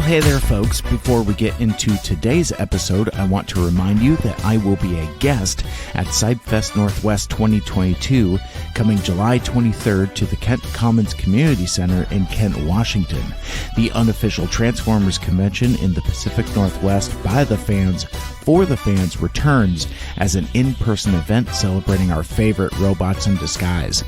hey there, folks. Before we get into today's episode, I want to remind you that I will be a guest at CybFest Northwest 2022 coming July 23rd to the Kent Commons Community Center in Kent, Washington. The unofficial Transformers convention in the Pacific Northwest by the fans for the fans returns as an in-person event celebrating our favorite robots in disguise.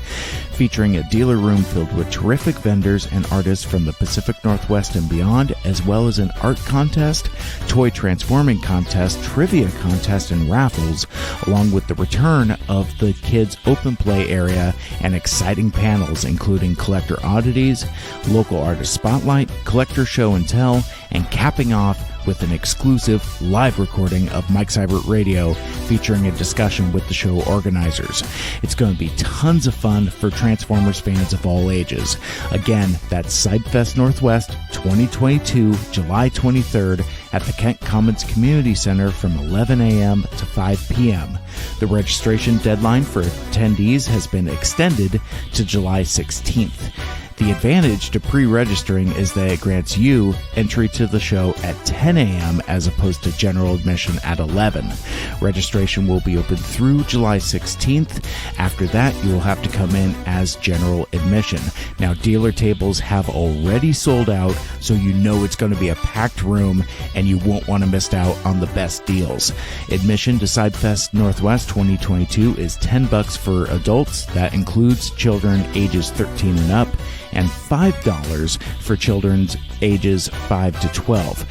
Featuring a dealer room filled with terrific vendors and artists from the Pacific Northwest and beyond, as well as an art contest, toy transforming contest, trivia contest, and raffles, along with the return of the kids' open play area and exciting panels including collector oddities, local artist spotlight, collector show and tell, and capping off with an exclusive live recording of Mike Seibert Radio featuring a discussion with the show organizers. It's going to be tons of fun for Transformers fans of all ages. Again, that's CybFest Northwest 2022, July 23rd at the Kent Commons Community Center from 11 a.m. to 5 p.m. The registration deadline for attendees has been extended to July 16th. The advantage to pre-registering is that it grants you entry to the show at 10 a.m. as opposed to general admission at 11. Registration will be open through July 16th. After that, you will have to come in as general admission. Now, dealer tables have already sold out, so you know it's going to be a packed room and you won't want to miss out on the best deals. Admission to CybFest Northwest 2022 is $10 for adults. That includes children ages 13 and up, and $5 for children's ages 5 to 12.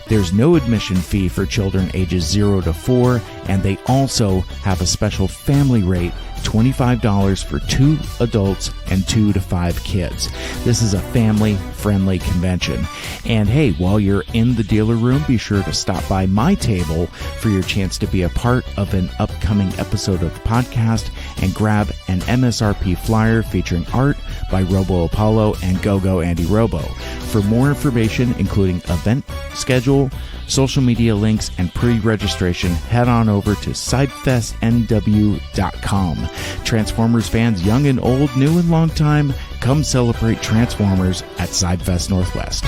There's no admission fee for children ages 0 to 4, and they also have a special family rate, $25 for 2 adults and 2 to 5 kids. This is a family-friendly convention. And hey, while you're in the dealer room, be sure to stop by my table for your chance to be a part of an upcoming episode of the podcast and grab an MSRP flyer featuring art by Robo Apollo and GoGo Andy Robo. For more information, including event schedule, social media links, and pre-registration, head on over to cybfestnw.com. Transformers fans, young and old, new and long time, come celebrate Transformers at CybFest Northwest.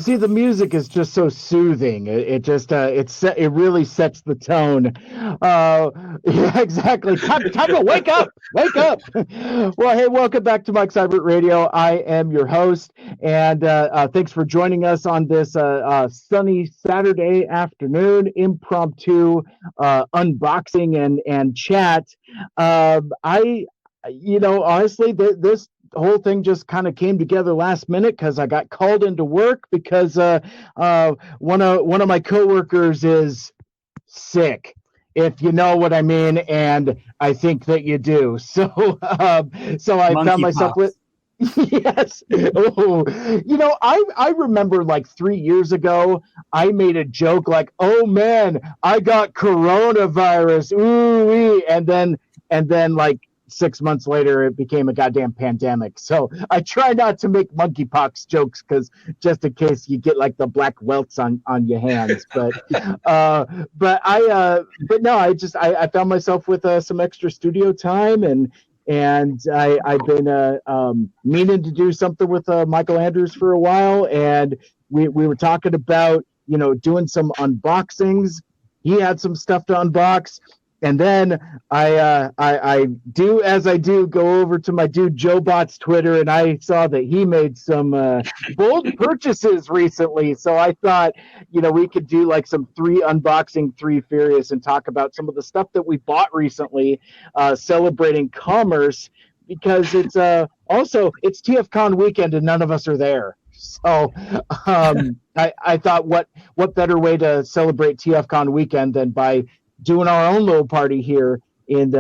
See, the music is just so soothing. It really sets the tone. Yeah, exactly. Time to wake up. Wake up. Well, hey, welcome back to Mike Seibert Radio. I am your host, and thanks for joining us on this sunny Saturday afternoon impromptu unboxing and chat. Honestly, this whole thing just kind of came together last minute because I got called into work because one of my coworkers is sick, if you know what I mean, and I think that you do. So I found myself with yes. Oh, I remember like 3 years ago, I made a joke like, "Oh man, I got coronavirus." Ooh, and then like 6 months later, it became a goddamn pandemic. So I try not to make monkeypox jokes because just in case you get like the black welts on your hands. But I found myself with some extra studio time, and I've been meaning to do something with Mikel Andrews for a while, and we were talking about doing some unboxings. He had some stuff to unbox. And then I do as I do go over to my dude JoeBot's Twitter, and I saw that he made some bold purchases recently. So I thought, we could do like some 3 unboxing, 3 furious, and talk about some of the stuff that we bought recently, celebrating commerce because it's also it's TFCon weekend and none of us are there. So I thought what better way to celebrate TFCon weekend than by doing our own little party here and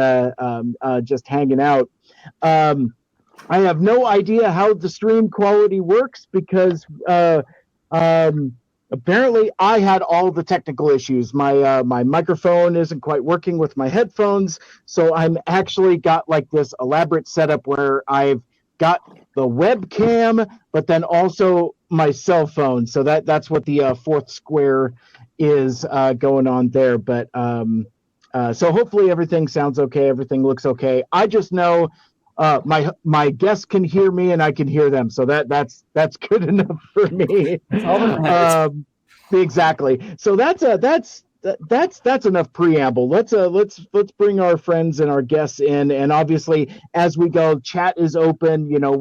just hanging out. I have no idea how the stream quality works because apparently I had all the technical issues. My microphone isn't quite working with my headphones, so I'm actually got like this elaborate setup where I've got the webcam, but then also my cell phone. So that's what the fourth square is going on there. But so hopefully everything sounds okay. Everything looks okay. I just know my guests can hear me and I can hear them, so that's good enough for me. Exactly. So that's enough preamble. Let's bring our friends and our guests in, and obviously as we go, chat is open. You know,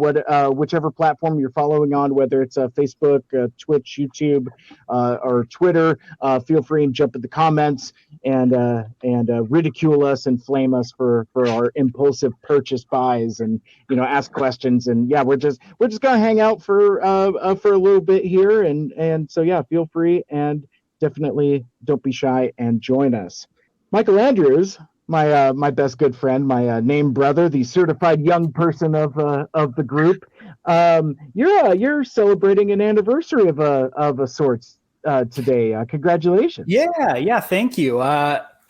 whichever platform you're following on, whether it's Facebook, Twitch, YouTube, or Twitter, feel free and jump in the comments and ridicule us and flame us for our impulsive purchase buys, and ask questions. And yeah, we're just gonna hang out for a little bit here, and so yeah, feel free and definitely don't be shy and join us. Mikel Andrews, my best good friend, my name brother, the certified young person of the group. You're celebrating an anniversary of a sorts today. Congratulations. Yeah, thank you.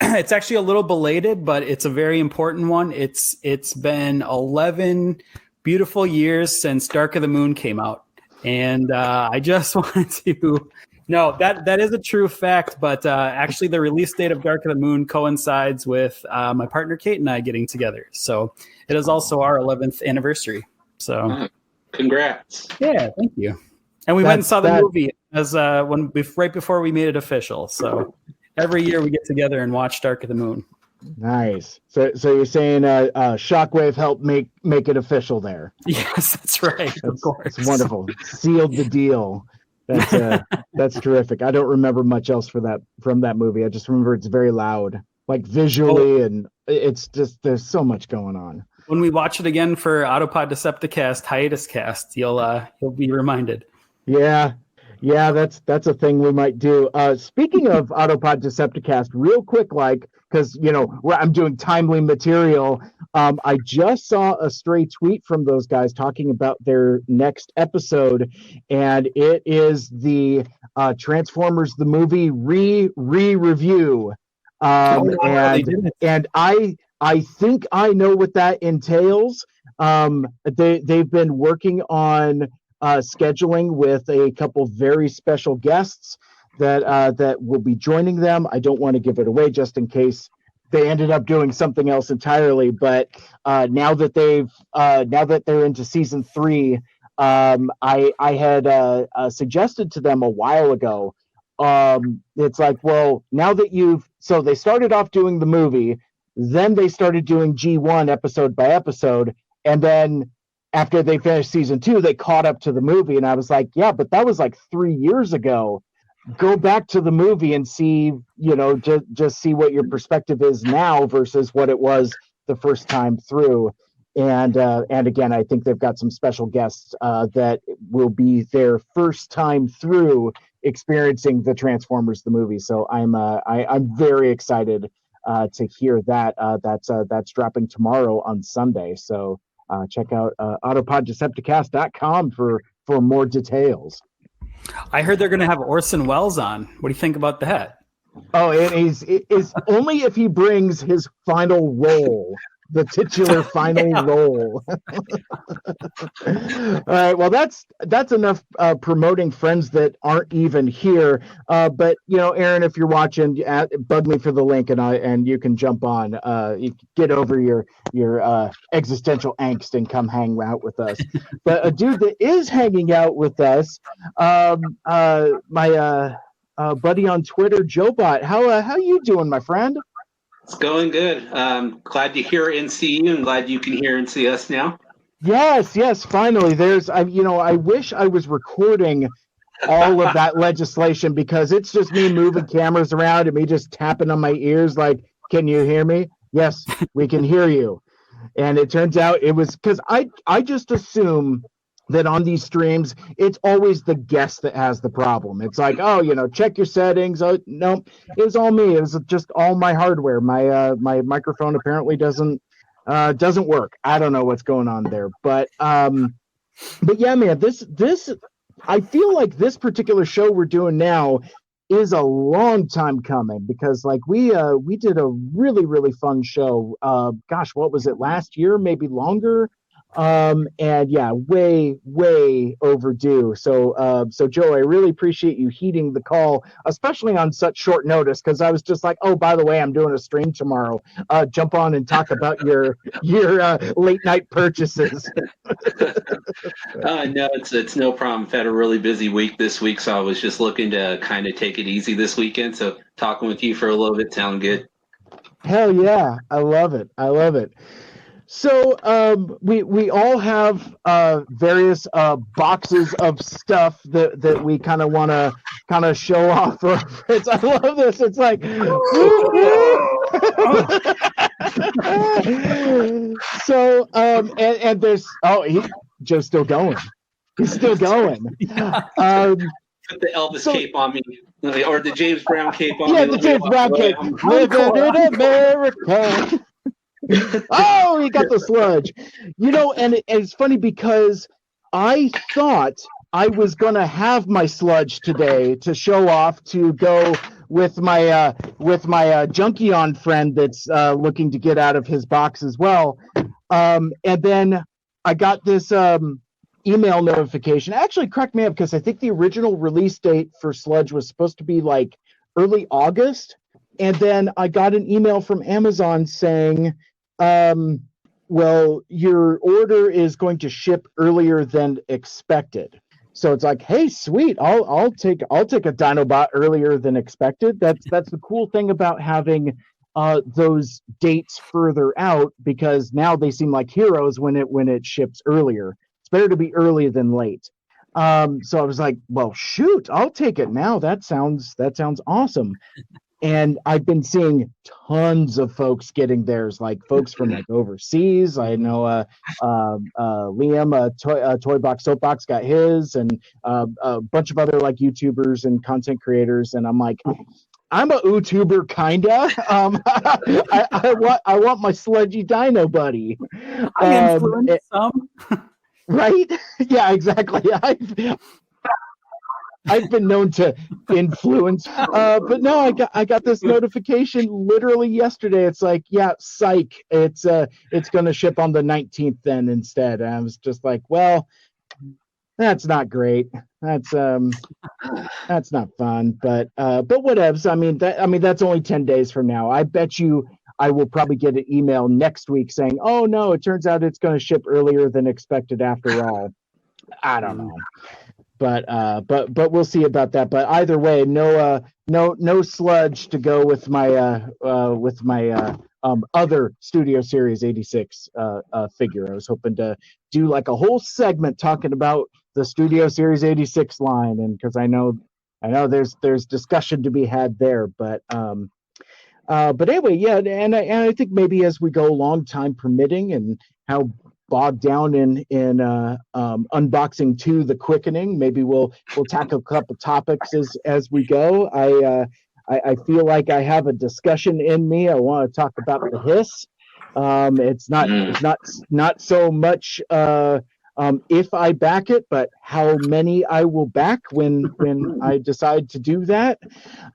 It's actually a little belated, but it's a very important one. It's been 11 beautiful years since Dark of the Moon came out, and I just wanted to. No, that is a true fact, but actually the release date of Dark of the Moon coincides with my partner Kate and I getting together. So it is also our 11th anniversary. So congrats. Yeah, thank you. And we went and saw the movie as right before we made it official. So every year we get together and watch Dark of the Moon. Nice. So you're saying Shockwave helped make it official there? Yes, that's right. Of course. It's wonderful. Sealed the deal. That's terrific. I don't remember much else from that movie. I just remember it's very loud, like visually, and it's just there's so much going on. When we watch it again for Autopod Decepticast Hiatus Cast, you'll be reminded. Yeah, that's a thing we might do. Speaking of Autopod Decepticast, real quick, because I'm doing timely material. I just saw a stray tweet from those guys talking about their next episode, and it is the Transformers the movie review. And I think I know what that entails. They've been working on scheduling with a couple very special guests that will be joining them. I don't want to give it away just in case they ended up doing something else entirely. But now that they're into season 3, I had suggested to them a while ago. It's like, well, now that so they started off doing the movie, then they started doing G1 episode by episode, and then after they finished season 2, they caught up to the movie. And I was like, yeah, but that was like 3 years ago. Go back to the movie and see, just see what your perspective is now versus what it was the first time through. And again, I think they've got some special guests that will be their first time through experiencing the Transformers the movie. So I'm very excited to hear that. That's dropping tomorrow on Sunday. So check out autopoddecepticast.com for more details. I heard they're going to have Orson Welles on. What do you think about that? Oh, it is only if he brings his final role, the titular final role. All right, well, that's enough promoting friends that aren't even here. But Aaron, if you're watching, bug me for the link, and you can jump on. You get over your existential angst and come hang out with us. But a dude that is hanging out with us, my buddy on Twitter, JoeBot. How you doing, my friend? It's going good. Glad to hear and see you, and glad you can hear and see us now. Yes, finally. I wish I was recording all of that legislation, because it's just me moving cameras around and me just tapping on my ears like, can you hear me? Yes, we can hear you. And it turns out it was because I just assume that on these streams, it's always the guest that has the problem. It's like, oh, check your settings. Oh, no, it was all me. It was just all my hardware. My microphone apparently doesn't work. I don't know what's going on there, but yeah, man, this I feel like this particular show we're doing now is a long time coming, because like we did a really, really fun show. Gosh, what was it, last year, maybe longer? And yeah, way overdue. So Joe, I really appreciate you heeding the call, especially on such short notice, because I was just like, oh, by the way, I'm doing a stream tomorrow. Jump on and talk about your late night purchases. No, it's no problem. I've had a really busy week this week, so I was just looking to kind of take it easy this weekend. So talking with you for a little bit sound good. Hell yeah, I love it. So we all have various boxes of stuff that we kind of want to kind of show off for our friends. I love this. It's like, so and there's Joe's still going. He's still going. Put the Elvis cape on me, or the James Brown cape on me. Yeah, the James Brown cape. Living in America. Oh, he got the sludge. And it's funny because I thought I was going to have my sludge today to show off, to go with my Junkion friend that's looking to get out of his box as well. And then I got this email notification. Actually, correct me up, because I think the original release date for sludge was supposed to be like early August. And then I got an email from Amazon saying, well, your order is going to ship earlier than expected. So it's like, hey, sweet, I'll take a Dinobot earlier than expected. That's the cool thing about having those dates further out, because now they seem like heroes when it ships earlier. It's better to be early than late. So I was like, well, shoot, I'll take it now. That sounds awesome. And I've been seeing tons of folks getting theirs, like folks from like overseas. I know Liam, Toy Box Soapbox got his, and a bunch of other like YouTubers and content creators. And I'm like, I'm a YouTuber kinda. I want my sludgy dino buddy. I influenced some. Right? Yeah, exactly. I've been known to influence, but no, I got this notification literally yesterday. It's like, yeah, psych. It's going to ship on the 19th then instead. And I was just like, well, that's not great. That's not fun. But whatevs. I mean that's only 10 days from now. I bet you I will probably get an email next week saying, oh no, it turns out it's going to ship earlier than expected after all. I don't know. But we'll see about that. But either way, no sludge to go with my other Studio Series 86 figure. I was hoping to do like a whole segment talking about the Studio Series 86 line, and because I know there's discussion to be had there. But anyway, yeah, and I think maybe as we go along, time permitting, and how bogged down in unboxing 2 The Quickening, maybe we'll tackle a couple topics as we go. I feel like I have a discussion in me. I want to talk about the hiss. It's not so much if I back it, but how many I will back when I decide to do that.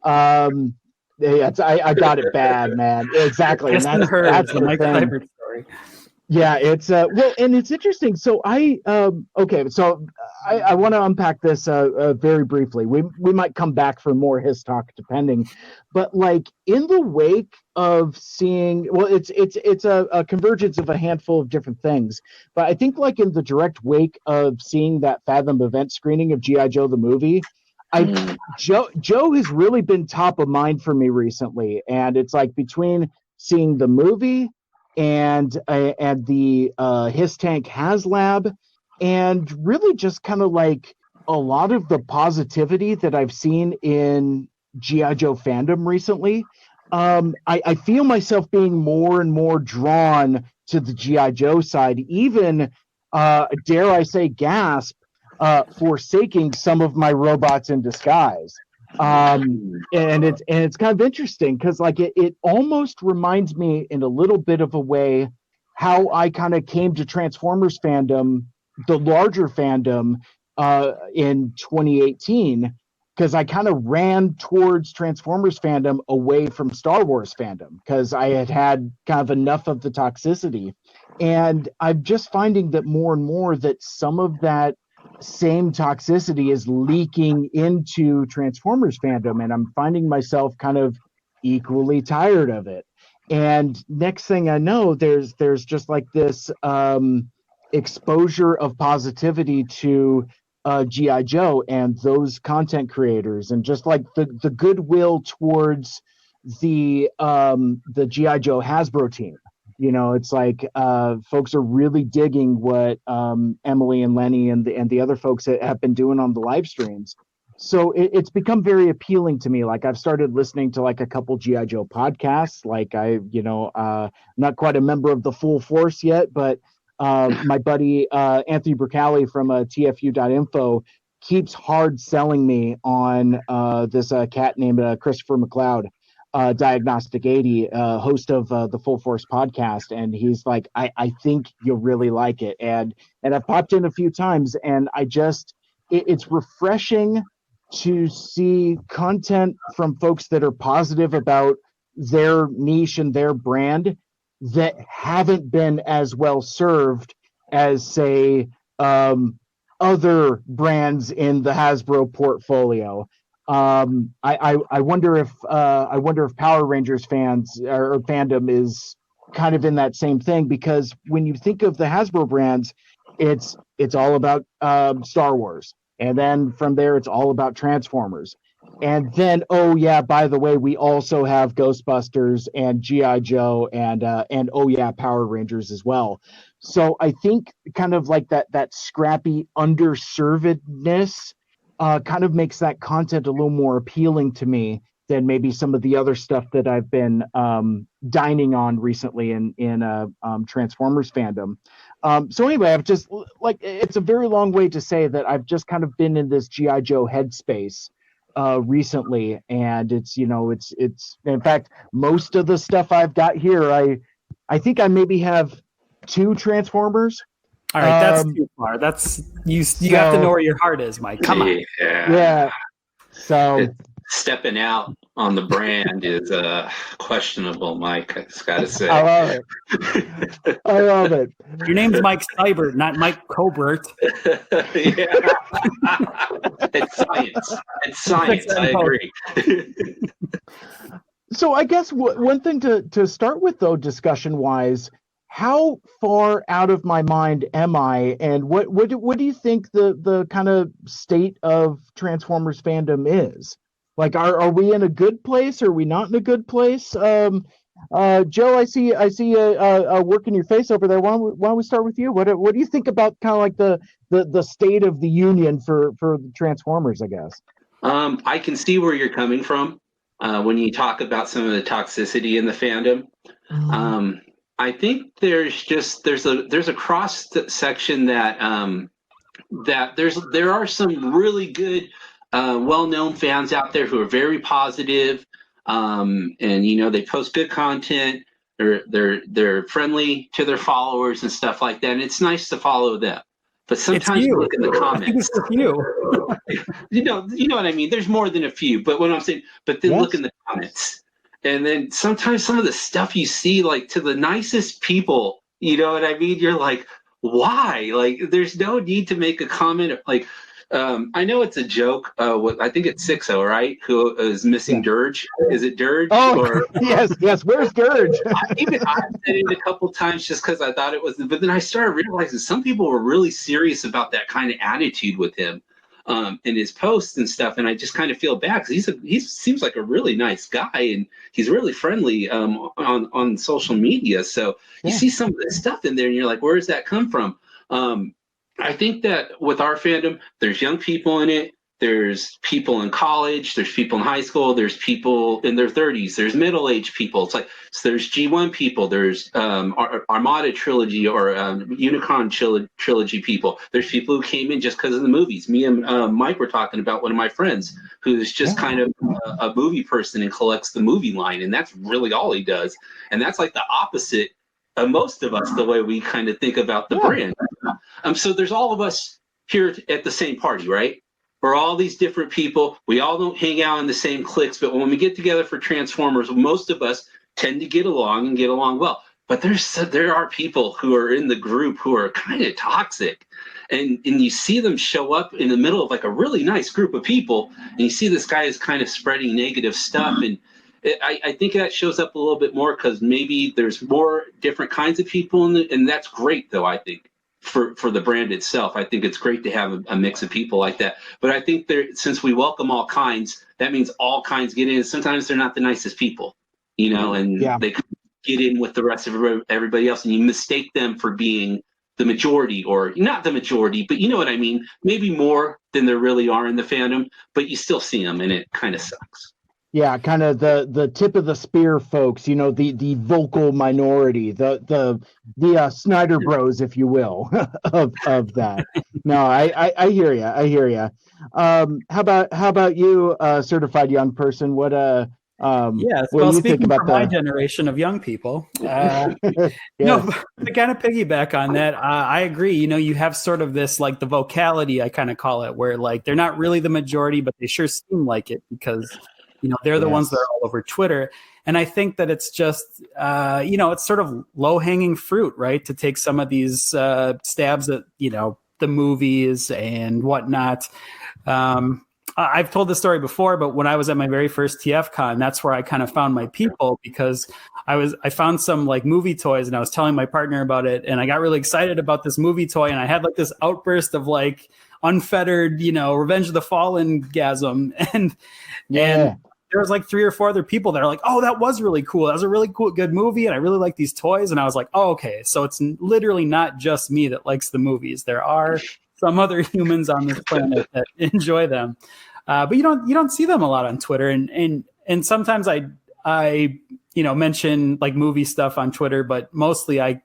I got it bad, man. Exactly. And that's the thing. Yeah, it's well, and it's interesting. So I want to unpack this very briefly. We might come back for more his talk depending, but like in the wake of seeing, well, it's a convergence of a handful of different things. But I think like in the direct wake of seeing that Fathom event screening of G.I. Joe the movie, Joe has really been top of mind for me recently, and it's like between seeing the movie and the Hiss Tank HasLab, and really just kind of like a lot of the positivity that I've seen in G.I. Joe fandom recently. I feel myself being more and more drawn to the GI Joe side, even dare I say gasp, forsaking some of my robots in disguise. And it's kind of interesting because like it almost reminds me in a little bit of a way how I kind of came to Transformers fandom, the larger fandom, in 2018, because I kind of ran towards Transformers fandom away from Star Wars fandom because I had kind of enough of the toxicity. And I'm just finding that more and more that some of that same toxicity is leaking into Transformers fandom, and I'm finding myself kind of equally tired of it. And next thing I know, there's just like this exposure of positivity to GI Joe and those content creators, and just like the goodwill towards the GI Joe Hasbro team. You know, it's like folks are really digging what Emily and Lenny and the other folks that have been doing on the live streams. So it's become very appealing to me. Like I've started listening to like a couple GI Joe podcasts. Like not quite a member of the full force yet, but my buddy Anthony Bracali from TFU.info keeps hard selling me on this cat named Christopher McLeod, Diagnostic 80, host of the Full Force podcast, and he's like, I think you'll really like it, and I've popped in a few times, and it's refreshing to see content from folks that are positive about their niche and their brand that haven't been as well served as, say, other brands in the Hasbro portfolio. I wonder if Power Rangers fans or fandom is kind of in that same thing, because when you think of the Hasbro brands, it's all about Star Wars, and then from there it's all about Transformers, and then oh yeah, by the way, we also have Ghostbusters and GI Joe and oh yeah, Power Rangers as well. So I think kind of like that scrappy underservedness kind of makes that content a little more appealing to me than maybe some of the other stuff that I've been dining on recently in Transformers fandom. So anyway, I've just like, it's a very long way to say that I've just kind of been in this GI Joe headspace recently, and it's in fact, most of the stuff I've got here, I think I maybe have 2 Transformers. All right, that's too far. That's you have to know where your heart is, Mike. Come on. Yeah. So stepping out on the brand is questionable, Mike. I just gotta say. I love it. Your name's Mike Seibert, not Mike Cobert. Yeah. It's science. I agree. So I guess one thing to start with, though, discussion wise, how far out of my mind am I, and what do you think the kind of state of Transformers fandom is? Like, are we in a good place? Or are we not in a good place? Joe, I see a work in your face over there. Why don't we start with you? What do you think about kind of like the state of the union for the Transformers, I guess? I can see where you're coming from when you talk about some of the toxicity in the fandom. I think there's a cross section that there are some really good well-known fans out there who are very positive, and they post good content. They're friendly to their followers and stuff like that, and it's nice to follow them. But sometimes you look in the comments. It's a few. you know what I mean. There's more than a few, but what I'm saying. But then look in the comments. And then sometimes some of the stuff you see, like, to the nicest people, you know what I mean? You're like, why? Like, there's no need to make a comment. Like, I know it's a joke. I think it's Sixo, right? Who is missing Dirge? Is it Dirge? Oh, yes. Where's Dirge? I've said it a couple times just because I thought it was. But then I started realizing some people were really serious about that kind of attitude with him. In his posts and stuff, and I just kind of feel bad because he seems like a really nice guy, and he's really friendly on social media. So you see some of this stuff in there, and you're like, where does that come from? I think that with our fandom, there's young people in it. there's people in college, there's people in high school, there's people in their 30s, there's middle-aged people. It's like, so there's G1 people, there's Armada trilogy or Unicron trilogy people. There's people who came in just because of the movies. Me and Mike were talking about one of my friends who's just kind of a movie person and collects the movie line, and that's really all he does. And that's like the opposite of most of us, the way we kind of think about the brand. So there's all of us here at the same party, right? We're all these different people. We all don't hang out in the same cliques, but when we get together for Transformers, most of us tend to get along and get along well. But there are people who are in the group who are kind of toxic, and you see them show up in the middle of like a really nice group of people, and you see this guy is kind of spreading negative stuff, and I think that shows up a little bit more because maybe there's more different kinds of people, and that's great, though, I think. For the brand itself, I think it's great to have a mix of people like that. But I think since we welcome all kinds, that means all kinds get in. Sometimes they're not the nicest people, and they get in with the rest of everybody else, and you mistake them for being the majority, or not the majority, but you know what I mean? Maybe more than there really are in the fandom, but you still see them, and it kind of sucks. Yeah, kind of the tip of the spear folks, the vocal minority, the Snyder Bros, if you will, of that. No, I hear you. I hear you. How about you, certified young person? What what do you think about my generation of young people? Yes. No, to kind of piggyback on that, I agree. You have sort of this like the vocality, I kind of call it, where like they're not really the majority, but they sure seem like it because they're the ones that are all over Twitter. And I think that it's just, it's sort of low-hanging fruit, right? To take some of these stabs at, the movies and whatnot. I've told this story before, but when I was at my very first TFCon, that's where I kind of found my people, because I found some like movie toys, and I was telling my partner about it, and I got really excited about this movie toy, and I had like this outburst of like unfettered, Revenge of the Fallen-gasm, and there was like 3 or 4 other people that are like, oh, that was really cool. That was a really cool, good movie. And I really like these toys. And I was like, oh, okay. So it's literally not just me that likes the movies. There are some other humans on this planet that enjoy them. But you don't see them a lot on Twitter. And sometimes I mention like movie stuff on Twitter, but mostly I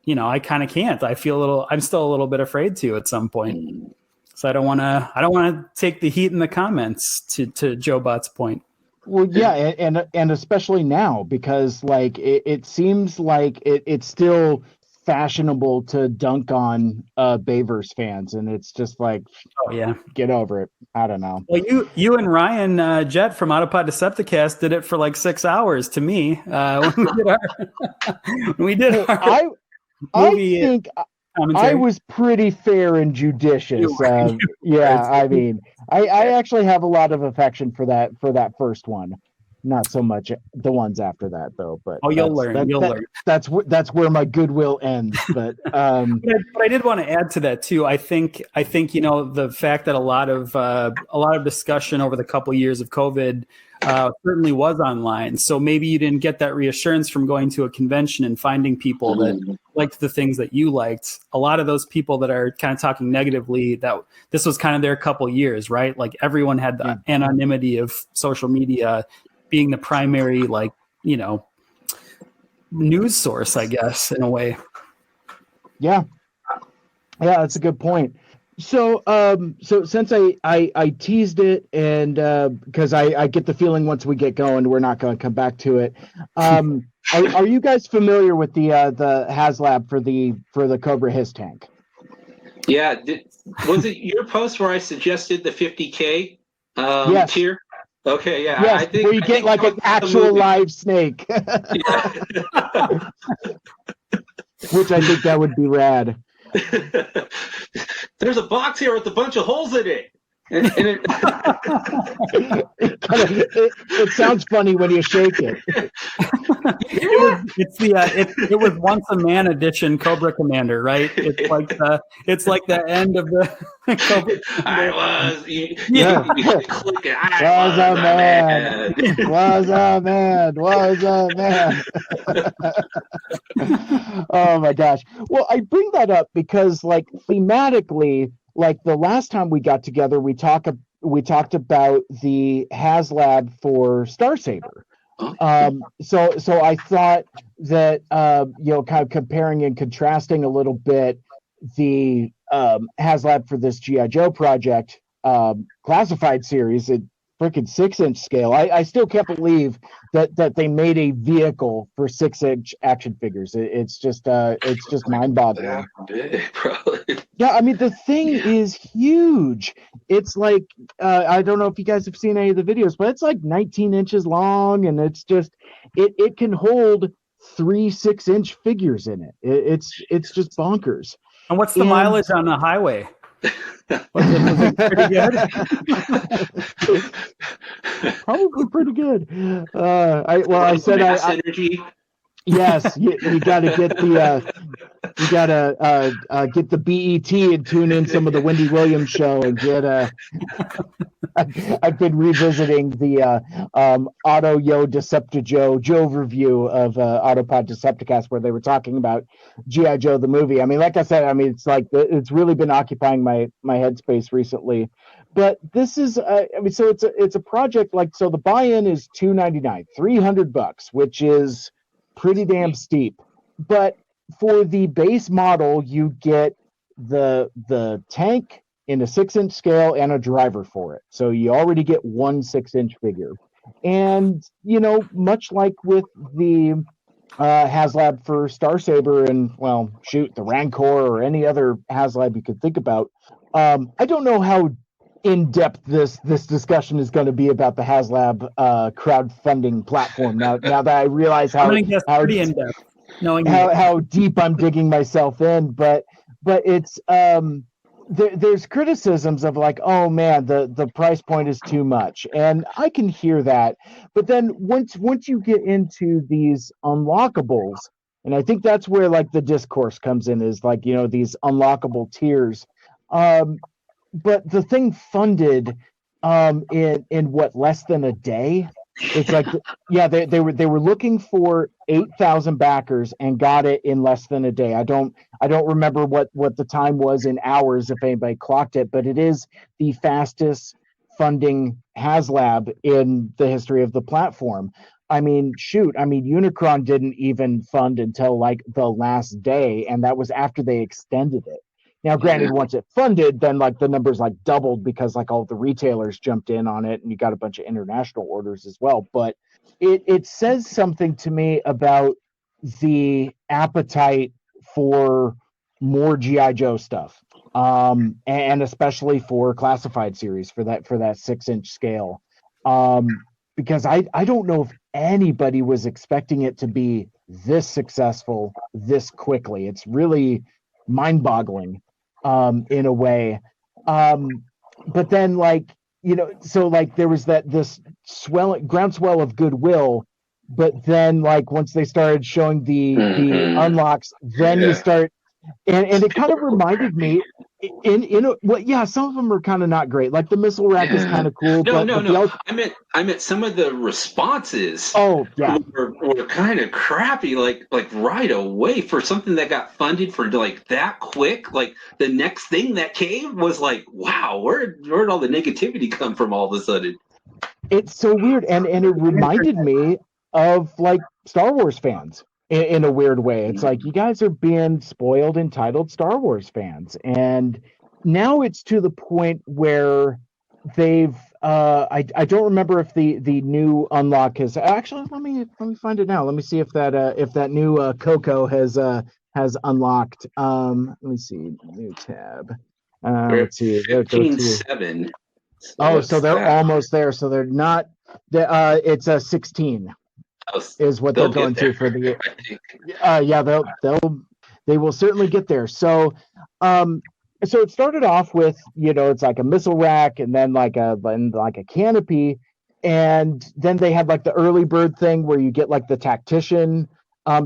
kind of can't. I'm still a little bit afraid to at some point. So I don't want to take the heat in the comments to JoeBot's point. Well, yeah, and especially now, because like it seems like it's still fashionable to dunk on Bayverse fans, and it's just like, oh yeah, get over it. I don't know. Well, you and Ryan Jett from Autopod Decepticast did it for like 6 hours to me when we did our I movie think commentary. I was pretty fair and judicious. I mean, I actually have a lot of affection for that first one. Not so much the ones after that, though. But you'll learn. That's where my goodwill ends. But but I did want to add to that too. I think the fact that a lot of discussion over the couple years of COVID certainly was online. So maybe you didn't get that reassurance from going to a convention and finding people that liked the things that you liked. A lot of those people that are kind of talking negatively, that this was kind of their couple years, right? Like everyone had the anonymity of social media being the primary, news source, I guess, in a way. Yeah, that's a good point. So since I teased it, and because I get the feeling once we get going, we're not going to come back to it. Are you guys familiar with the HasLab for the Cobra HISS tank? Yeah, was it your post where I suggested the 50K tier? Okay, yeah. Yes, where you get like an actual live snake. Which I think that would be rad. There's a box here with a bunch of holes in it. It sounds funny when you shake it. It was once a man edition Cobra Commander, right? It's like the end of the Cobra Commander. You click it. Was a man. Oh my gosh. Well, I bring that up because like thematically, like the last time we got together, we talked we talked about the HasLab for Star Saber. So I thought that kind of comparing and contrasting a little bit the HasLab for this G.I. Joe project classified series at freaking 6-inch scale. I still can't believe that they made a vehicle for 6-inch action figures. It's just mind-boggling. Probably. Yeah, I mean the thing is huge. It's like I don't know if you guys have seen any of the videos, but it's like 19 inches long, and it's just it can hold 3 6-inch figures in it. It's just bonkers. And what's the mileage on the highway? Was it pretty good? Probably pretty good. I said energy. Yes, you got to get the get the BET and tune in some of the Wendy Williams show and get I've been revisiting the Auto Yo Joe review of Autopod Decepticast, where they were talking about G.I. Joe the movie. I mean, like I said, it's like it's really been occupying my headspace recently. But this is so it's a project like, so the buy-in is $299, $300, which is pretty damn steep. But for the base model, you get the tank in a 6-inch scale and a driver for it. So you already get one 6-inch figure. And, much like with the HasLab for Star Saber and, the Rancor or any other HasLab you could think about, I don't know how in-depth this discussion is going to be about the HasLab crowdfunding platform. Now that I realize how pretty in-depth, knowing how deep I'm digging myself in, but it's there's criticisms of like, oh man, the price point is too much, and I can hear that. But then once you get into these unlockables, and I think that's where like the discourse comes in, is like, these unlockable tiers. But the thing funded in what, less than a day? It's like, they were looking for 8,000 backers and got it in less than a day. I don't remember what the time was in hours if anybody clocked it, but it is the fastest funding HasLab in the history of the platform. I mean, Unicron didn't even fund until like the last day, and that was after they extended it. Now, granted, once it funded, then like the numbers like doubled because like all the retailers jumped in on it, and you got a bunch of international orders as well. But it says something to me about the appetite for more G.I. Joe stuff, and especially for classified series for that 6-inch scale, because I don't know if anybody was expecting it to be this successful this quickly. It's really mind-boggling. In a way, but then so like there was this groundswell of goodwill, but then like once they started showing the unlocks, then you start, and it kind of reminded me some of them are kind of not great. Like the missile rack is kind of cool. No. I meant some of the responses. Oh yeah, were kind of crappy. Like right away for something that got funded for like that quick. Like the next thing that came was like, wow, where'd all the negativity come from all of a sudden? It's so weird, and it reminded me of like Star Wars fans. In a weird way, it's like you guys are being spoiled, entitled Star Wars fans, and now it's to the point where they've. I don't remember if the new unlock has actually. Let me find it now. Let me see if that new Coco has unlocked. Let me see, new tab. Let's see. 15.7. So they're almost there. So they're not. It's a 16. Is what they're going to for the they will certainly get there. So it started off with it's like a missile rack, and then like a canopy, and then they had like the early bird thing where you get like the tactician.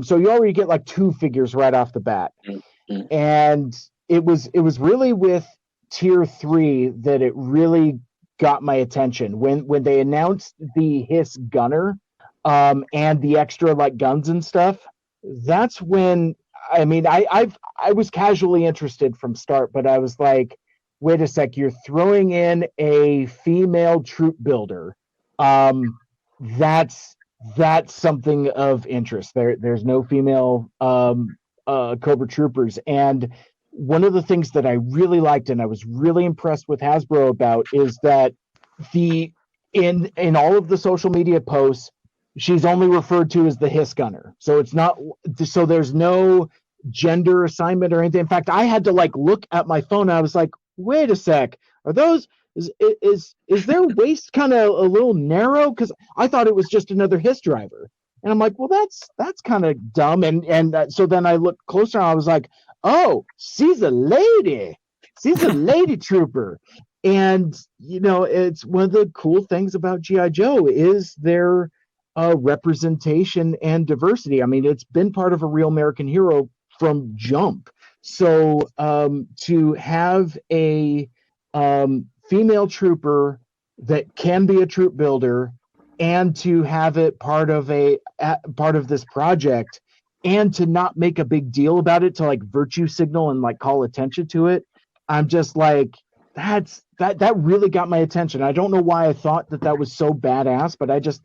So you already get like 2 figures right off the bat, and it was really with tier 3 that it really got my attention when they announced the HISS gunner. And the extra like guns and stuff. That's when I was casually interested from start, but I was like, wait a sec, you're throwing in a female troop builder. That's something of interest. There's no female Cobra troopers, and one of the things that I really liked and I was really impressed with Hasbro about is that in all of the social media posts, she's only referred to as the Hiss Gunner. So it's not, so there's no gender assignment or anything. In fact, I had to like look at my phone and I was like, wait a sec, are those, is their waist kind of a little narrow? Because I thought it was just another Hiss driver. And I'm like, well, that's kind of dumb. And so then I looked closer and I was like, oh, she's a lady. She's a lady trooper. And, you know, it's one of the cool things about G.I. Joe is their representation and diversity. I mean, it's been part of a Real American Hero from jump. So to have a female trooper that can be a troop builder and to have it part of this project and to not make a big deal about it, to like virtue signal and like call attention to it, I'm just like, that really got my attention. I don't know why I thought that was so badass, but I just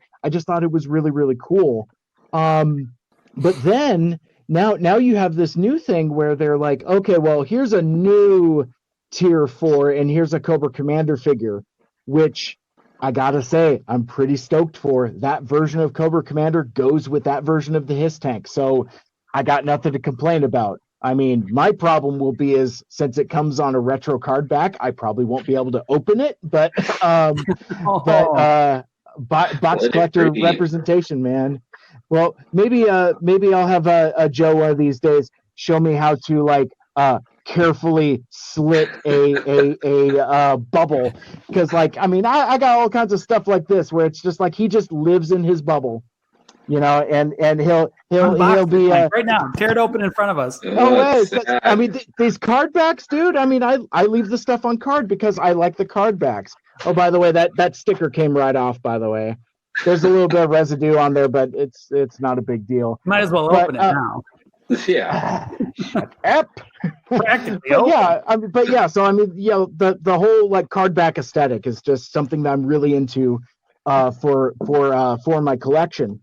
thought it was really, really cool. But then now you have this new thing where they're like, okay, well, here's a new tier 4 and here's a Cobra Commander figure, which I gotta say, I'm pretty stoked for. That version of Cobra Commander goes with that version of the Hiss tank. So I got nothing to complain about. I mean, my problem will be is since it comes on a retro card back, I probably won't be able to open it, but box collector representation, man. Well, maybe I'll have a Joe one of these days show me how to like carefully slit a bubble, because like I mean I got all kinds of stuff like this where it's just like he just lives in his bubble, you know, and he'll be right now, tear it open in front of us. Oh wait, I mean these card backs, dude. I mean I leave the stuff on card because I like the card backs. Oh, by the way, that sticker came right off. By the way, there's a little bit of residue on there, but it's not a big deal. Might as well open it now. Yeah. Practically but open. yeah, so I mean, yeah, the whole like card back aesthetic is just something that I'm really into for my collection.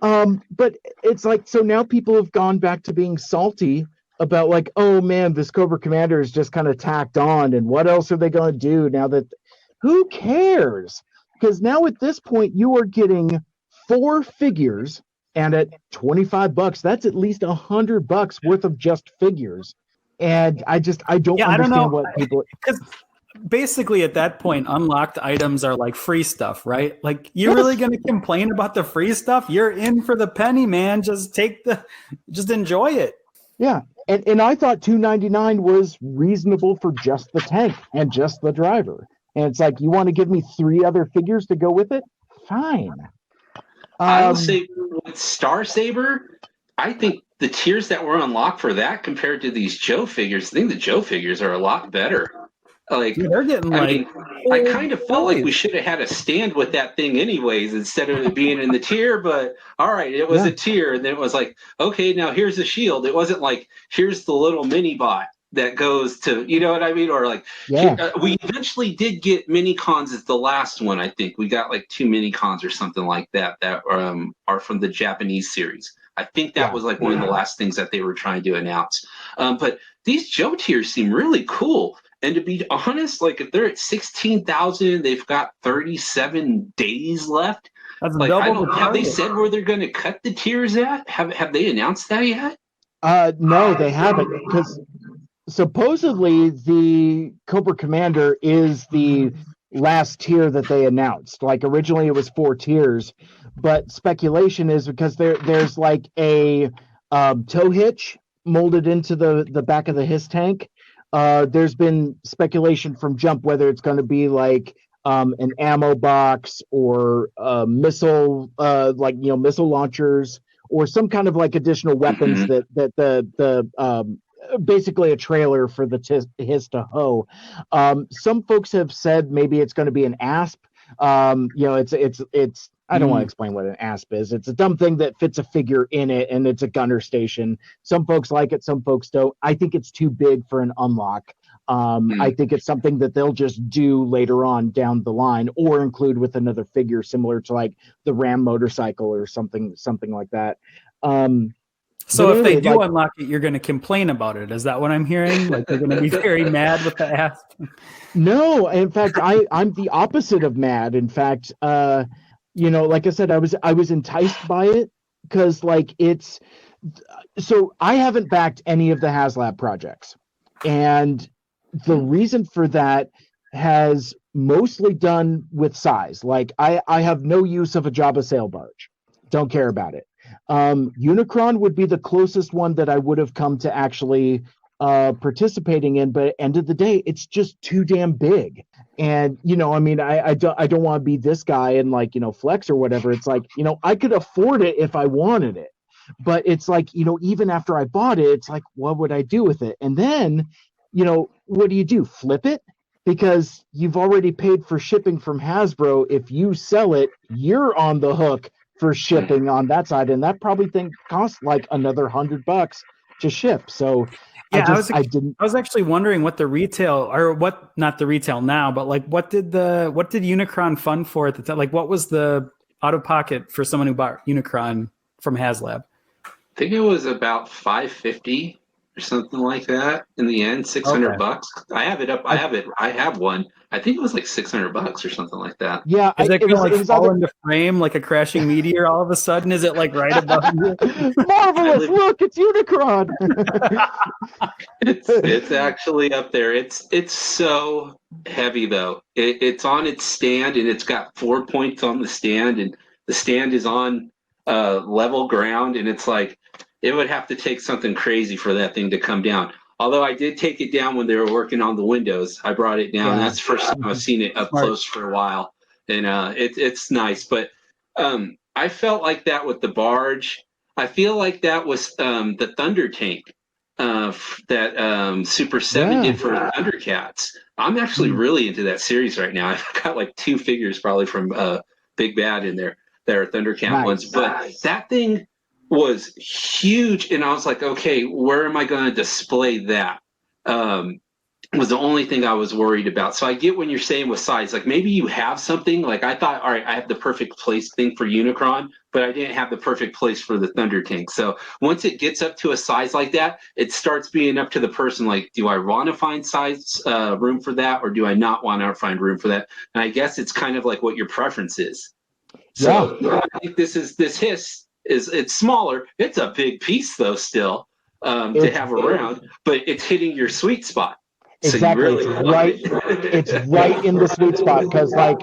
But it's like, so now people have gone back to being salty about like, oh man, this Cobra Commander is just kind of tacked on, and what else are they going to do now that, who cares? Because now at this point you are getting 4 figures, and at $25, that's at least $100 worth of just figures. And I don't understand what people. Because basically at that point, unlocked items are like free stuff, right? Like you're really going to complain about the free stuff? You're in for the penny, man. Just enjoy it. Yeah, and I thought $2.99 was reasonable for just the tank and just the driver. And it's like, you want to give me 3 other figures to go with it? Fine. I will say with Star Saber, I think the tiers that were unlocked for that compared to these Joe figures, I think the Joe figures are a lot better. Like, they're getting I kind of felt like we should have had a stand with that thing anyways, instead of it being in the tier, but all right, it was a tier, and then it was like, okay, now here's the shield. It wasn't like, here's the little mini bot that goes to, you know what I mean? Or like, we eventually did get mini cons as the last one. I think we got like 2 mini cons or something like that are from the Japanese series. I think that was like one of the last things that they were trying to announce. But these Joe tiers seem really cool. And to be honest, like if they're at 16,000, they've got 37 days left. That's like, double have they said where they're going to cut the tiers at? Have they announced that yet? No, they haven't, because supposedly the Cobra Commander is the last tier that they announced. Like originally it was 4 tiers, but speculation is because there's like a tow hitch molded into the back of the Hiss tank. There's been speculation from jump whether it's going to be like an ammo box or missile missile launchers or some kind of like additional weapons that the basically a trailer for the Hiss to hoe. Some folks have said maybe it's going to be an ASP. It's I don't want to explain what an ASP is. It's a dumb thing that fits a figure in it, and it's a gunner station. Some folks like it, some folks don't. I think it's too big for an unlock. I think it's something that they'll just do later on down the line, or include with another figure similar to like the Ram motorcycle or something like that. So if anyway, they do unlock it, you're going to complain about it. Is that what I'm hearing? Like they're going to be very mad with the ask? No, in fact, I'm the opposite of mad. In fact, like I said, I was enticed by it because like so I haven't backed any of the HasLab projects, and the reason for that has mostly done with size. Like I have no use of a Jabba sail barge. Don't care about it. Unicron would be the closest one that I would have come to actually participating in, but at the end of the day, it's just too damn big. And I don't want to be this guy and like flex or whatever. It's like I could afford it if I wanted it, but it's like even after I bought it, it's like what would I do with it? And then what do? Flip it? Because you've already paid for shipping from Hasbro. If you sell it, you're on the hook for shipping on that side, and that probably costs like another $100 to ship. So yeah, I was actually wondering what the retail, or what, not the retail now, but like what did Unicron fund for at the time? Like what was the out of pocket for someone who bought Unicron from HasLab? I think it was about $550 or something like that. In the end, $600. I have it up. I have one. I think it was like $600 or something like that. Yeah, is it going to fall into frame like a crashing meteor all of a sudden? Is it like right above you? Marvelous! Look, it's Unicron. It's actually up there. It's so heavy though. It's on its stand, and it's got 4 points on the stand, and the stand is on level ground, and it's like it would have to take something crazy for that thing to come down. Although I did take it down when they were working on the windows. I brought it down. Yeah. That's the first time I've seen it up close for a while. And it's nice. But I felt like that with the barge. I feel like that was the Thunder Tank that Super 7 did for Thundercats. I'm actually really into that series right now. I've got like 2 figures probably from Big Bad in there that are Thundercat ones. But that thing was huge, and I was like, okay, where am I going to display that? Was the only thing I was worried about. So I get when you're saying with size, like maybe you have something, like I thought, all right, I have the perfect place thing for Unicron, but I didn't have the perfect place for the Thunder Tank. So once it gets up to a size like that, it starts being up to the person, like, do I want to find size room for that, or do I not want to find room for that? And I guess it's kind of like what your preference is. So I think this Hiss, it's smaller. It's a big piece though still to have around, but it's hitting your sweet spot. Exactly. So really it's right in the sweet spot, because like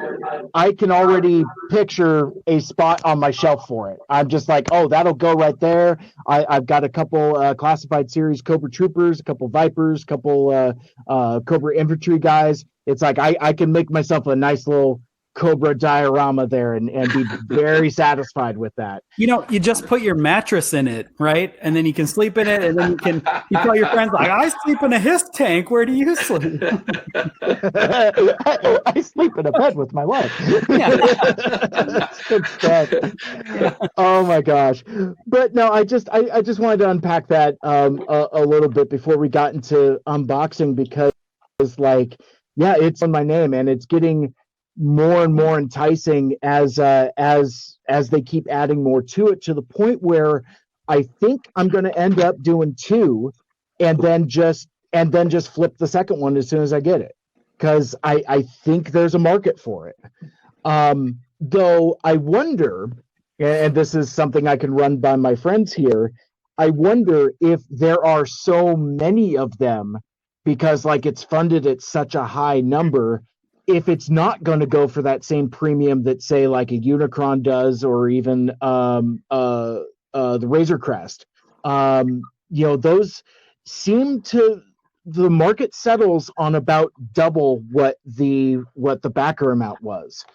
I can already picture a spot on my shelf for it. I'm just like, oh, that'll go right there. I've got a couple classified series Cobra Troopers, a couple Vipers, a couple Cobra Infantry guys. It's like I can make myself a nice little Cobra diorama there and be very satisfied with that. You just put your mattress in it, right? And then you can sleep in it, and then you tell your friends, like, I sleep in a Hiss tank. Where do you sleep? I sleep in a bed with my wife. Yeah. Oh my gosh. But no, I just wanted to unpack that a little bit before we got into unboxing, because like, yeah, it's on my name, and it's getting more and more enticing as they keep adding more to it, to the point where I think I'm going to end up doing 2 and then just flip the second one as soon as I get it, because I think there's a market for it. Though I wonder, and this is something I can run by my friends here, I wonder if there are so many of them, because like it's funded at such a high number, if it's not going to go for that same premium that say like a Unicron does, or even the Razor Crest. Those seem to, the market settles on about double what the backer amount was.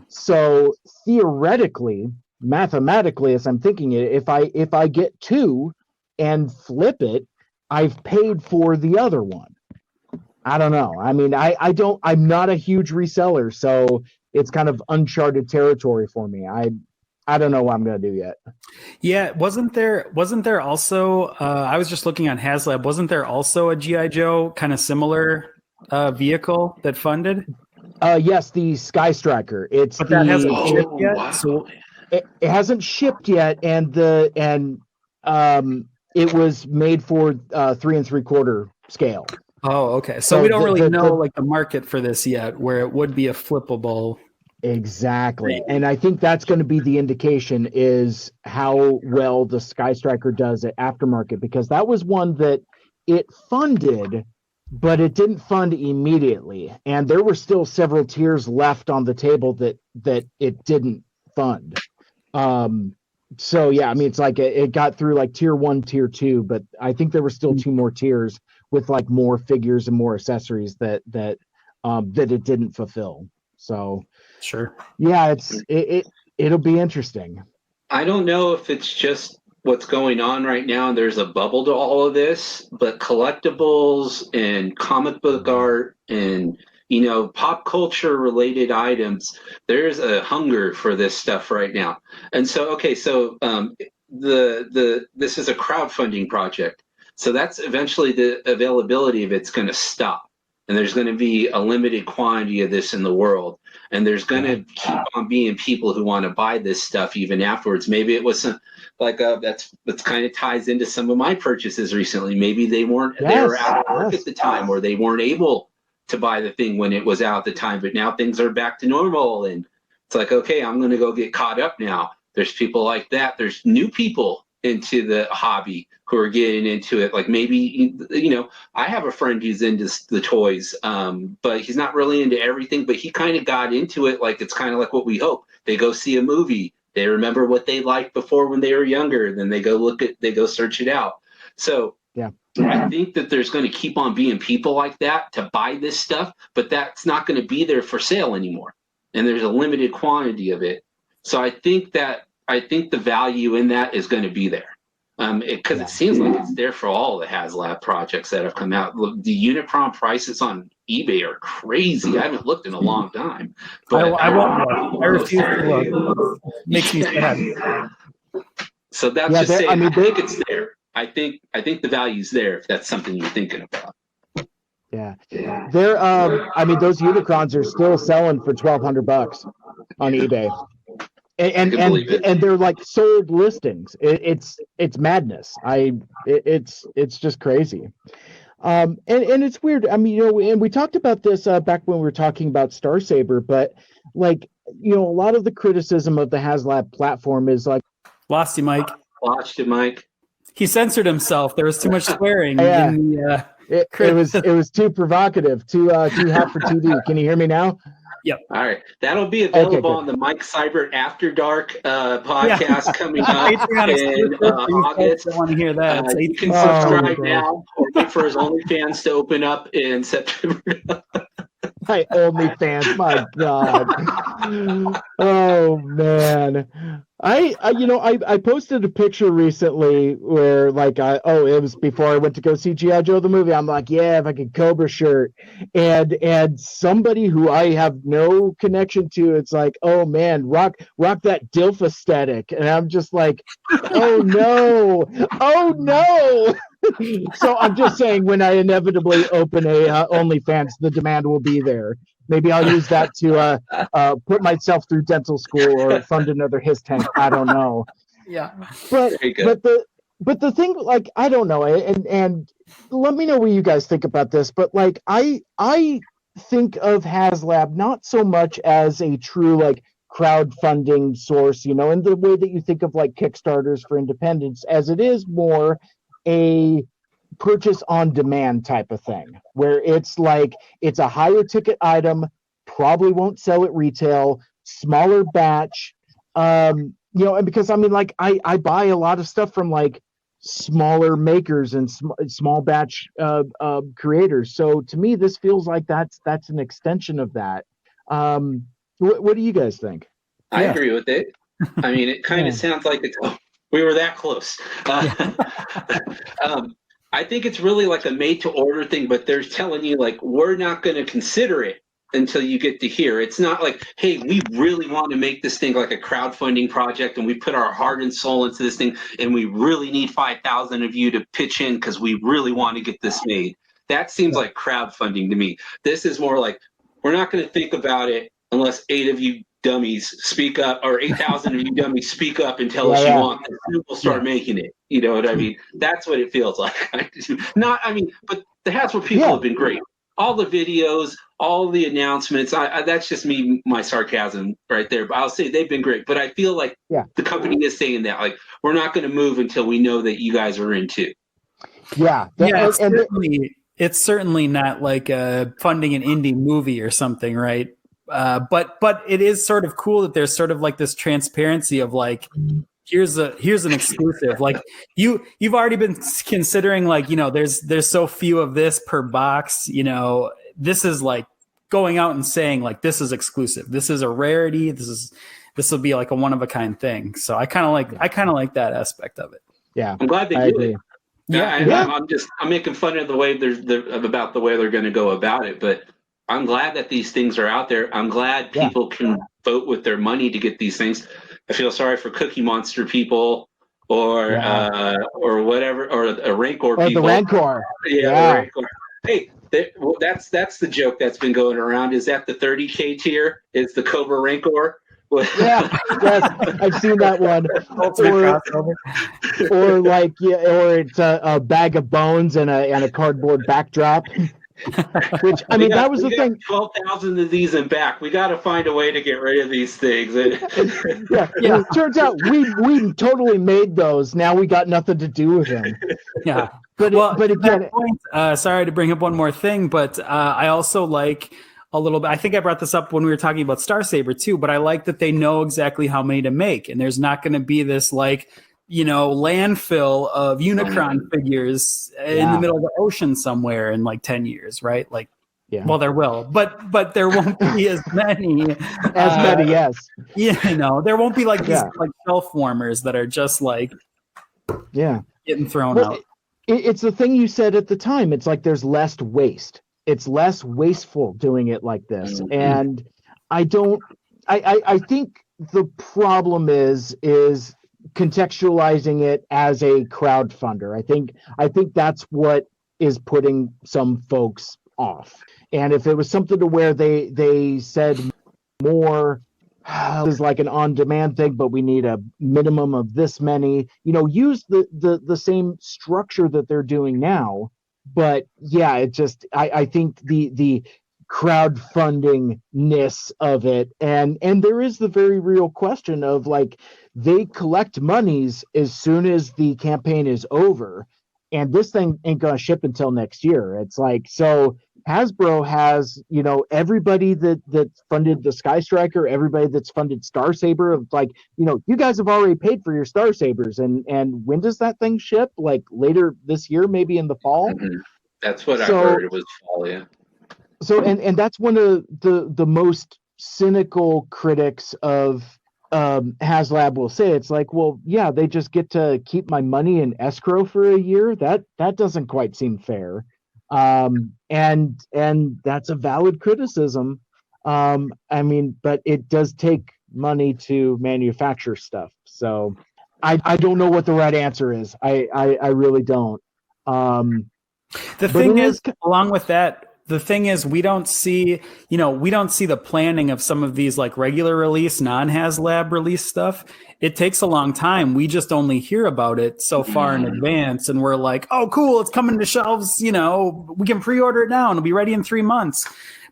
So theoretically, mathematically, as I'm thinking it, if I get 2 and flip it, I've paid for the other one. I don't know. I mean, I'm not a huge reseller, so it's kind of uncharted territory for me. I don't know what I'm going to do yet. Yeah. Wasn't there also, I was just looking on HasLab, wasn't there also a G.I. Joe kind of similar vehicle that funded? Yes, the Sky Striker. It's But that hasn't shipped yet. wow. So it hasn't shipped yet, and it was made for 3 3/4 scale. oh, okay. So, So we don't really know the like the market for this yet, where it would be a flippable. exactly, and I think that's going to be the indication is how well the Sky Striker does at aftermarket, because that was one that it funded, but it didn't fund immediately, and there were still several tiers left on the table that it didn't fund. So yeah, I mean, it's like it got through like tier 1, tier 2, but I think there were still 2 more tiers with like more figures and more accessories that it didn't fulfill. So Sure. yeah, it'll be interesting. I don't know if it's just what's going on right now and there's a bubble to all of this, but collectibles and comic book art and pop culture related items, there's a hunger for this stuff right now. And so this is a crowdfunding project. So that's eventually the availability of it's going to stop. And there's going to be a limited quantity of this in the world. And there's going to keep on being people who want to buy this stuff even afterwards. Maybe it was that's kind of ties into some of my purchases recently. Maybe they were out of work at the time, or they weren't able to buy the thing when it was out at the time. But now things are back to normal, and it's like, okay, I'm going to go get caught up now. There's people like that. There's new people into the hobby who are getting into it. Like maybe, I have a friend who's into the toys, but he's not really into everything, but he kind of got into it. Like, it's kind of like what we hope. They go see a movie. They remember what they liked before when they were younger. Then they go search it out. So yeah, I think that there's going to keep on being people like that to buy this stuff, but that's not going to be there for sale anymore. And there's a limited quantity of it. So I think the value in that is going to be there. Because it seems like it's there for all the HasLab projects that have come out. Look, the Unicron prices on eBay are crazy. I haven't looked in a long time. But I won't look. I refuse to look. Makes me sad. So that's just saying. I think it's there. I think the value's there if that's something you're thinking about. Yeah, they're. Those Unicrons are still selling for $1,200 on eBay. And they're like sold listings. It's madness. It's just crazy. And it's weird. I mean, and we talked about this back when we were talking about Star Saber, but like, a lot of the criticism of the HasLab platform is like, lost you, Mike. Lost you, Mike. He censored himself. There was too much swearing. Yeah. In the, it was too provocative, too hot for TV. Can you hear me now? Yep. All right. That'll be available on the Mike Seibert After Dark podcast coming up in August. I want to hear that. You can subscribe now or wait for his OnlyFans to open up in September. My OnlyFans, my God. Oh, man. I posted a picture recently where like it was before I went to go see G.I. Joe the movie. I'm like, yeah, if I could Cobra shirt, and somebody who I have no connection to, it's like, oh man, rock that DILF aesthetic, and I'm just like, oh no. So I'm just saying, when I inevitably open a OnlyFans, the demand will be there. Maybe I'll use that to put myself through dental school or fund another HISS tank. I don't know. Yeah. But the thing, like, I don't know, and let me know what you guys think about this. But like, I think of HasLab not so much as a true like crowdfunding source, in the way that you think of like Kickstarters for independents, as it is more a purchase on demand type of thing, where it's like it's a higher ticket item, probably won't sell at retail, smaller batch, and because I mean, like, I buy a lot of stuff from like smaller makers and small batch creators, so to me this feels like that's an extension of that. What do you guys think? I agree with it. I mean, it kind of sounds like we were that close. I think it's really like a made-to-order thing, but they're telling you, like, we're not going to consider it until you get to here. It's not like, hey, we really want to make this thing like a crowdfunding project, and we put our heart and soul into this thing, and we really need 5,000 of you to pitch in because we really want to get this made. That seems like crowdfunding to me. This is more like, we're not going to think about it unless 8 of you dummies speak up, or 8,000 of you dummies speak up and tell us you want this. We'll start making it. You know what I mean? That's what it feels like. But the Hasbro people have been great. All the videos, all the announcements, that's just me, my sarcasm right there. But I'll say they've been great. But I feel like the company is saying that, like, we're not going to move until we know that you guys are in too. It's certainly not like funding an indie movie or something, right? But it is sort of cool that there's sort of like this transparency of like, here's an exclusive. Like you've already been considering, like, you know, there's so few of this per box, you know, this is like going out and saying like, this is exclusive. This is a rarity. This will be like a one of a kind thing. So I kind of like that aspect of it. Yeah. I'm glad they do it. I'm making fun of the way about the way they're going to go about it, but I'm glad that these things are out there. I'm glad people can vote with their money to get these things. I feel sorry for Cookie Monster people or whatever, or a Rancor people. The Rancor. The Rancor. Hey, that's the joke that's been going around. Is that the 30K tier? Is the Cobra Rancor? Yes, I've seen that one. Or it's a bag of bones and a cardboard backdrop. Which, I mean, that was the thing. 12,000 of these in back. We got to find a way to get rid of these things. It turns out we totally made those. Now we got nothing to do with them. Yeah. But again, sorry to bring up one more thing, but I also like a little bit. I think I brought this up when we were talking about Star Saber too. But I like that they know exactly how many to make, and there's not going to be this like, you know, landfill of Unicron figures in the middle of the ocean somewhere in like 10 years, right? Like, well, there will, but there won't be as many. Yes. You know, there won't be like these like shelf warmers that are just like, getting thrown out. It's the thing you said at the time. It's like there's less waste. It's less wasteful doing it like this. And I think the problem is contextualizing it as a crowdfunder. I think that's what is putting some folks off. And if it was something to where they said more, this is like an on-demand thing, but we need a minimum of this many, you know, use the same structure that they're doing now. But it just, I think the crowdfunding-ness of it, and there is the very real question of like, they collect monies as soon as the campaign is over, and this thing ain't gonna ship until next year. It's like, so Hasbro has, you know, everybody that funded the Sky Striker, everybody that's funded Star Saber, of like, you know, you guys have already paid for your Star Sabers, and when does that thing ship? Like later this year, maybe in the fall. That's what I heard. It was fall, yeah. So and that's one of the most cynical critics of HasLab will say. It's like, well, yeah, they just get to keep my money in escrow for a year. That doesn't quite seem fair. And that's a valid criticism. I mean, but it does take money to manufacture stuff. So I don't know what the right answer is. I really don't. The thing is, along with that, the thing is, we don't see the planning of some of these like regular release, non-HasLab release stuff. It takes a long time. We just only hear about it so far in advance, and we're like, oh, cool, it's coming to shelves. You know, we can pre-order it now and it'll be ready in 3 months.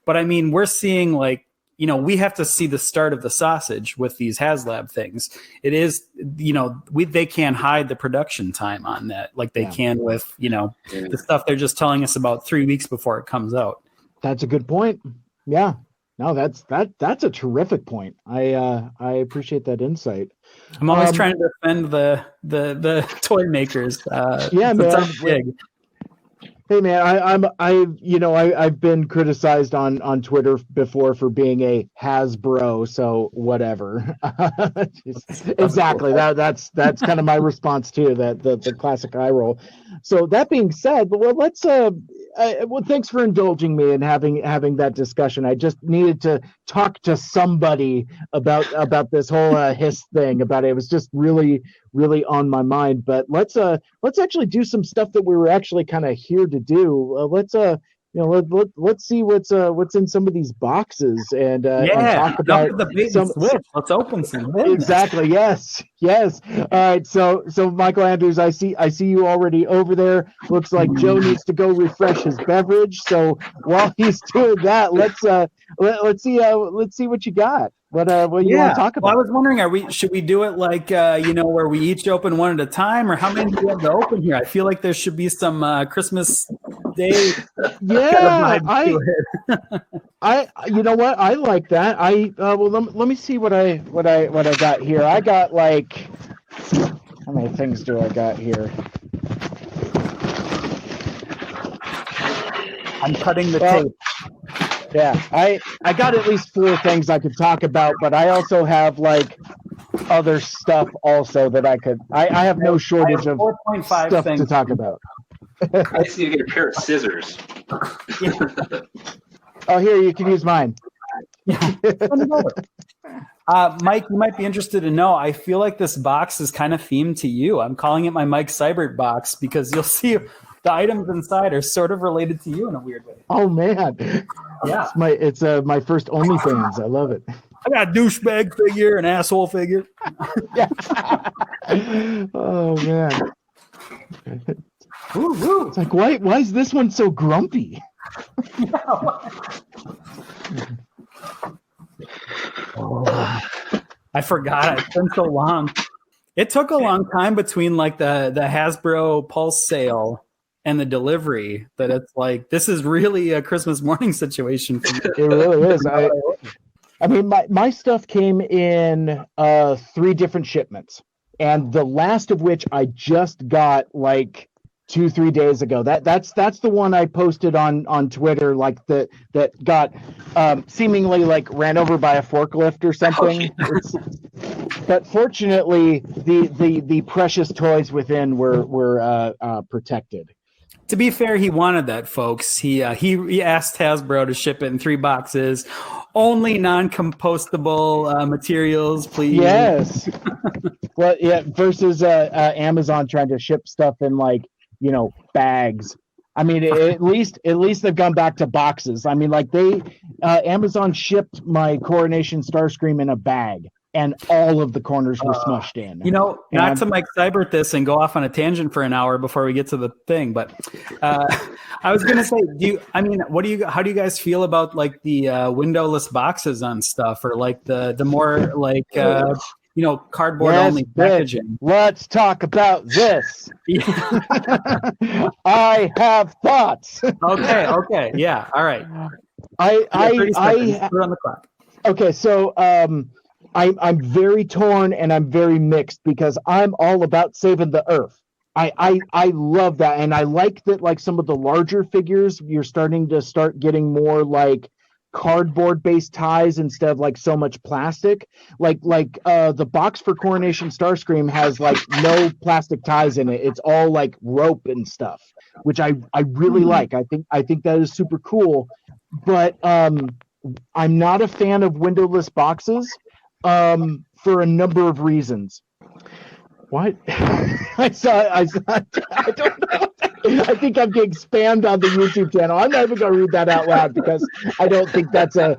But I mean, we're seeing like, you know, we have to see the start of the sausage with these HasLab things. It is, you know, they can't hide the production time on that like they can with, you know, the stuff they're just telling us about 3 weeks before it comes out. That's a good point. Yeah. No, that's a terrific point. I appreciate that insight. I'm always trying to defend the toy makers. Man. Hey man, I've been criticized on Twitter before for being a Hasbro, so whatever. Exactly. That's kind of my response to that, the classic eye roll. So that being said, well, let's thanks for indulging me and having that discussion. I just needed to talk to somebody about this whole HISS thing. About it. It was just really really on my mind. But let's actually do some stuff that we were actually kind of here to do. Let's see what's in some of these boxes and talk about the bait and switch. Let's open some. Exactly. Yes. All right. So Mikel Andrews, I see you already over there. Looks like Joe needs to go refresh his beverage. So while he's doing that, let's see what you got. What you want to talk about? Well, I was wondering, should we do it like where we each open one at a time, or how many do we have to open here? I feel like there should be some Christmas Day. Yeah, I you know what? I like that. Let me see what I got here. I got like, how many things do I got here? I'm cutting the tape. Yeah, I got at least 4 things I could talk about, but I also have like other stuff also that I have no shortage of stuff to talk about. I just need to get a pair of scissors. Oh, here, you can use mine. Mike, you might be interested to know, I feel like this box is kind of themed to you. I'm calling it my Mike Seibert box because you'll see the items inside are sort of related to you in a weird way. Oh, man. Yeah. It's my first OnlyFans. I love it. I got a douchebag figure, an asshole figure. Yeah. Oh, man. Ooh. It's like, why is this one so grumpy? I forgot. It's been so long. It took a long time between like the Hasbro Pulse sale and the delivery that it's like, this is really a Christmas morning situation for me. It really is. I mean, my stuff came in 3 different shipments, and the last of which I just got like 2-3 days ago. That's the one I posted on Twitter, like that got seemingly like ran over by a forklift or something. But fortunately, the precious toys within were protected. To be fair, he wanted that, folks. He asked Hasbro to ship it in 3 boxes, only non-compostable materials, please. Yes. Well, yeah. Versus Amazon trying to ship stuff in like, bags. I mean, at least they've gone back to boxes. I mean, like Amazon shipped my Coronation Starscream in a bag, and all of the corners were smushed in. Not to Mike Seibert this and go off on a tangent for an hour before we get to the thing, but I was going to say, how do you guys feel about like the windowless boxes on stuff, or like the more like cardboard only packaging? Let's talk about this. I have thoughts. Okay. Yeah. All right. I We're on the clock. Okay. So, I'm very torn and I'm very mixed because I'm all about saving the earth. I love that, and I like that. Like some of the larger figures, you're starting to getting more like cardboard based ties instead of like so much plastic. Like the box for Coronation Starscream has like no plastic ties in it. It's all like rope and stuff, which I really like. I think that is super cool. But I'm not a fan of windowless boxes for a number of reasons. What? I don't know. I think I'm getting spammed on the YouTube channel. I'm not even gonna read that out loud because I don't think that's a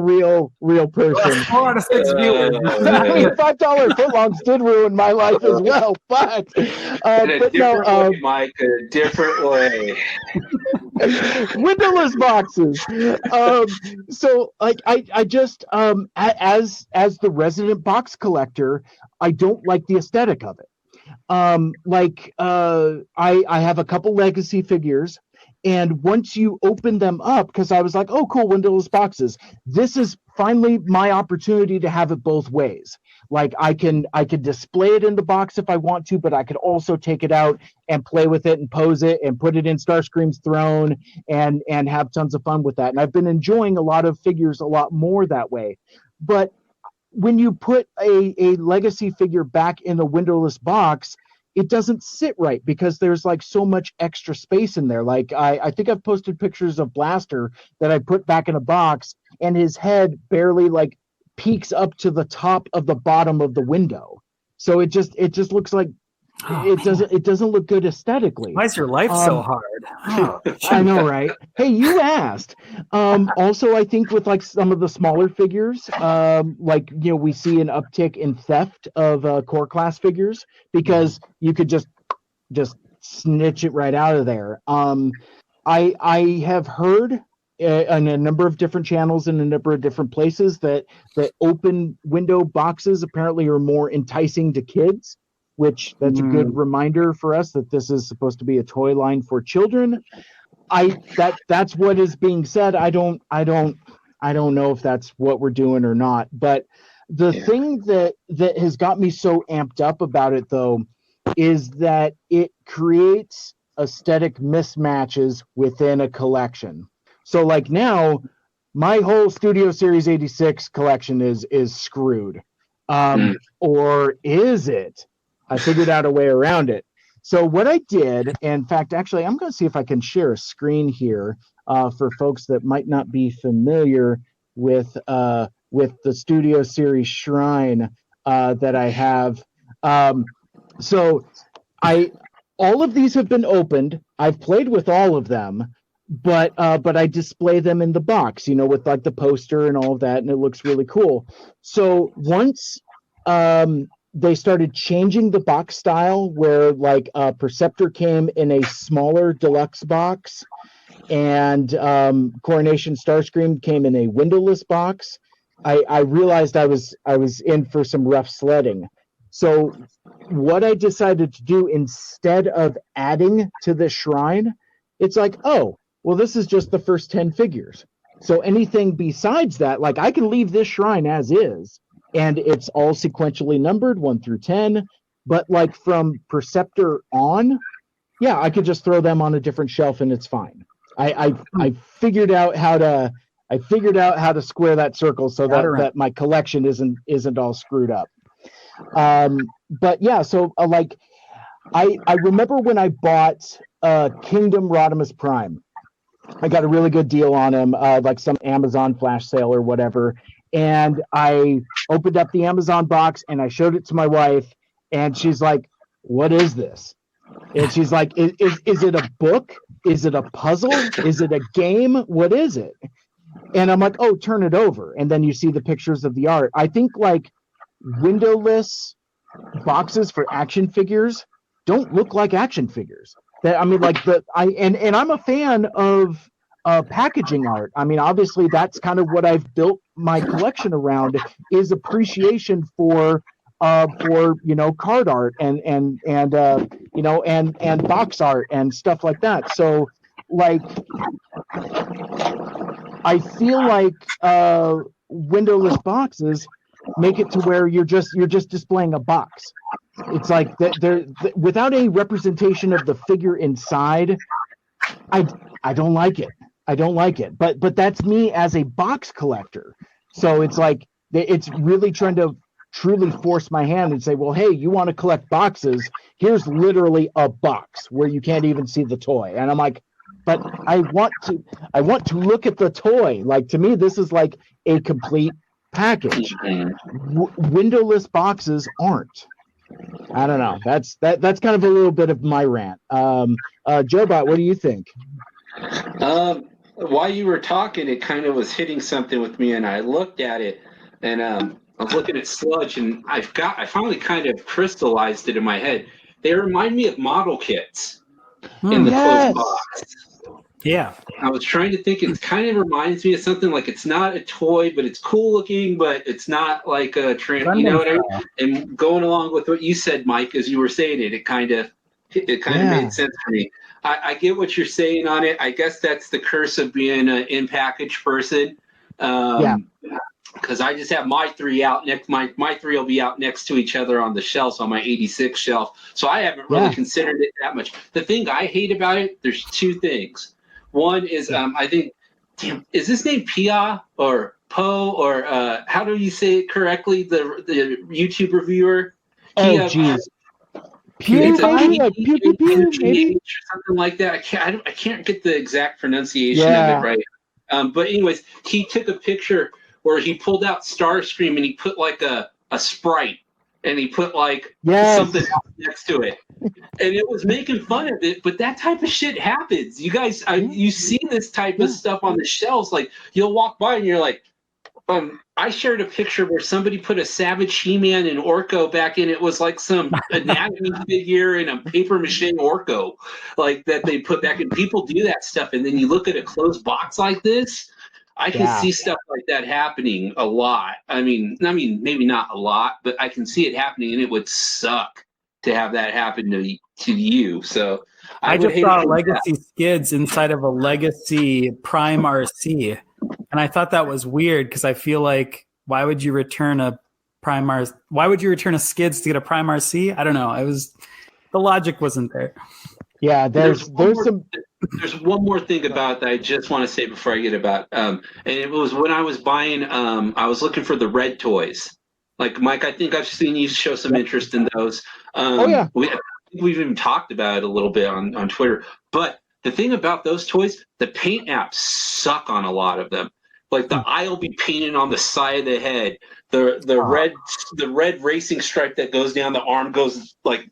real person. 4 out of 6 viewers. I mean, $5 footlongs did ruin my life as well, but Mike, a different way. Windowless boxes. So like I just as the resident box collector, I don't like the aesthetic of it. I have a couple legacy figures, and once you open them up, because I was like, oh cool, windowless boxes, this is finally my opportunity to have it both ways. Like I can display it in the box if I want to, but I could also take it out and play with it and pose it and put it in Starscream's throne and have tons of fun with that. And I've been enjoying a lot of figures a lot more that way. But when you put a legacy figure back in a windowless box, it doesn't sit right because there's like so much extra space in there. Like I think I've posted pictures of Blaster that I put back in a box, and his head barely like peeks up to the top of the bottom of the window. So it just looks like it doesn't look good aesthetically. Why is your life so hard? Oh, I know, right? Hey, you asked. Also, I think with like some of the smaller figures, like, you know, we see an uptick in theft of core class figures because you could just snitch it right out of there. I have heard on a number of different channels in a number of different places that open window boxes apparently are more enticing to kids, which that's a good reminder for us that this is supposed to be a toy line for children. That's what is being said. I don't know if that's what we're doing or not. But the thing that has got me so amped up about it, though, is that it creates aesthetic mismatches within a collection. So like now, my whole Studio Series 86 collection is screwed. Or is it? I figured out a way around it. So what I did, in fact, actually, I'm going to see if I can share a screen here for folks that might not be familiar with the Studio Series Shrine that I have. So all of these have been opened. I've played with all of them, but I display them in the box, you know, with like the poster and all of that, and it looks really cool. So once they started changing the box style, where like Perceptor came in a smaller deluxe box, and Coronation Starscream came in a windowless box, I realized I was in for some rough sledding. So what I decided to do, instead of adding to the shrine, it's like, oh, well, this is just the first 10 figures. So anything besides that, like, I can leave this shrine as is, and it's all sequentially numbered 1 through 10. But like from Perceptor on, yeah, I could just throw them on a different shelf and it's fine. I figured out how to square that circle so that my collection isn't all screwed up. But yeah, so like I remember when I bought Kingdom Rodimus Prime, I got a really good deal on him, like some Amazon flash sale or whatever. And I opened up the Amazon box and I showed it to my wife, and she's like, "What is this?" And she's like, "Is it a book? Is it a puzzle? Is it a game? What is it?" And I'm like, "Oh, turn it over." And then you see the pictures of the art. I think like windowless boxes for action figures don't look like action figures. That, I mean, like and I'm a fan of packaging art. I mean, obviously that's kind of what I've built my collection around, is appreciation for you know, card art and you know, and box art and stuff like that. So like I feel like windowless boxes make it to where you're just displaying a box. It's like they're without any representation of the figure inside. I don't like it. I don't like it. But that's me as a box collector. So it's like it's really trying to truly force my hand and say, well, hey, you want to collect boxes? Here's literally a box where you can't even see the toy. And I'm like, but I want to look at the toy. Like, to me, this is like a complete package. Windowless boxes aren't. I don't know. That's kind of a little bit of my rant. JoeBot, what do you think? While you were talking, it kind of was hitting something with me, and I looked at it, and I was looking at sludge, and I finally kind of crystallized it in my head. They remind me of model kits in the closed box. Yeah. I was trying to think. It kind of reminds me of something like, it's not a toy, but it's cool looking, but it's not like a you know what I mean? And going along with what you said, Mike, as you were saying it kind of made sense for me. I get what you're saying on it. I guess that's the curse of being an in-package person. Because I just have my three out next. My three will be out next to each other on the shelves on my 86 shelf. So I haven't really considered it that much. The thing I hate about it, there's two things. One is I think, is this name Pia or Poe, or how do you say it correctly? The YouTube reviewer. Oh, jeez. It's PewDiePie, maybe, or something like that. I can't get the exact pronunciation of it right. But anyways, he took a picture where he pulled out Starscream and he put like a sprite and he put like Yes. something else next to it, and it was making fun of it. But that type of shit happens. You guys, you see this type of stuff on the shelves. Like you'll walk by and you're like, I shared a picture where somebody put a Savage He-Man and Orko back in. It was like some anatomy figure and a paper mache Orko, like that they put back in. People do that stuff, and then you look at a closed box like this. I can see stuff like that happening a lot. I mean, maybe not a lot, but I can see it happening, and it would suck to have that happen to you. So I just saw Legacy Skids inside of a Legacy Prime RC. And I thought that was weird because I feel like why would you return a Skids to get a Prime RC? I don't know. The logic wasn't there. Yeah, there's one more thing about that I just want to say before I get about and it was when I was buying I was looking for the red toys. Like Mike, I think I've seen you show some interest in those. We've even talked about it a little bit on Twitter. But the thing about those toys, the paint apps suck on a lot of them. Like the eye will be painted on the side of the head. The red racing stripe that goes down the arm goes like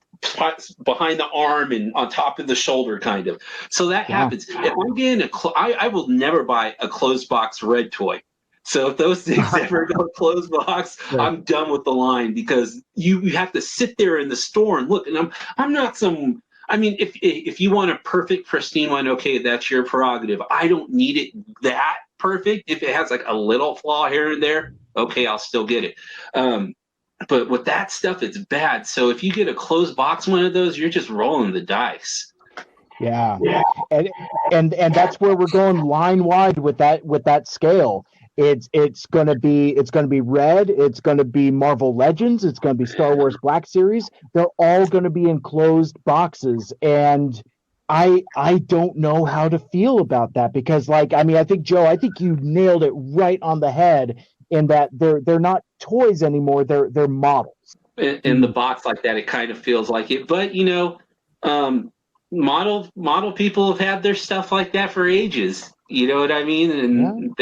behind the arm and on top of the shoulder, kind of. So that happens. If I'm getting I will never buy a closed box red toy. So if those things ever go closed box, I'm done with the line because you have to sit there in the store and look. And I'm not some. I mean, if you want a perfect pristine one, okay, that's your prerogative. I don't need it that perfect. If it has like a little flaw here and there, okay, I'll still get it. But with that stuff, it's bad. So if you get a closed box one of those, you're just rolling the dice. Yeah. And that's where we're going line wide with that scale. It's going to be Red, it's going to be Marvel Legends, it's going to be Star Wars Black Series. They're all going to be in closed boxes, and I don't know how to feel about that because I think Joe, I think you nailed it right on the head in that they're not toys anymore, they're models. In the box like that, it kind of feels like it, but model people have had their stuff like that for ages. You know what I mean? And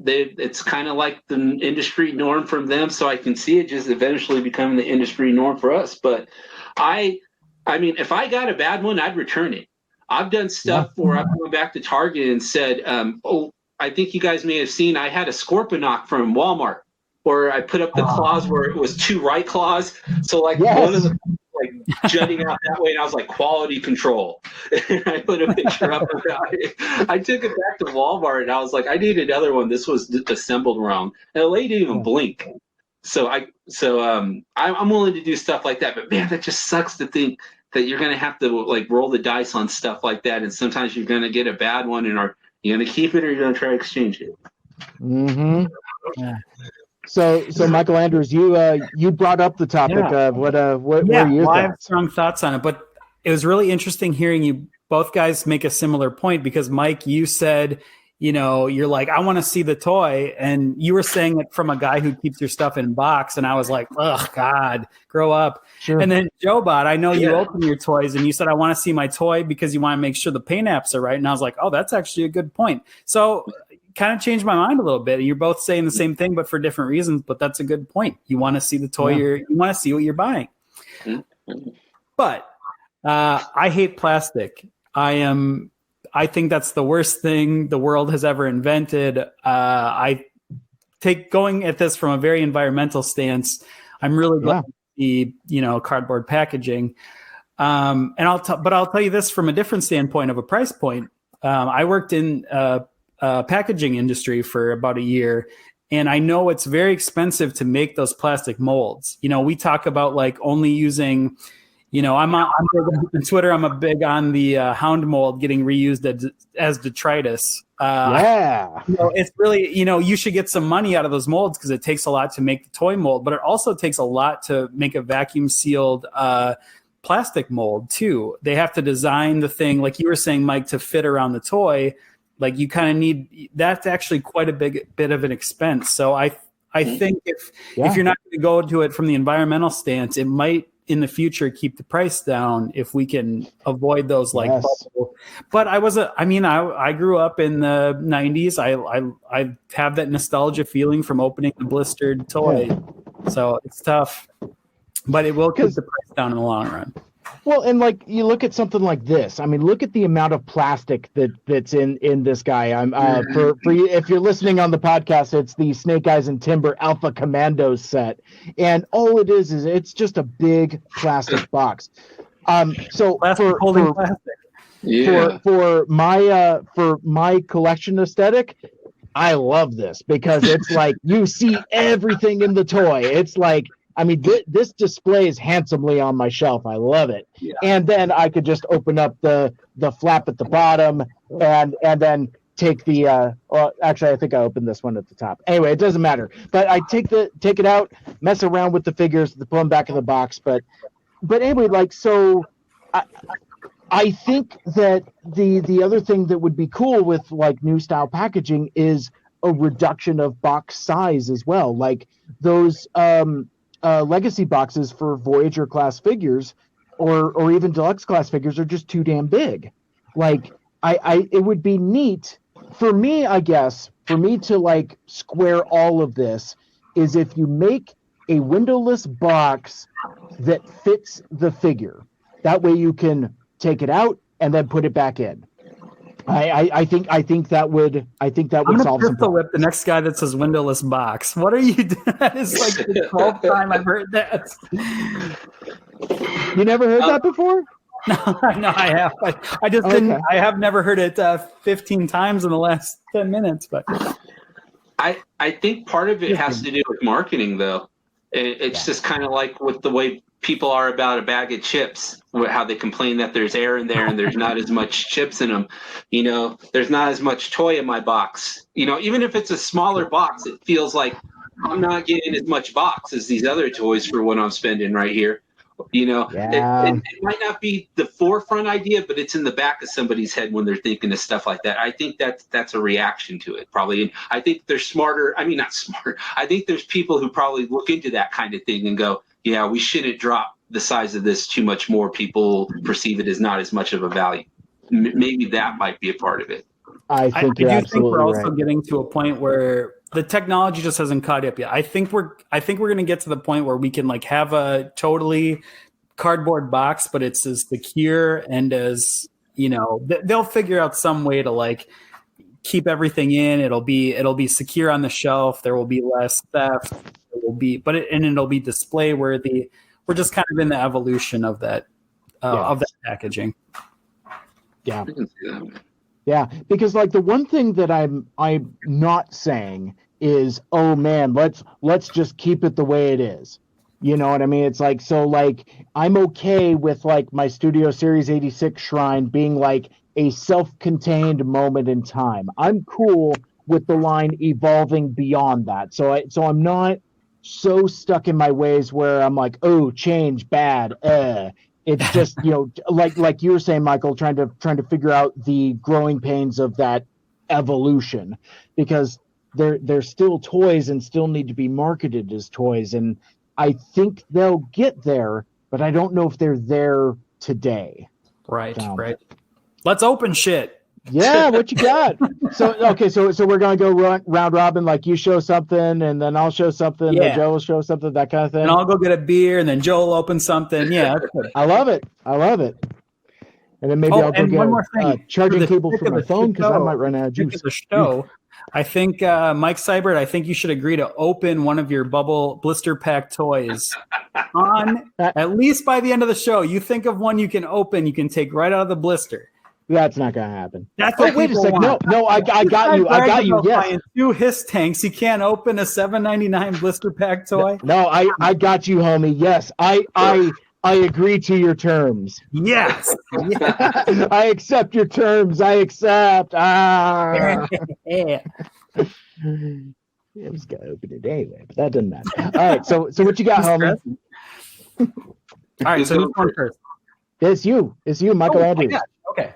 it's kind of like the industry norm from them, so I can see it just eventually becoming the industry norm for us. But I mean, if I got a bad one, I'd return it. I've done stuff where I've gone back to Target and said, I think you guys may have seen, I had a Scorponok from Walmart where I put up the claws where it was 2 right claws. So one of the jutting out that way, and I was like, quality control. And I put a picture up about it. I took it back to Walmart and I was like, I need another one. This was assembled wrong. And the lady didn't even blink. So I'm willing to do stuff like that. But man, that just sucks to think that you're gonna have to roll the dice on stuff like that. And sometimes you're gonna get a bad one, and are you gonna keep it or you're gonna try to exchange it? Mm-hmm. Yeah. So Mikel Andrews, you brought up the topic of what are your thoughts? I have strong thoughts on it, but it was really interesting hearing you both guys make a similar point because Mike, you said, you're like, I want to see the toy, and you were saying it from a guy who keeps your stuff in a box, and I was like, oh God, grow up. Sure. And then JoeBot, I know you open your toys, and you said, I want to see my toy because you want to make sure the paint apps are right, and I was like, oh, that's actually a good point. So kind of changed my mind a little bit. You're both saying the same thing, but for different reasons. But that's a good point. You want to see the toy. You want to see what you're buying. But I hate plastic. I think that's the worst thing the world has ever invented. I take going at this from a very environmental stance. I'm really glad to see, cardboard packaging. And I'll tell you this from a different standpoint of a price point. I worked in packaging industry for about a year, and I know it's very expensive to make those plastic molds. We talk about only using, I'm big on Twitter. I'm a big on the hound mold getting reused as detritus. It's really, you should get some money out of those molds because it takes a lot to make the toy mold, but it also takes a lot to make a vacuum sealed plastic mold too. They have to design the thing, like you were saying, Mike, to fit around the toy. You kind of need, that's actually quite a big bit of an expense. So I think if you're not going to go to it from the environmental stance, it might in the future keep the price down if we can avoid those bubble. But I grew up in the 90s. I have that nostalgia feeling from opening the blistered toy. So it's tough. but it will keep the price down in the long run. Well, and like you look at something like this. I mean, look at the amount of plastic that's in this guy. I'm for you, if you're listening on the podcast, it's the Snake Eyes and Timber Alpha Commandos set, and all it is it's just a big plastic box. So Plastic holding plastic. Yeah. for my collection aesthetic, I love this because it's like you see everything in the toy. It's like, I mean, this displays handsomely on my shelf. I love it. Yeah. And then I could just open up the flap at the bottom and then take the well, actually I think I opened this one at the top. Anyway, it doesn't matter. But I take it out, mess around with the figures, put them back in the box. But anyway, like, so I think that the other thing that would be cool with like new style packaging is a reduction of box size as well. Like those legacy boxes for Voyager class figures or even deluxe class figures are just too damn big. Like it would be neat for me, I guess, for me to like square all of this is if you make a windowless box that fits the figure. That way you can take it out and then put it back in. I think that would solve some problems. Whip the next guy that says windowless box. What are you doing? That is like the 12th time I've heard that. You never heard that before? No, I have. I just didn't. I have never heard it 15 times in the last 10 minutes. But I think part of it has to do with marketing, though. It's just kind of like with the way people are about a bag of chips, how they complain that there's air in there and there's not as much chips in them. You know, there's not as much toy in my box. You know, even if it's a smaller box, it feels like I'm not getting as much box as these other toys for what I'm spending right here. You know, it might not be the forefront idea, but it's in the back of somebody's head when they're thinking of stuff like that. I think that's a reaction to it, probably. And I think they're smarter. I mean, not smart. I think there's people who probably look into that kind of thing and go, yeah, we shouldn't drop the size of this too much more. People perceive it as not as much of a value. Maybe that might be a part of it. I think we're also getting to a point where the technology just hasn't caught up yet. I think we're going to get to the point where we can like have a totally cardboard box, but it's as secure and as, you know, they'll figure out some way to like keep everything in. It'll be secure on the shelf. There will be less theft. It'll be display worthy. We're just kind of in the evolution of that of that packaging. Yeah. Yeah, because like the one thing that I'm not saying is, oh man, let's just keep it the way it is. You know what I mean? It's like, so like I'm okay with like my Studio Series 86 Shrine being like a self-contained moment in time. I'm cool with the line evolving beyond that. So I'm not so stuck in my ways where I'm like, oh, change bad. It's just, you know, like you were saying, Michael, trying to figure out the growing pains of that evolution, because they're still toys and still need to be marketed as toys. And I think they'll get there, but I don't know if they're there today. Right. Let's open shit. Yeah, what you got? So we're gonna go round robin, like you show something and then I'll show something, and Joe will show something, that kind of thing. And I'll go get a beer and then Joe will open something. Yeah, that's good. I love it. And then maybe I'll go get a charging cable for my phone because I might run out of juice. The show. I think Mike Seibert, I think you should agree to open one of your bubble blister pack toys on at least by the end of the show. You think of one you can open, you can take right out of the blister. That's not going to happen. That's what wait a second. No, I got you. Yes. Buying 2 HISS tanks. You can't open a $7.99 blister pack toy. No, I got you, homie. Yes, I agree to your terms. Yes. I accept your terms. I accept. Yeah. I was going to open it anyway, but that doesn't matter. All right, so what you got, homie? All right, so who's going first? It's you, Mikel Andrews. Okay.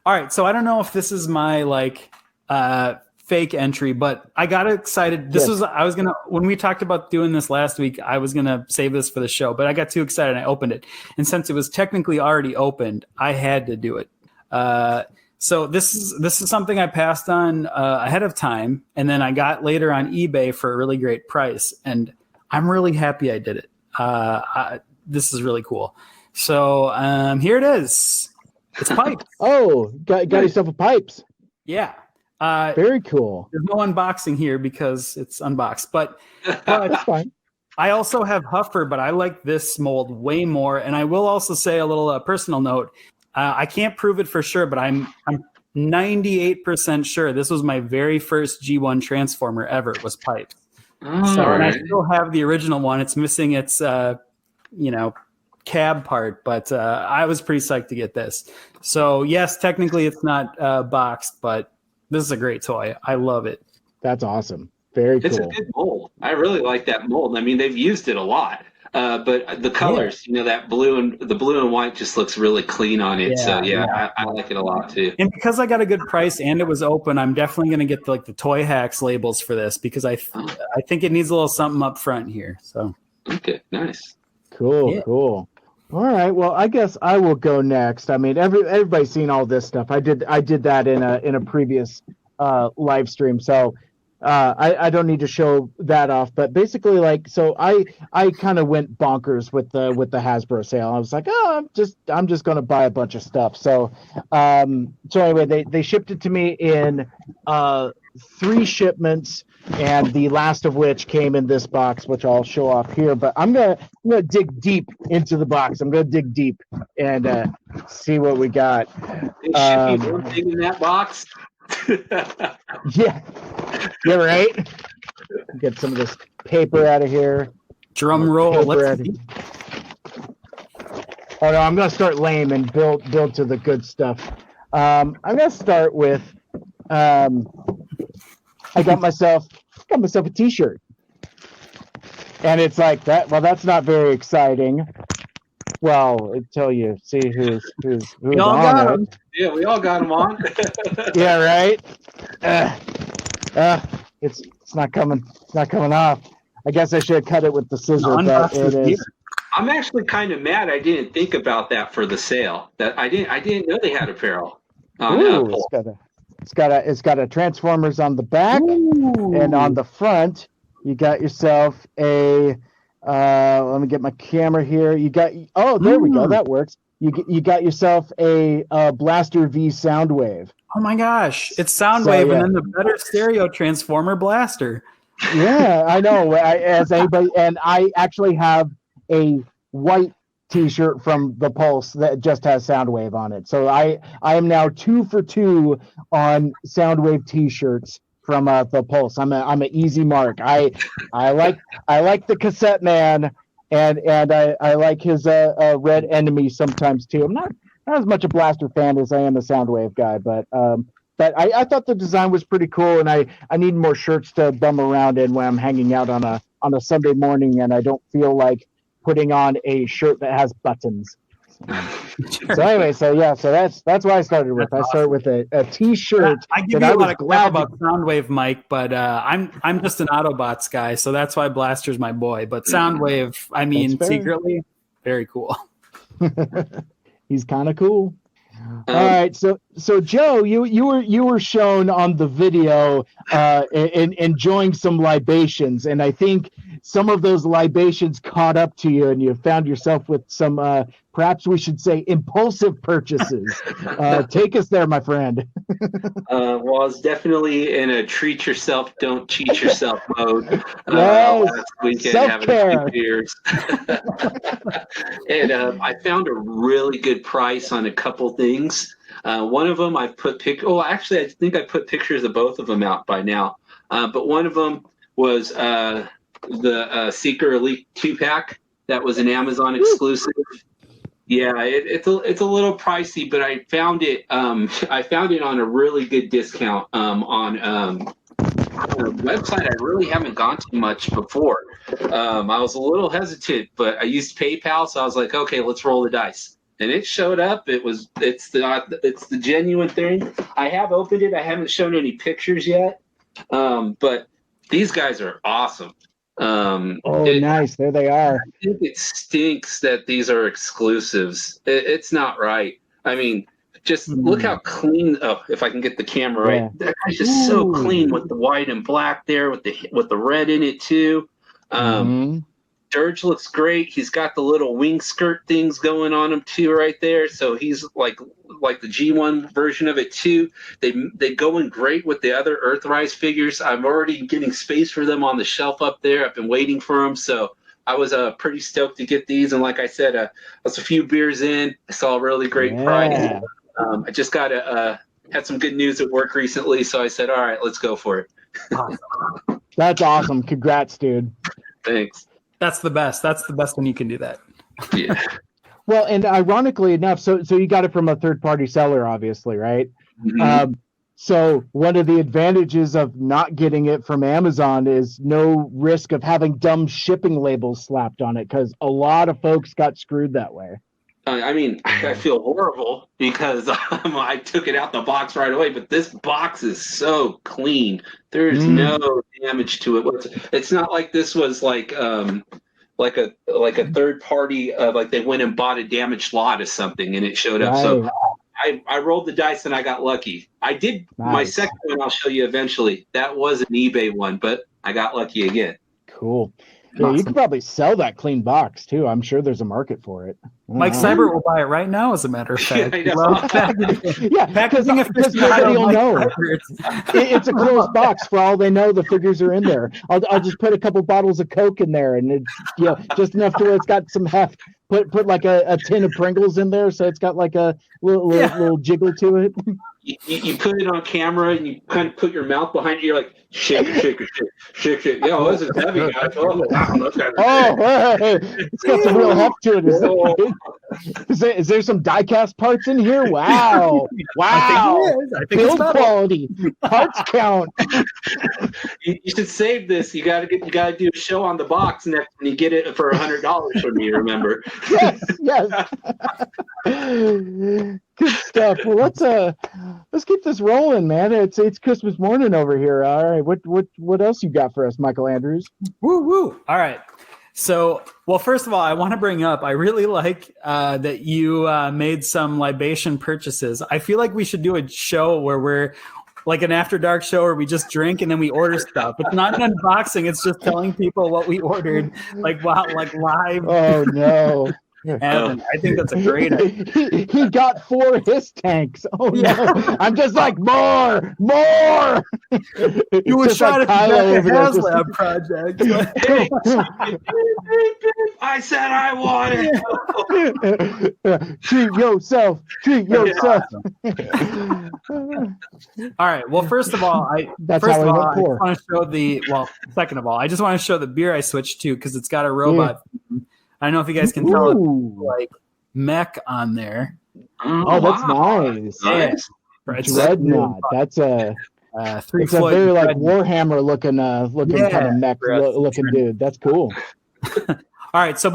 All right, so I don't know if this is my like fake entry, but I got excited. When we talked about doing this last week, I was gonna save this for the show, but I got too excited and I opened it. And since it was technically already opened, I had to do it. So this is something I passed on ahead of time, and then I got later on eBay for a really great price, and I'm really happy I did it. This is really cool. So here it is. It's pipes. Oh, got yourself a pipes. Yeah. Very cool. There's no unboxing here because it's unboxed, but That's fine. I also have Huffer, but I like this mold way more. And I will also say a little personal note. I can't prove it for sure, but I'm 98% sure this was my very first G1 transformer ever. It was pipes. And I still have the original one. It's missing its cab part, but I was pretty psyched to get this. So yes, technically it's not boxed, but this is a great toy. I love it. That's awesome. Very cool. It's a good mold. I really like that mold. I mean, they've used it a lot, but the colors, that blue and white just looks really clean on it. I like it a lot too. And because I got a good price and it was open, I'm definitely going to get the Toy Hacks labels for this because I think it needs a little something up front here. So okay, nice, cool. All right, well, I guess I will go next. I mean, everybody's seen all this stuff. I did that in a previous live stream, so I don't need to show that off. But basically, I kind of went bonkers with the Hasbro sale. I was like, I'm just going to buy a bunch of stuff. So anyway, they shipped it to me in 3 shipments, and the last of which came in this box, which I'll show off here. But I'm gonna dig deep into the box. I'm gonna dig deep and see what we got. They ship you one thing in that box. Yeah, right. Get some of this paper out of here. Drum roll. Oh no, I'm gonna start lame and build to the good stuff. I'm gonna start with. I got myself a T-shirt, and it's like that. Well, that's not very exciting. Well, until you see who's we all got them. Yeah, we all got them on. Yeah, right. It's not coming. It's not coming off. I guess I should have cut it with the scissors. But it is. I'm actually kind of mad. I didn't think about that for the sale. That I didn't know they had apparel. It's got a Transformers on the back. Ooh. And on the front, you got yourself a. Let me get my camera here. You got. Oh, there we go. That works. You got yourself a Blaster V Soundwave. Oh my gosh! It's Soundwave, and then the better stereo Transformer Blaster. Yeah, I know. And I actually have a white T-shirt from the Pulse that just has Soundwave on it. So I am now 2 for 2 on Soundwave T-shirts from the Pulse. I'm an easy mark. I like the Cassette Man, and I like his Red Enemy sometimes too. I'm not as much a Blaster fan as I am a Soundwave guy, but I thought the design was pretty cool, and I need more shirts to bum around in when I'm hanging out on a Sunday morning and I don't feel like putting on a shirt that has buttons. So anyway, so that's what I started with. I started with a T-shirt. I give you a lot of crap about Soundwave, Mike, but I'm just an Autobots guy, so that's why Blaster's my boy. But Soundwave, I mean, secretly, very cool. He's kind of cool. All right, so Joe, you were shown on the video enjoying some libations, and I think some of those libations caught up to you, and you found yourself with some perhaps we should say impulsive purchases. Take us there, my friend. Well, I was definitely in a treat yourself, don't cheat yourself mode. Yes, last weekend self-care. having a few beers. And I found a really good price on a couple things. One of them I put actually I think I put pictures of both of them out by now. But one of them was the Seeker Elite 2-pack that was an Amazon exclusive. Yeah, it's a little pricey, but I found it on a really good discount on a website I really haven't gone to much before. I was a little hesitant, but I used PayPal, so I was like, okay, let's roll the dice. And it showed up. It's the genuine thing. I have opened it. I haven't shown any pictures yet, but these guys are awesome. Nice. There they are. I think it stinks that these are exclusives. It's not right. I mean, just look how clean. Oh, if I can get the camera right, that guy's just so clean with the white and black there, with the red in it too. Dirge looks great. He's got the little wing skirt things going on him too, right there. So he's like the G1 version of it too. They go in great with the other Earthrise figures. I'm already getting space for them on the shelf up there. I've been waiting for them, so I was pretty stoked to get these. And like I said, I was a few beers in. I saw a really great price. I just got had some good news at work recently, so I said, all right, let's go for it. That's awesome. Congrats, dude. Thanks. That's the best. That's the best when you can do that. Yeah. Well, and ironically enough, so you got it from a third-party seller, obviously, right? Mm-hmm. So one of the advantages of not getting it from Amazon is no risk of having dumb shipping labels slapped on it, because a lot of folks got screwed that way. I mean, I feel horrible because I took it out the box right away, but this box is so clean. There's no damage to it. It's not like this was like a third party, like they went and bought a damaged lot or something and it showed up. So I rolled the dice and I got lucky. I did my second one. I'll show you eventually. That was an eBay one, but I got lucky again. Cool. Yeah, you could probably sell that clean box too. I'm sure there's a market for it. Mike Seibert will buy it right now, as a matter of fact. Yeah, because nobody will know. It's a closed box. For all they know, the figures are in there. I'll just put a couple bottles of Coke in there, and it's just enough to where it's got some heft. Put like a tin of Pringles in there, so it's got like a little jiggle to it. You put it on camera and you kind of put your mouth behind it. You're like, shake. Yo, this is heavy, guys. Oh, wow. Hey, it's got some real heft to it. Is there some die-cast parts in here? Wow. I think build quality. Parts count. You should save this. You gotta do a show on the box next when you get it for $100 from me, remember? Yes. Good stuff. Well, let's keep this rolling, man. It's Christmas morning over here. All right, what else you got for us, Mikel Andrews? Woo! All right. So, well, first of all, I want to bring up, I really like that you made some libation purchases. I feel like we should do a show where we're like an after dark show where we just drink and then we order stuff. It's not an unboxing. It's just telling people what we ordered, like live. Oh no. And I think that's a great idea. He got 4 HISS tanks. Oh no! I'm just like more. You were shot at the HasLab project. I said I want it. Treat yourself. All right. Well, first of all, I just want to show second of all, I just want to show the beer I switched to because it's got a robot. I don't know if you guys can tell it's like mech on there. Oh, that's nice. Yeah. Dreadnought. That's a it's a very like Warhammer looking kind of mech looking dude. That's cool. All right, so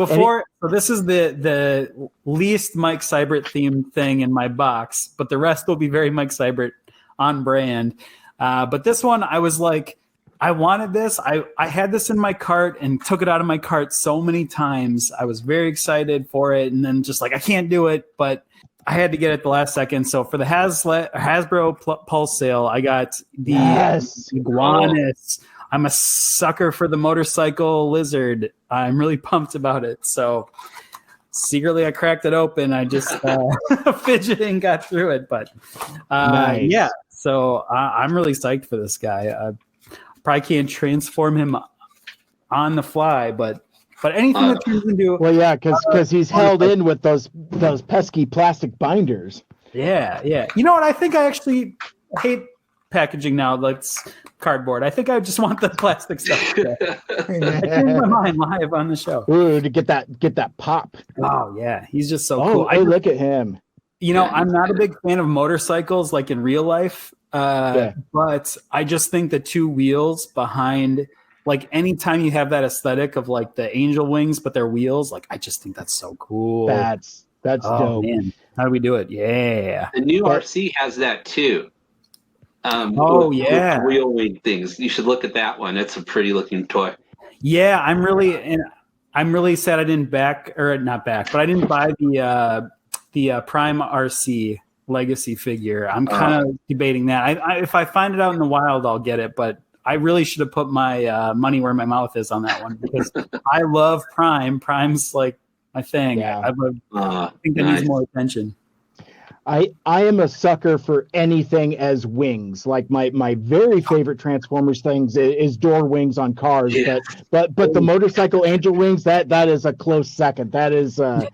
this is the least Mike Seibert themed thing in my box, but the rest will be very Mike Seibert on brand. But this one, I was like, I wanted this. I had this in my cart and took it out of my cart so many times. I was very excited for it, and then just like I can't do it, but I had to get it at the last second. So for the Hasbro Pulse sale, I got the Iguanus. I'm a sucker for the motorcycle lizard. I'm really pumped about it. So secretly, I cracked it open. I just fidgeting got through it, but nice. Yeah. So I'm really psyched for this guy. Probably can't transform him on the fly, but anything that turns into because he's held in with those pesky plastic binders. Yeah. You know what? I think I actually hate packaging now. That's cardboard. I think I just want the plastic stuff. I changed my mind live on the show. Ooh, to get that pop. Oh yeah, he's just so cool. Look at him. You know, I'm not a big fan of motorcycles like in real life. But I just think the 2 wheels behind, like anytime you have that aesthetic of like the angel wings, but they're wheels, like I just think that's so cool. That's dope. Man. How do we do it? Yeah. The new RC has that too. With wheel wing things. You should look at that one. It's a pretty looking toy. Yeah, I'm really sad I didn't I didn't buy the Prime RC Legacy figure. I'm kind of debating that. If I find it out in the wild, I'll get it, but I really should have put my money where my mouth is on that one because I love Prime. Prime's like my thing. Yeah. I think it needs more attention. I am a sucker for anything as wings. Like my very favorite Transformers things is door wings on cars, but the motorcycle angel wings, that is a close second. That is cool.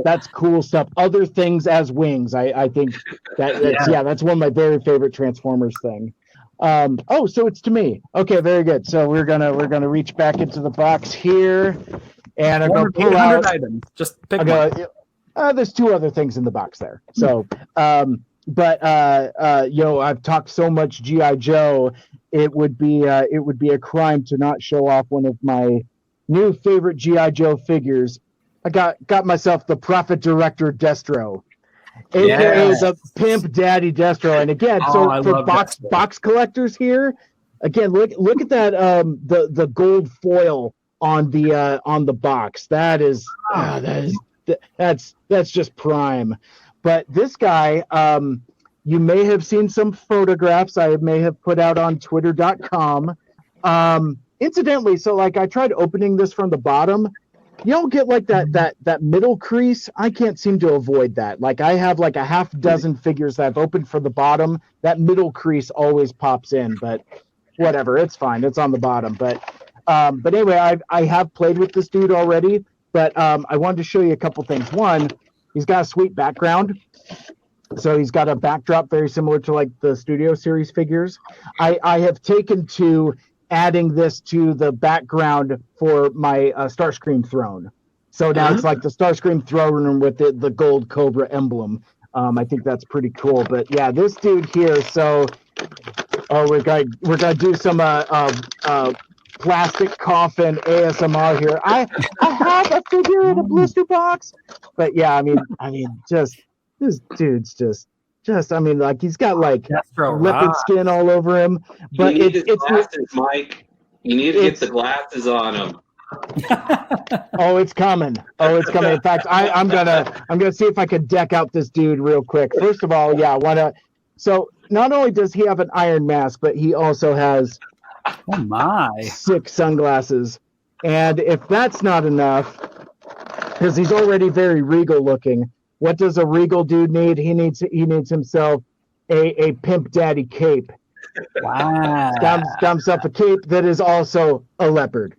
That's cool stuff. Other things as wings, I think that's one of my very favorite Transformers thing. So it's to me. Okay, very good. So we're gonna reach back into the box here, and I'm gonna pull out items. Just pick one. There's 2 other things in the box there. So, I've talked so much G.I. Joe, it would be a crime to not show off one of my new favorite G.I. Joe figures. I got myself the Prophet Director Destro, aka the Pimp Daddy Destro. And again, for box collectors here, again, look at that the gold foil on the box. That's just prime. But this guy, you may have seen some photographs I may have put out on twitter.com. Incidentally, so like I tried opening this from the bottom. You don't get like that middle crease. I can't seem to avoid that. Like I have like a half dozen figures that I've opened from the bottom. That middle crease always pops in, but whatever, it's fine. It's on the bottom. But anyway, I have played with this dude already. But I wanted to show you a couple things. One, he's got a sweet background. So he's got a backdrop very similar to like the Studio Series figures. I have taken to adding this to the background for my Starscream throne. So now it's like the Starscream throne with the gold Cobra emblem. I think that's pretty cool. But yeah, this dude here. So we're gonna do some plastic coffin ASMR here. I have a figure in a blister box, but yeah, I mean, just this dude's just like he's got like leopard skin all over him. But you need it's glasses, Mike. You need to get the glasses on him. It's coming. In fact, I'm gonna see if I could deck out this dude real quick. First of all, so not only does he have an iron mask, but he also has 6 sunglasses. And if that's not enough, because he's already very regal looking, what does a regal dude need? He needs himself a Pimp Daddy cape. Wow. Got himself a cape that is also a leopard.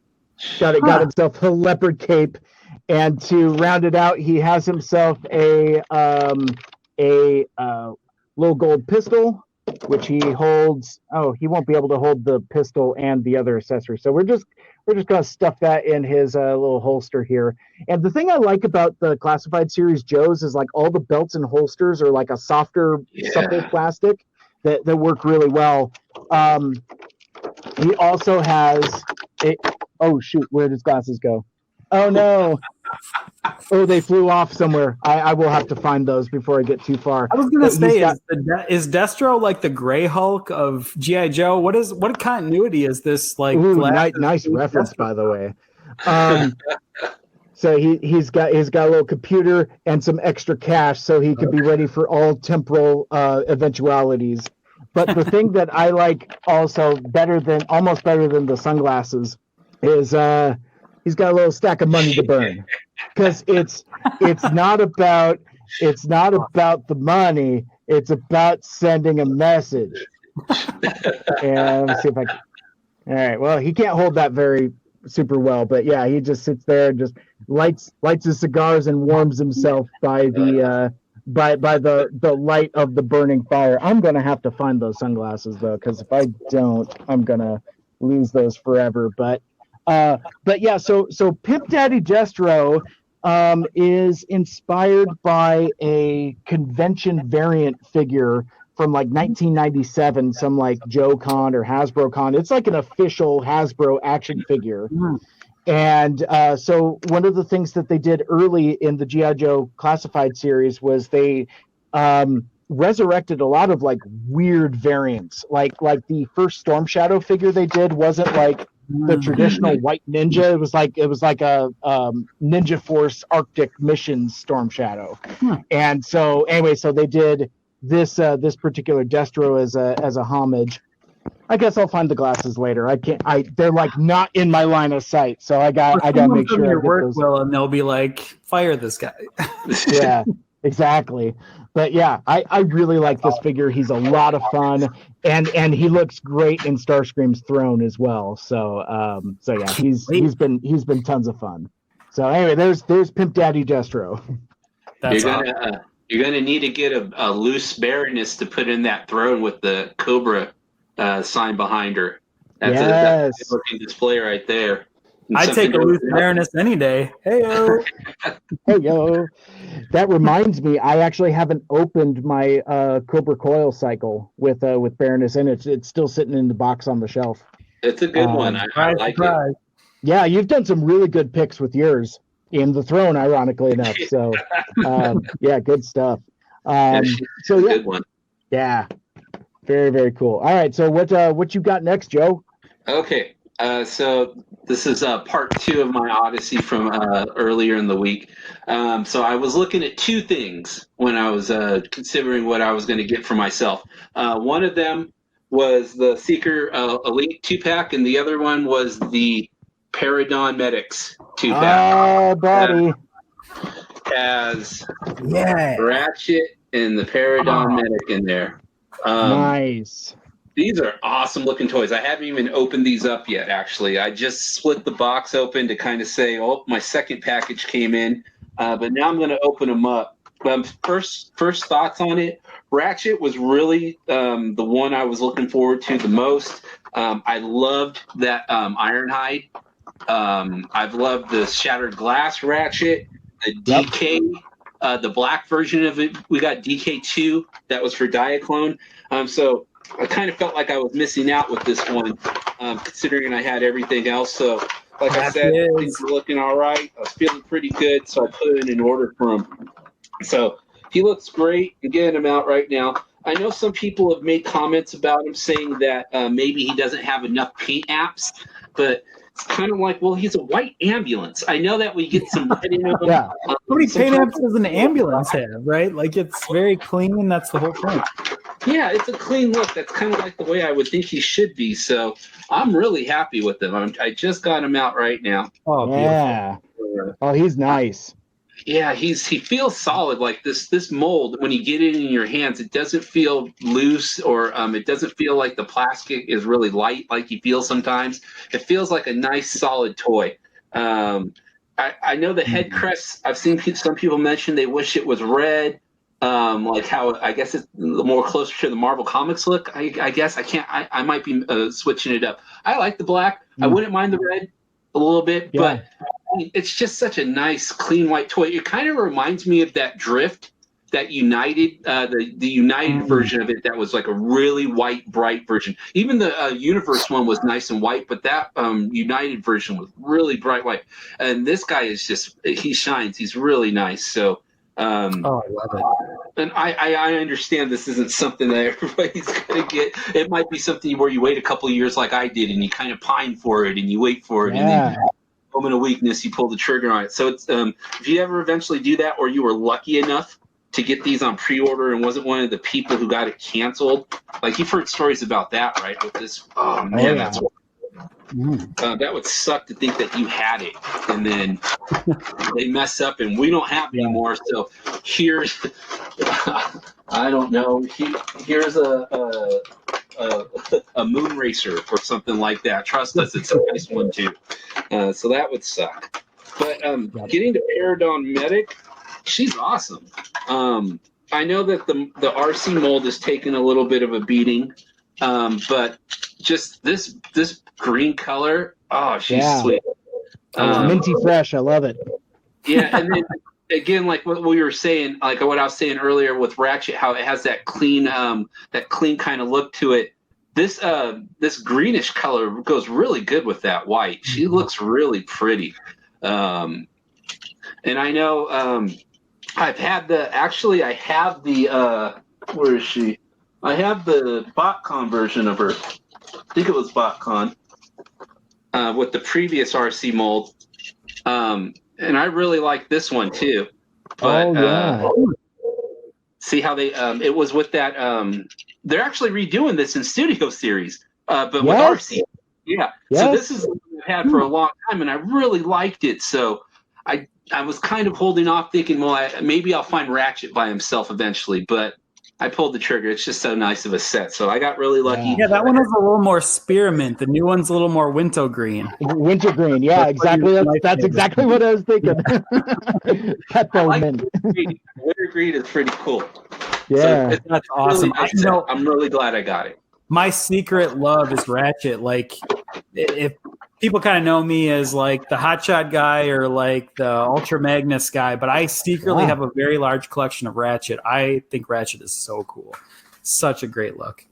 Got himself a leopard cape. And to round it out, he has himself a little gold pistol, which he holds. He won't be able to hold the pistol and the other accessory. So we're just gonna stuff that in his little holster here. And the thing I like about the Classified Series Joes is like all the belts and holsters are like a supple plastic that work really well. He also has where did his glasses go? Oh no. Oh, they flew off somewhere. I will have to find those before I get too far. I was going to say, is Destro like the Gray Hulk of G.I. Joe? What continuity is this like? Ooh, nice reference, by the way. So he's got a little computer and some extra cash, so he could be ready for all temporal eventualities. But the thing that I like also almost better than the sunglasses is he's got a little stack of money to burn, because it's not about the money. It's about sending a message. And let's see if I can. All right. Well, he can't hold that very super well, but yeah, he just sits there and just lights his cigars and warms himself by the light of the burning fire. I'm gonna have to find those sunglasses though, because if I don't, I'm gonna lose those forever. But yeah, so Pimp Daddy Destro is inspired by a convention variant figure from like 1997, some like Joe Con or Hasbro Con. It's like an official Hasbro action figure. And so one of the things that they did early in the G.I. Joe Classified series was they resurrected a lot of like weird variants. Like the first Storm Shadow figure they did wasn't like the traditional white ninja. It was like a Ninja Force Arctic Missions Storm Shadow. And so anyway, so they did this particular Destro as a homage. I guess I'll find the glasses later. I can't. They're like not in my line of sight, so I got to make sure your I get work those. will, and they'll be like, "Fire this guy." Yeah, exactly. But yeah, I really like this figure. He's a lot of fun, and he looks great in Starscream's throne as well. So yeah, he's been tons of fun. So anyway, there's Pimp Daddy Destro. That's You're gonna need to get a loose Baroness to put in that throne with the Cobra sign behind her. That's a good looking display right there. And I'd take a loose Baroness any day. Hey yo. Hey yo. That reminds me, I actually haven't opened my Cobra Coil cycle with Baroness in it. It's still sitting in the box on the shelf. It's a good one. I like it. Yeah, you've done some really good picks with yours in the throne, ironically enough. So yeah, good stuff. So yeah, good one. Yeah. Very, very cool. All right. So what you got next, Joe? Okay. So this is part 2 of my odyssey from earlier in the week. So I was looking at 2 things when I was considering what I was going to get for myself. One of them was the Seeker Elite 2-pack, and the other one was the Paradon Medics 2-pack. Oh, buddy. Has Ratchet and the Paradon Medic in there. Nice. These are awesome looking toys. I haven't even opened these up yet, actually. I just split the box open to kind of say, oh, my second package came in. But now I'm going to open them up. First thoughts on it. Ratchet was really the one I was looking forward to the most. I loved that Ironhide. I've loved the Shattered Glass Ratchet, the DK, the black version of it. We got DK2. That was for Diaclone. So I kind of felt like I was missing out with this one, considering I had everything else. So, like I said, things were looking all right. I was feeling pretty good, so I put in an order for him. So he looks great. I'm getting him out right now. I know some people have made comments about him saying that maybe he doesn't have enough paint apps, but it's kind of like, well, he's a white ambulance. I know that we get some red in him. Yeah. How many paint apps does an ambulance have, right? Like, it's very clean. That's the whole point. Yeah, it's a clean look. That's kind of like the way I would think he should be. So I'm really happy with him. I just got him out right now. Oh, yeah. Beautiful. Oh, he's nice. Yeah, he feels solid. Like this mold, when you get it in your hands, it doesn't feel loose, or it doesn't feel like the plastic is really light like you feel sometimes. It feels like a nice solid toy. I know the head crest, I've seen some people mention they wish it was red. Like how I guess it's more closer to the Marvel Comics look. I guess I might be switching it up. I like the black. I wouldn't mind the red a little bit, but it's just such a nice, clean white toy. It kind of reminds me of that Drift, that United, the United version of it. That was like a really white, bright version. Even the Universe one was nice and white, but that United version was really bright white. And this guy is he shines. He's really nice. So. I love it. And I understand this isn't something that everybody's going to get. It might be something where you wait a couple of years like I did, and you kind of pine for it, and you wait for it, and then moment of weakness, you pull the trigger on it. So it's if you ever eventually do that, or you were lucky enough to get these on pre-order and wasn't one of the people who got it canceled, like you've heard stories about that, right? With this, that's that would suck to think that you had it and then they mess up and we don't have it anymore. So here's, I don't know, here's a moon racer or something like that. Trust us, it's a nice one too. So that would suck. But getting to Paradon Medic, she's awesome. I know that the RC mold is taking a little bit of a beating, but just this green color, she's sweet. Minty fresh, I love it. Yeah, and then again, like what we were saying, like what I was saying earlier with Ratchet, how it has that clean kind of look to it. This greenish color goes really good with that white. She looks really pretty. And I know I have the where is she? I have the BotCon version of her. I think it was BotCon with the previous RC mold. And I really like this one too. But see how they it was with that they're actually redoing this in Studio Series. but with Yes. RC. Yeah. Yes. So this is what I've had for a long time, and I really liked it. So I was kind of holding off, thinking, well, maybe I'll find Ratchet by himself eventually, but I pulled the trigger. It's just so nice of a set. So I got really lucky. Yeah, that one is a little more spearmint. The new one's a little more wintergreen. Wintergreen, yeah, exactly. That's exactly what I was thinking. Peppermint. Wintergreen is pretty cool. Yeah, so that's awesome. Really nice I'm really glad I got it. My secret love is Ratchet. Like, if people kind of know me as like the hotshot guy or like the Ultra Magnus guy, but I secretly have a very large collection of Ratchet. I think Ratchet is so cool. Such a great look.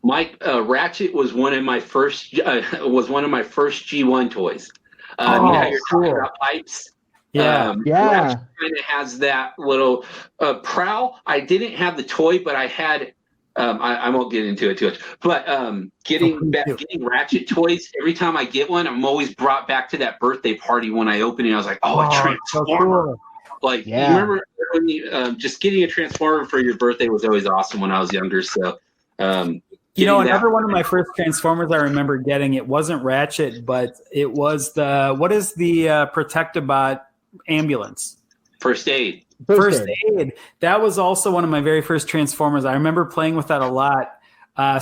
Mike, Ratchet was one of my first G1 toys. You know how you're talking about pipes? Yeah. Ratchet kind of has that little prowl. I didn't have the toy, but I had. I won't get into it too much, but getting Ratchet toys, every time I get one, I'm always brought back to that birthday party when I open it. I was like, a Transformer. So cool. Like, you remember when you just getting a Transformer for your birthday was always awesome when I was younger. So, another one of my first Transformers I remember getting, it wasn't Ratchet, but it was the Protectobot ambulance? First aid. First aid. That was also one of my very first Transformers. I remember playing with that a lot.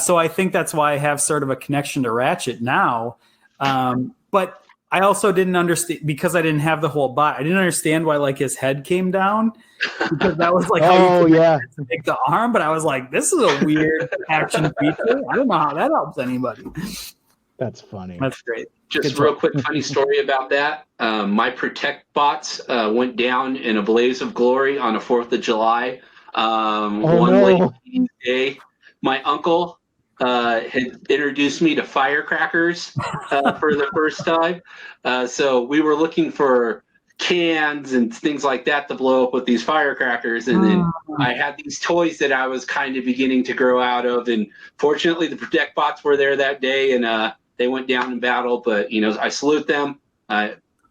So I think that's why I have sort of a connection to Ratchet now. But I also didn't understand, because I didn't have the whole bot. I didn't understand why like his head came down, because that was like how you make the arm. But I was like, this is a weird action feature. I don't know how that helps anybody. That's funny. That's great. Just real quick funny story about that. My Protect bots went down in a blaze of glory on the 4th of July. Late day. My uncle had introduced me to firecrackers for the first time. So we were looking for cans and things like that to blow up with these firecrackers. And then I had these toys that I was kind of beginning to grow out of. And fortunately, the Protect bots were there that day, and they went down in battle. But, I salute them.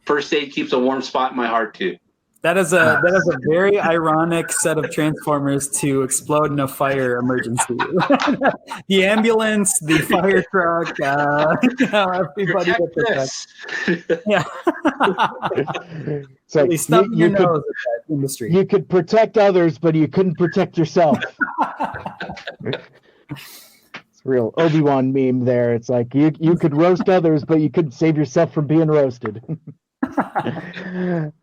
First aid keeps a warm spot in my heart, too. That is a very ironic set of Transformers to explode in a fire emergency. The ambulance, the fire truck, everybody gets it. Yeah. It's like you nose at that industry. You could protect others, but you couldn't protect yourself. It's a real Obi-Wan meme there. It's like you could roast others, but you couldn't save yourself from being roasted.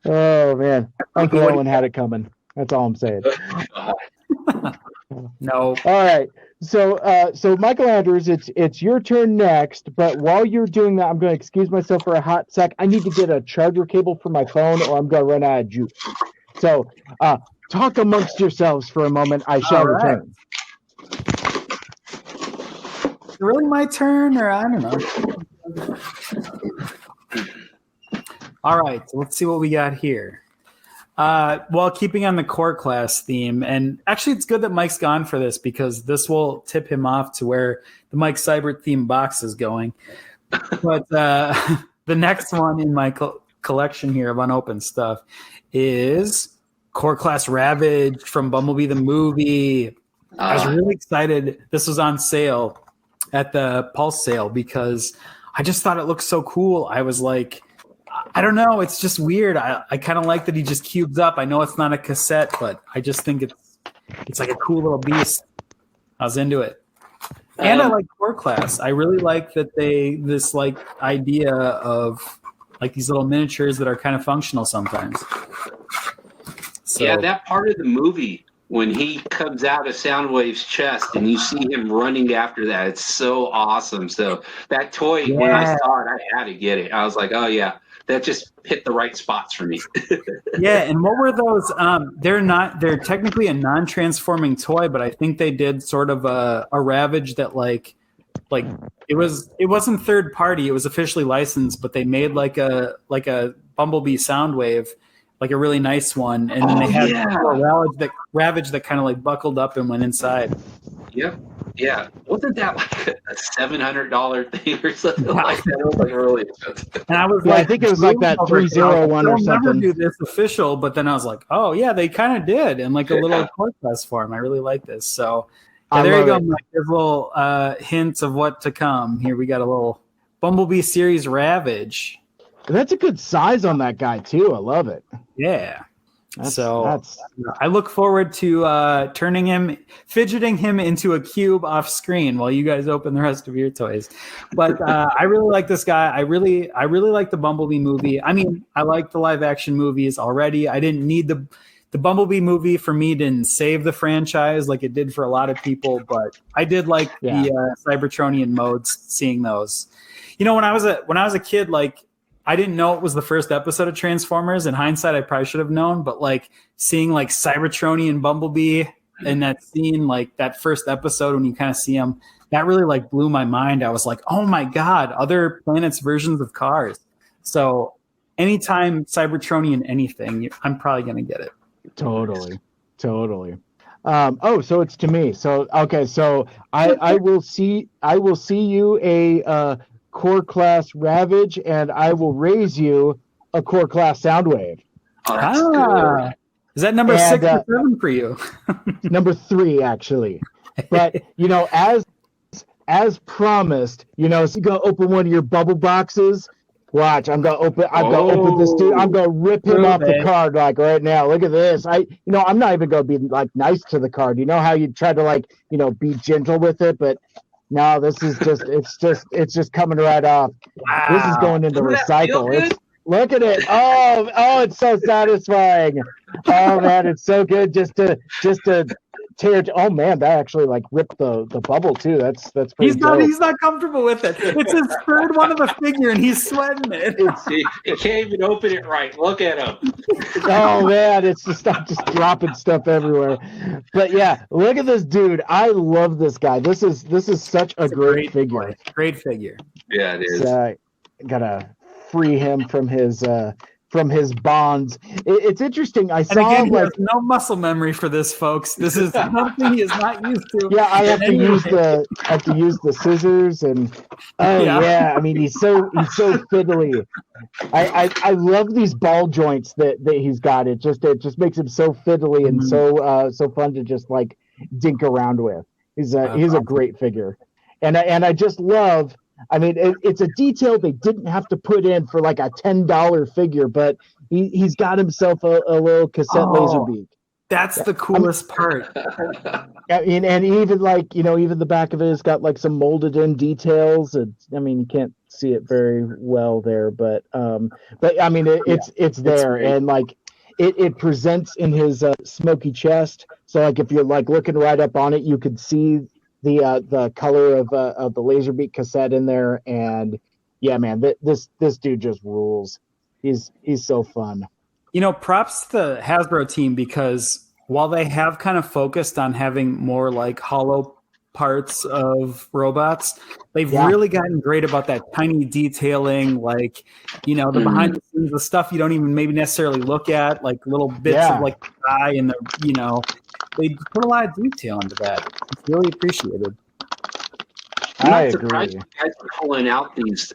Oh man, Uncle Owen had it coming. That's all I'm saying. No. All right. So Mikel Andrews, it's your turn next. But while you're doing that, I'm going to excuse myself for a hot sec. I need to get a charger cable for my phone, or I'm going to run out of juice. So talk amongst yourselves for a moment. I shall return. Is it really my turn, or I don't know. All right, so let's see what we got here. Well, keeping on the core class theme, and actually it's good that Mike's gone for this, because this will tip him off to where the Mike Seibert theme box is going. But the next one in my collection here of unopened stuff is Core Class Ravage from Bumblebee the movie. I was really excited. This was on sale at the Pulse sale because I just thought it looked so cool. I was like, I don't know. It's just weird. I kind of like that he just cubes up. I know it's not a cassette, but I just think it's like a cool little beast. I was into it. And I like Core Class. I really like that this like idea of like these little miniatures that are kind of functional sometimes. So, yeah, that part of the movie when he comes out of Soundwave's chest and you see him running after that, it's so awesome. So that toy, when I saw it, I had to get it. I was like, oh yeah. That just hit the right spots for me. Yeah, and what were those? They're technically a non-transforming toy, but I think they did sort of a Ravage that like it wasn't third party, it was officially licensed, but they made like a Bumblebee Soundwave, like a really nice one, and then they had a Ravage that kind of like buckled up and went inside. Yep. Yeah, wasn't that like a $700 thing or something like that? It was like really expensive. And I was I think it was like that 301 or something. I'll never do this official, but then I was like, oh yeah, they kind of did in like a little Core Class form. I really like this. So there you go, it. Mike. There's little hints of what to come. Here we got a little Bumblebee series Ravage. That's a good size on that guy too. I love it. Yeah. That's I look forward to fidgeting him into a cube off screen while you guys open the rest of your toys. But I really like this guy. I really like the Bumblebee movie. I mean, I like the live action movies already. I didn't need the Bumblebee movie for me didn't save the franchise like it did for a lot of people, but I did like the Cybertronian modes, seeing those. You know, when I was a kid, like, I didn't know it was the first episode of Transformers. In hindsight, I probably should have known, but like seeing like Cybertronian Bumblebee in that scene, like that first episode when you kind of see him, that really like blew my mind. I was like, oh my God, other planets' versions of cars. So anytime Cybertronian anything, I'm probably going to get it. Totally. So it's to me. So, okay. So I will see you a, core class Ravage, and I will raise you a core class Soundwave. Oh, that's good. Is that number 6 or 7 for you? Number 3, actually. But you know, as promised, you know, so you go open one of your bubble boxes. Watch, I'm gonna open this dude. I'm gonna rip him off the card like right now. Look at this. I'm not even gonna be like nice to the card. You know how you try to like, you know, be gentle with it, but no, this is it's just coming right off. Wow. This is going into recycle. Look at it. Oh, it's so satisfying. Oh man, it's so good just to tear it. Oh man, that actually like ripped the bubble too. That's pretty dope. He's not comfortable with it. It's his third one of the figure and he's sweating it. He can't even open it right. Look at him. Oh man, it's just dropping stuff everywhere. But yeah, look at this dude. I love this guy. This is such a great figure. Toy. Great figure. Yeah, it is. Gotta free him from his bonds. It's interesting. I saw again, he has no muscle memory for this, folks. This is something he is not used to. Yeah, I have to use the scissors and I mean he's so fiddly. I love these ball joints that he's got. It just makes him so fiddly and so fun to just like dink around with. He's a great figure. And I just love, I mean, it's a detail they didn't have to put in for like a $10 figure, but he's got himself a little cassette laser beak. That's the coolest part. I mean, and even like, you know, even the back of it has got like some molded in details. And I mean, you can't see it very well there, but I mean, it's there, and like it presents in his smoky chest. So like if you're like looking right up on it, you could see the color of the Laserbeak cassette in there, and yeah, man, this dude just rules. He's so fun. You know, props to the Hasbro team, because while they have kind of focused on having more like hollow parts of robots, they've really gotten great about that tiny detailing, like, you know, the behind the scenes, the stuff you don't even maybe necessarily look at, like little bits of like the eye and the, you know, they put a lot of detail into that. It's really appreciated. I'm surprised you guys are pulling out these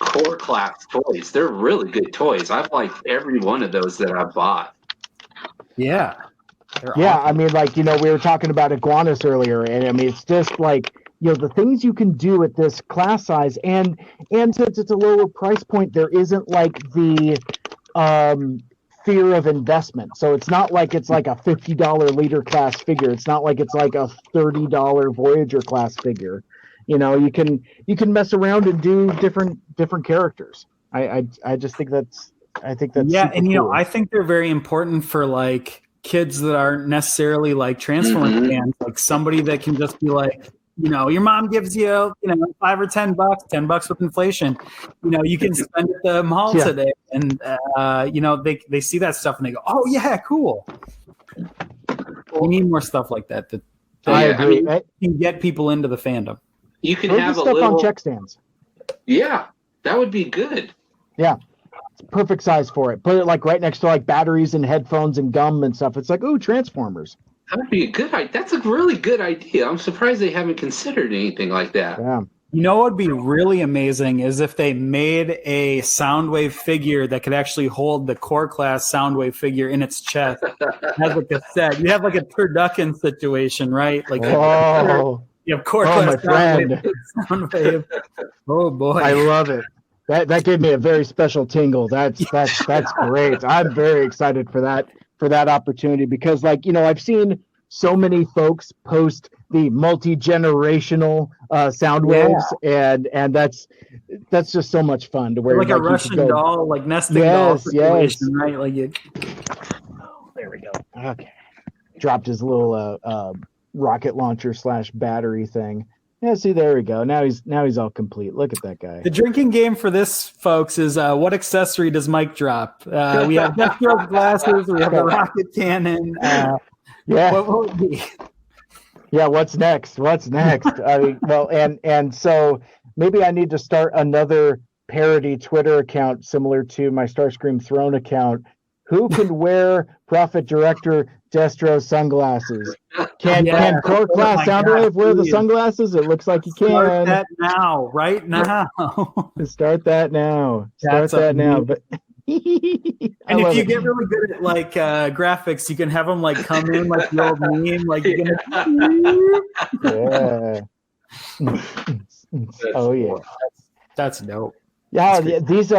core class toys. They're really good toys. I've liked every one of those that I've bought. Yeah. Awesome. I mean, like, you know, we were talking about Iguanus earlier, and I mean, it's just like, you know, the things you can do at this class size, and since it's a lower price point, there isn't like the fear of investment. So it's not like it's like a $50 leader class figure. It's not like it's like a $30 Voyager class figure. You know, you can mess around and do different characters. I just think that's yeah, and you know, cool. I think they're very important for like kids that aren't necessarily like Transformers fans, like somebody that can just be like, you know, your mom gives you, you know, $5 or $10 with inflation. You know, you can spend at the mall today, and you know, they see that stuff and they go, oh yeah, cool. We need more stuff like that. I agree. I mean, can get people into the fandom. You can have stuff a little on check stands. Yeah, that would be good. Yeah, it's perfect size for it. Put it like right next to like batteries and headphones and gum and stuff. It's like, ooh, Transformers. That would be a good idea. That's a really good idea. I'm surprised they haven't considered anything like that. Yeah. You know what would be really amazing is if they made a Soundwave figure that could actually hold the core class Soundwave figure in its chest. Has like a set. You have like a turducken situation, right? Like you have core class my friend. Soundwave. Oh boy, I love it. That gave me a very special tingle. That's great. I'm very excited for that opportunity because, like, you know, I've seen so many folks post the multi-generational sound waves, and that's just so much fun to wear, like a Russian doll, like nesting doll situation, right? Like you. Oh, there we go. Okay, dropped his little rocket launcher / battery thing. Yeah, see, there we go. Now he's all complete. Look at that guy. The drinking game for this, folks, is what accessory does Mike drop? We have Deathstroke glasses. We have the rocket cannon. Yeah. What will it be? Yeah. What's next? I mean, well, and so maybe I need to start another parody Twitter account similar to my Starscream Throne account. Who can wear Prophet Director Destro sunglasses? Can Core Class Soundwave wear the sunglasses? It looks like he can. Start that now, right now. Start that now. But and if you get really good at like graphics, you can have them like come in like the old meme, like you're gonna. Oh yeah, that's dope. Yeah, these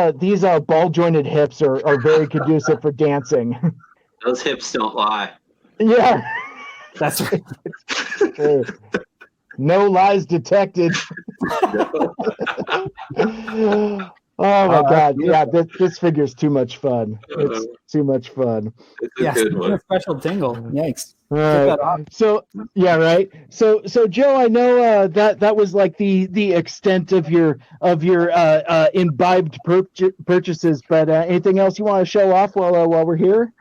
ball jointed hips are very conducive for dancing. Those hips don't lie. Yeah, that's right. No lies detected. Oh my God! Yeah, this figure's too much fun. It's too much fun. Yeah, a special tingle. Yikes! So yeah, right. So Joe, I know that was like the extent of your imbibed purchases, but anything else you want to show off while we're here?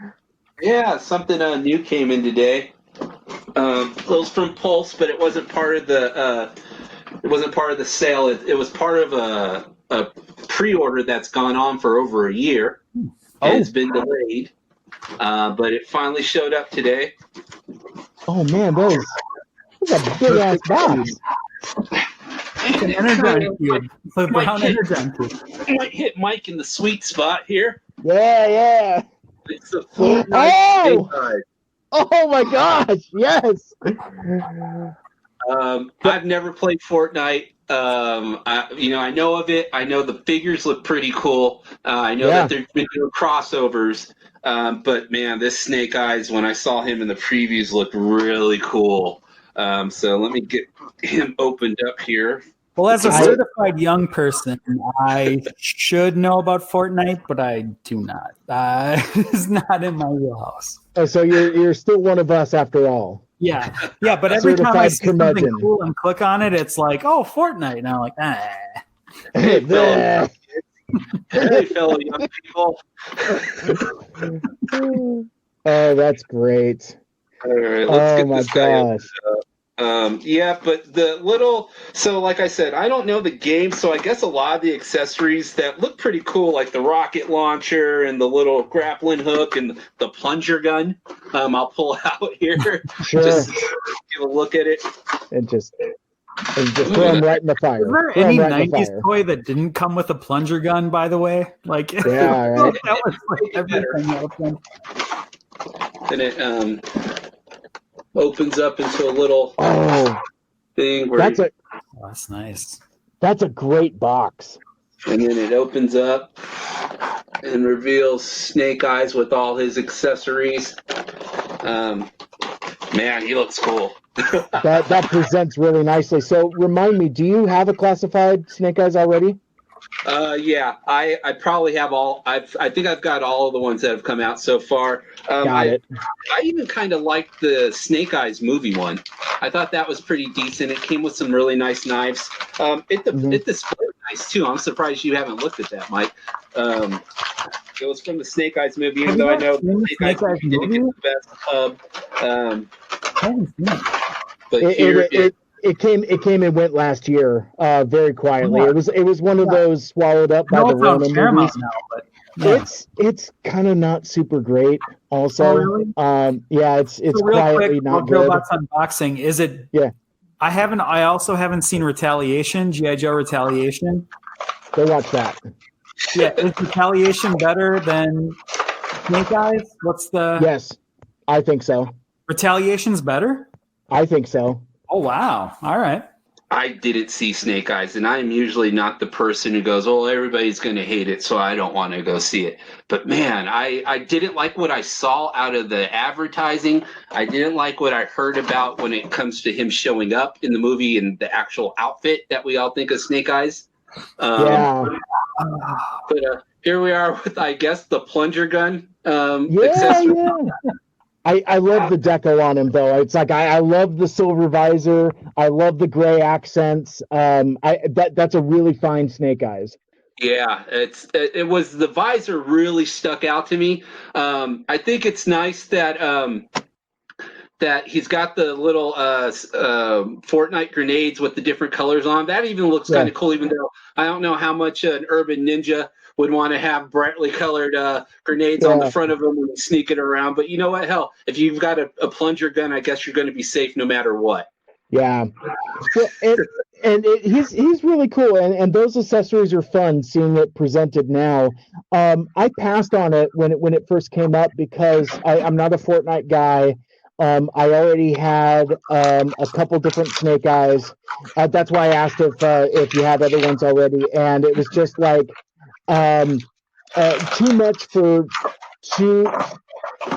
Yeah, something new came in today. It was from Pulse, but it wasn't part of the sale. It was part of a pre-order that's gone on for over a year. It's been delayed, but it finally showed up today. Oh man, that's a big ass box. It's an Energon cube. It's a brown Energon cube. Might hit Mike in the sweet spot here. Yeah. It's a Fortnite. Oh my gosh! Yes. I've never played Fortnite. I know of it. I know the figures look pretty cool. I know that they've been doing crossovers. But man, this Snake Eyes, when I saw him in the previews, looked really cool. So let me get him opened up here. Well, as a certified young person, I should know about Fortnite, but I do not. It's not in my wheelhouse. Oh, so you're still one of us after all. Yeah, but every time I see something cool and click on it, it's like, oh, Fortnite. And I'm like, Hey, fellow young people. Oh, that's great. All right, let's get this guy gosh. So like I said, I don't know the game, so I guess a lot of the accessories that look pretty cool, like the rocket launcher and the little grappling hook and the plunger gun, I'll pull out here. Sure. Just give a look at it. And just throw them right in the fire. Is there any 90s toy that didn't come with a plunger gun, by the way? Like, yeah, right. That was like everything else. And it opens up into a little thing where that's nice. That's a great box. And then it opens up and reveals Snake Eyes with all his accessories. Man, he looks cool. that presents really nicely. So remind me, do you have a classified Snake Eyes already? Yeah, I probably have all. I think I've got all of the ones that have come out so far. Got it. I even kind of liked the Snake Eyes movie one. I thought that was pretty decent. It came with some really nice knives. It displayed nice too. I'm surprised you haven't looked at that, Mike. It was from the Snake Eyes movie, even though I know the Snake Eyes movie didn't get the best. But it came and went last year, very quietly. Yeah. It was one of those swallowed up by the Rona movies. Now, but yeah. It's kind of not super great. Also, oh, really? Yeah, it's so real quietly quick, not good. JoeBot's unboxing. Is it? Yeah. I also haven't seen Retaliation, G.I. Joe Retaliation. Go watch that. Yeah, is Retaliation better than Snake Eyes? What's the... Yes, I think so. Retaliation's better? I think so. Oh, wow. All right. I didn't see Snake Eyes, and I'm usually not the person who goes, "Oh, everybody's going to hate it, so I don't want to go see it." But man, I didn't like what I saw out of the advertising. I didn't like what I heard about when it comes to him showing up in the movie and the actual outfit that we all think of Snake Eyes. Yeah. But here we are with, I guess, the plunger gun Yeah, accessory. yeah. I love the deco on him though. It's like I love the silver visor. I love the gray accents. That's a really fine Snake Eyes. Yeah, it was the visor really stuck out to me. I think it's nice that that he's got the little Fortnite grenades with the different colors on. That even looks kind of cool, even though I don't know how much an urban ninja would want to have brightly colored grenades on the front of them when he's sneaking around. But you know what? Hell, if you've got a plunger gun, I guess you're going to be safe no matter what. Yeah. He's really cool, and those accessories are fun. Seeing it presented now, I passed on it when it first came up because I'm not a Fortnite guy. I already had a couple different Snake Eyes. That's why I asked if you had other ones already, and it was just like too much for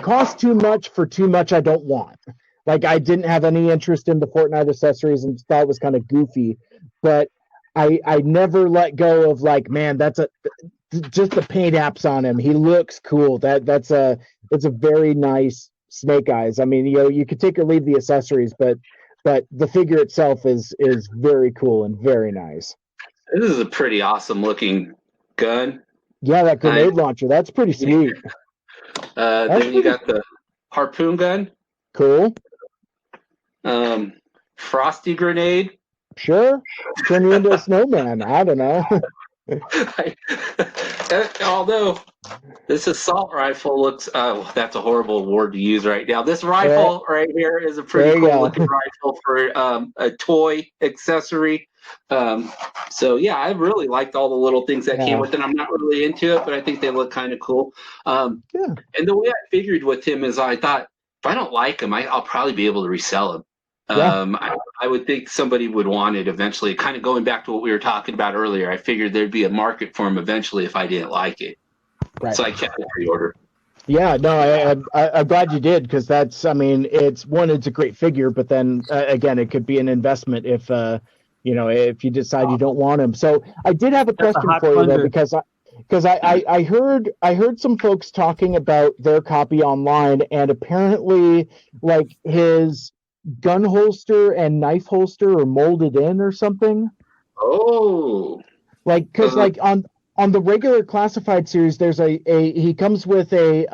cost too much for too much I don't want. Like I didn't have any interest in the Fortnite accessories and thought it was kind of goofy, but I never let go of like, man, that's just the paint apps on him. He looks cool. That's a very nice Snake Eyes. I mean, you could take or leave the accessories, but the figure itself is very cool and very nice. This is a pretty awesome looking gun. Yeah, that grenade launcher. That's pretty sweet. Then you got the harpoon gun. Cool. Frosty grenade. Sure. Turn you into a snowman. I don't know. Although this assault rifle looks, that's a horrible word to use right now. This rifle right here is a pretty cool looking rifle for a toy accessory. So yeah, I really liked all the little things that came with it. I'm not really into it, but I think they look kind of cool. And the way I figured with him is I thought if I don't like him, I'll probably be able to resell him. I would think somebody would want it eventually. Kind of going back to what we were talking about earlier, I figured there'd be a market for him eventually if I didn't like it. Right. So I kept the pre-order. Yeah, no, I'm glad you did because that's, I mean, it's a great figure, but then again, it could be an investment if if you decide you don't want him. So I did have a question for you though, because I heard some folks talking about their copy online, and apparently like his gun holster and knife holster are molded in or something. Oh, like because like on the regular classified series, there's he comes with a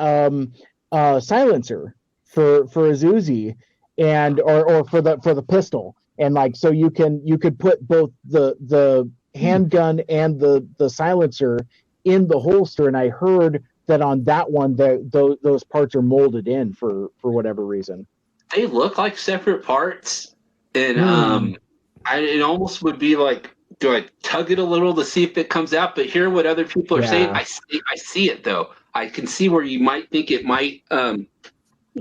silencer for his Uzi and or for the pistol, and like so you could put both the handgun and the silencer in the holster, and I heard that on that one those parts are molded in for whatever reason. They look like separate parts, and it almost would be like, do I tug it a little to see if it comes out? But hearing what other people are saying, I see it though. I can see where you might think it might. Let me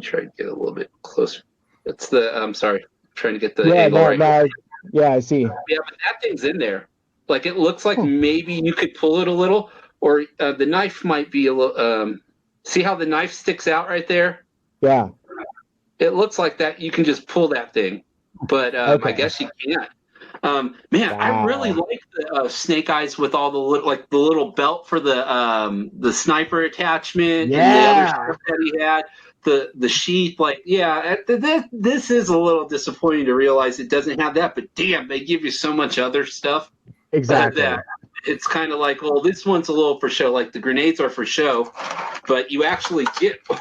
try to get a little bit closer. That's the. I'm sorry, I'm trying to get the angle right. Yeah, I see. Yeah, but that thing's in there. Like it looks like maybe you could pull it a little, or the knife might be a little. See how the knife sticks out right there? Yeah. It looks like that you can just pull that thing, but I guess you can't. I really like the Snake Eyes with all the little belt for the sniper attachment and the other stuff that he had. The sheath, this is a little disappointing to realize it doesn't have that, but damn, they give you so much other stuff. Exactly. That it's kind of like, well, this one's a little for show. Like the grenades are for show, but you actually get those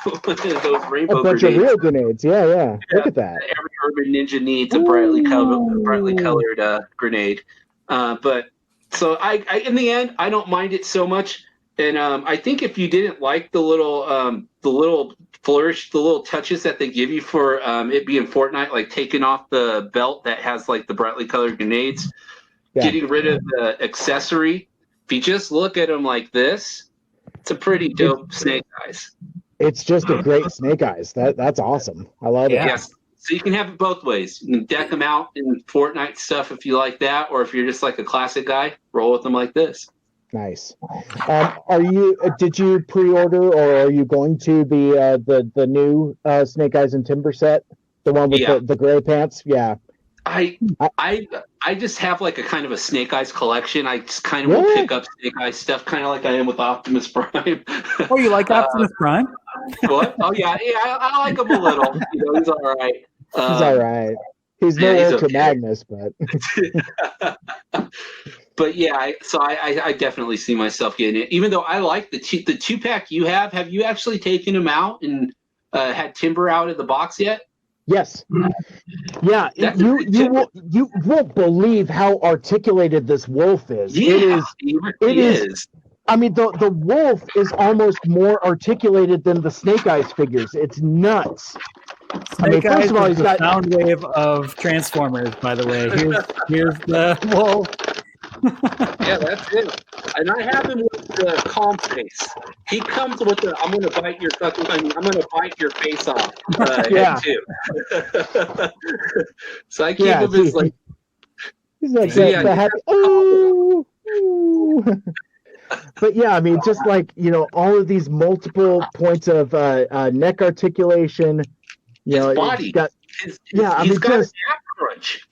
rainbow bunch grenades. Of real grenades. Yeah. Look at that. Every urban ninja needs a brightly colored grenade. But so I in the end, I don't mind it so much. And I think if you didn't like the little flourish, the little touches that they give you for it being Fortnite, like taking off the belt that has like the brightly colored grenades, getting rid of the accessory. If you just look at them like this, it's a pretty dope Snake Eyes. It's just a great Snake Eyes. That's awesome. I love it. Yes. So you can have it both ways. You can deck them out in Fortnite stuff if you like that, or if you're just like a classic guy, roll with them like this. Nice. Did you pre-order, or are you going to the new Snake Eyes and Timber set, the one with the gray pants? Yeah. I just have like a kind of a Snake Eyes collection. I just kind of will pick up Snake Eyes stuff, kind of like I am with Optimus Prime. Oh, you like Optimus Prime? What? Oh yeah, I like him a little. He's all right. He's all right. He's no Ultra Magnus, but. But yeah, I definitely see myself getting it. Even though I like the 2-pack you have. Have you actually taken him out and had Timber out of the box yet? Yes. Yeah. You won't believe how articulated this wolf is. Yeah, it is. I mean, the wolf is almost more articulated than the Snake Eyes figures. It's nuts. Snake Eyes, first of all, he's got sound wave of Transformers. By the way, here's the wolf. Yeah, that's it. And I have him with the calm face. He comes with the I'm gonna bite your face off head too. So I keep him as like he's like the happy ooh. But yeah, I mean, just like, all of these multiple points of neck articulation, his body. He's got an ab crunch.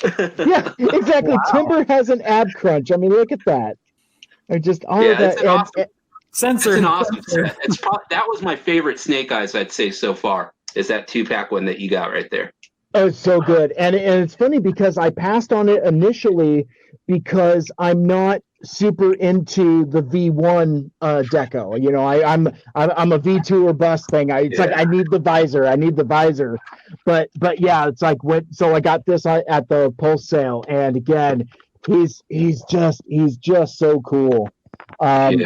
Yeah, exactly. Wow. Timber has an ab crunch. I mean, look at that. Just all of that. It's an awesome set. That was my favorite Snake Eyes, I'd say, so far, is that 2-pack one that you got right there. Oh, it's so good. And it's funny because I passed on it initially because I'm not super into the V1 deco. I'm a V2 or bust thing. Like I need the visor. But yeah, it's like so I got this at the Pulse sale, and again, he's just so cool. I'm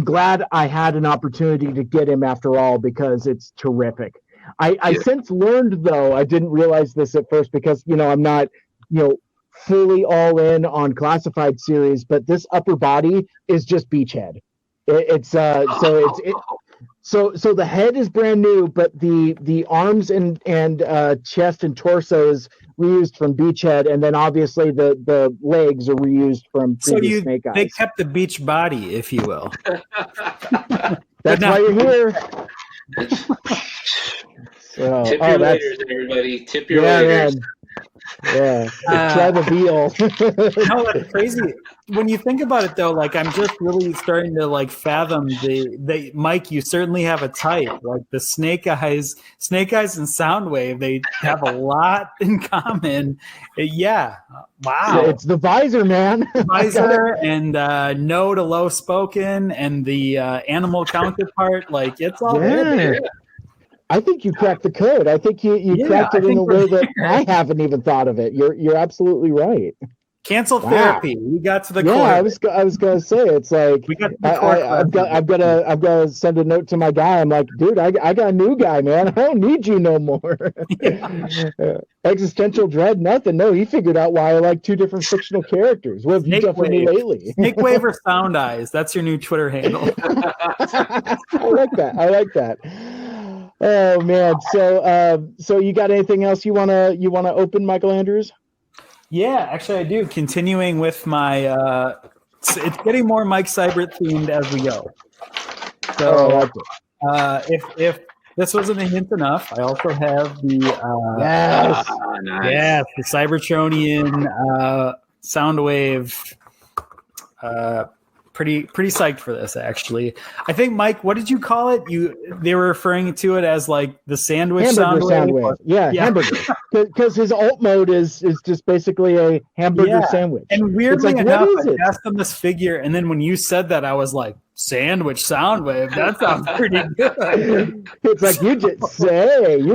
glad I had an opportunity to get him after all, because it's terrific. I since learned, though, I didn't realize this at first because I'm not fully all in on classified series, but this upper body is just Beachhead. So the head is brand new, but the arms and chest and torso is reused from Beachhead, and then obviously the legs are reused from previous Snake Eyes. They kept the beach body, if you will. That's why you're here. Tip your laters, everybody. Tip your laters. Yeah, try the veal. That's crazy. When you think about it, though, like I'm just really starting to like fathom the Mike. You certainly have a type, like the Snake Eyes and Soundwave. They have a lot in common. Yeah, wow. It's the visor, man. Visor and no to low spoken and the animal counterpart. Like it's all there. I think you cracked the code. I think you cracked it in a way that I haven't even thought of it. You're absolutely right. Cancel therapy. We got to the core. Yeah, I was gonna say, it's like I'm gonna send a note to my guy. I'm like, dude, I got a new guy, man. I don't need you no more. Existential dread, nothing. No, he figured out why I like two different fictional characters. What have you done for me lately? Snake Wave or Sound Eyes. That's your new Twitter handle. I like that. Oh man, so you got anything else you wanna open, Mikel Andrews? Yeah, actually I do. Continuing with my it's getting more Mike Seibert themed as we go. So if this wasn't a hint enough, I also have the the Cybertronian Soundwave. Pretty psyched for this, actually. I think, Mike, what did you call it? They were referring to it as like the sandwich Soundwave. Yeah, hamburger. because his alt mode is just basically a hamburger sandwich. And weirdly enough, what is it? I asked him this figure, and then when you said that, I was like, sandwich Soundwave. That sounds pretty good. It's like you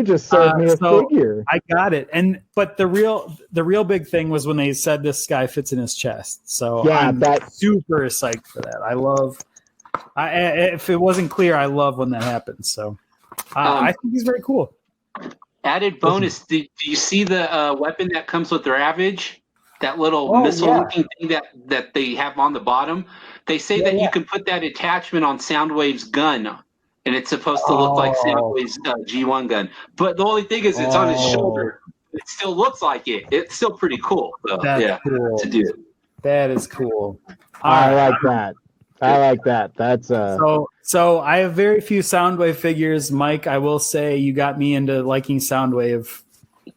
just sold me a figure. I got it. But the real big thing was when they said this guy fits in his chest. So I'm super psyched for that. If it wasn't clear, I love when that happens. So I think he's very cool. Added bonus: do you see the weapon that comes with the Ravage? That little missile-looking thing that they have on the bottom. They say that you can put that attachment on Soundwave's gun, and it's supposed to look like Soundwave's G1 gun. But the only thing is, it's on his shoulder. It still looks like it. It's still pretty cool. So, That's cool. To do. That is cool. I like that. I like that. That's So I have very few Soundwave figures, Mike. I will say you got me into liking Soundwave.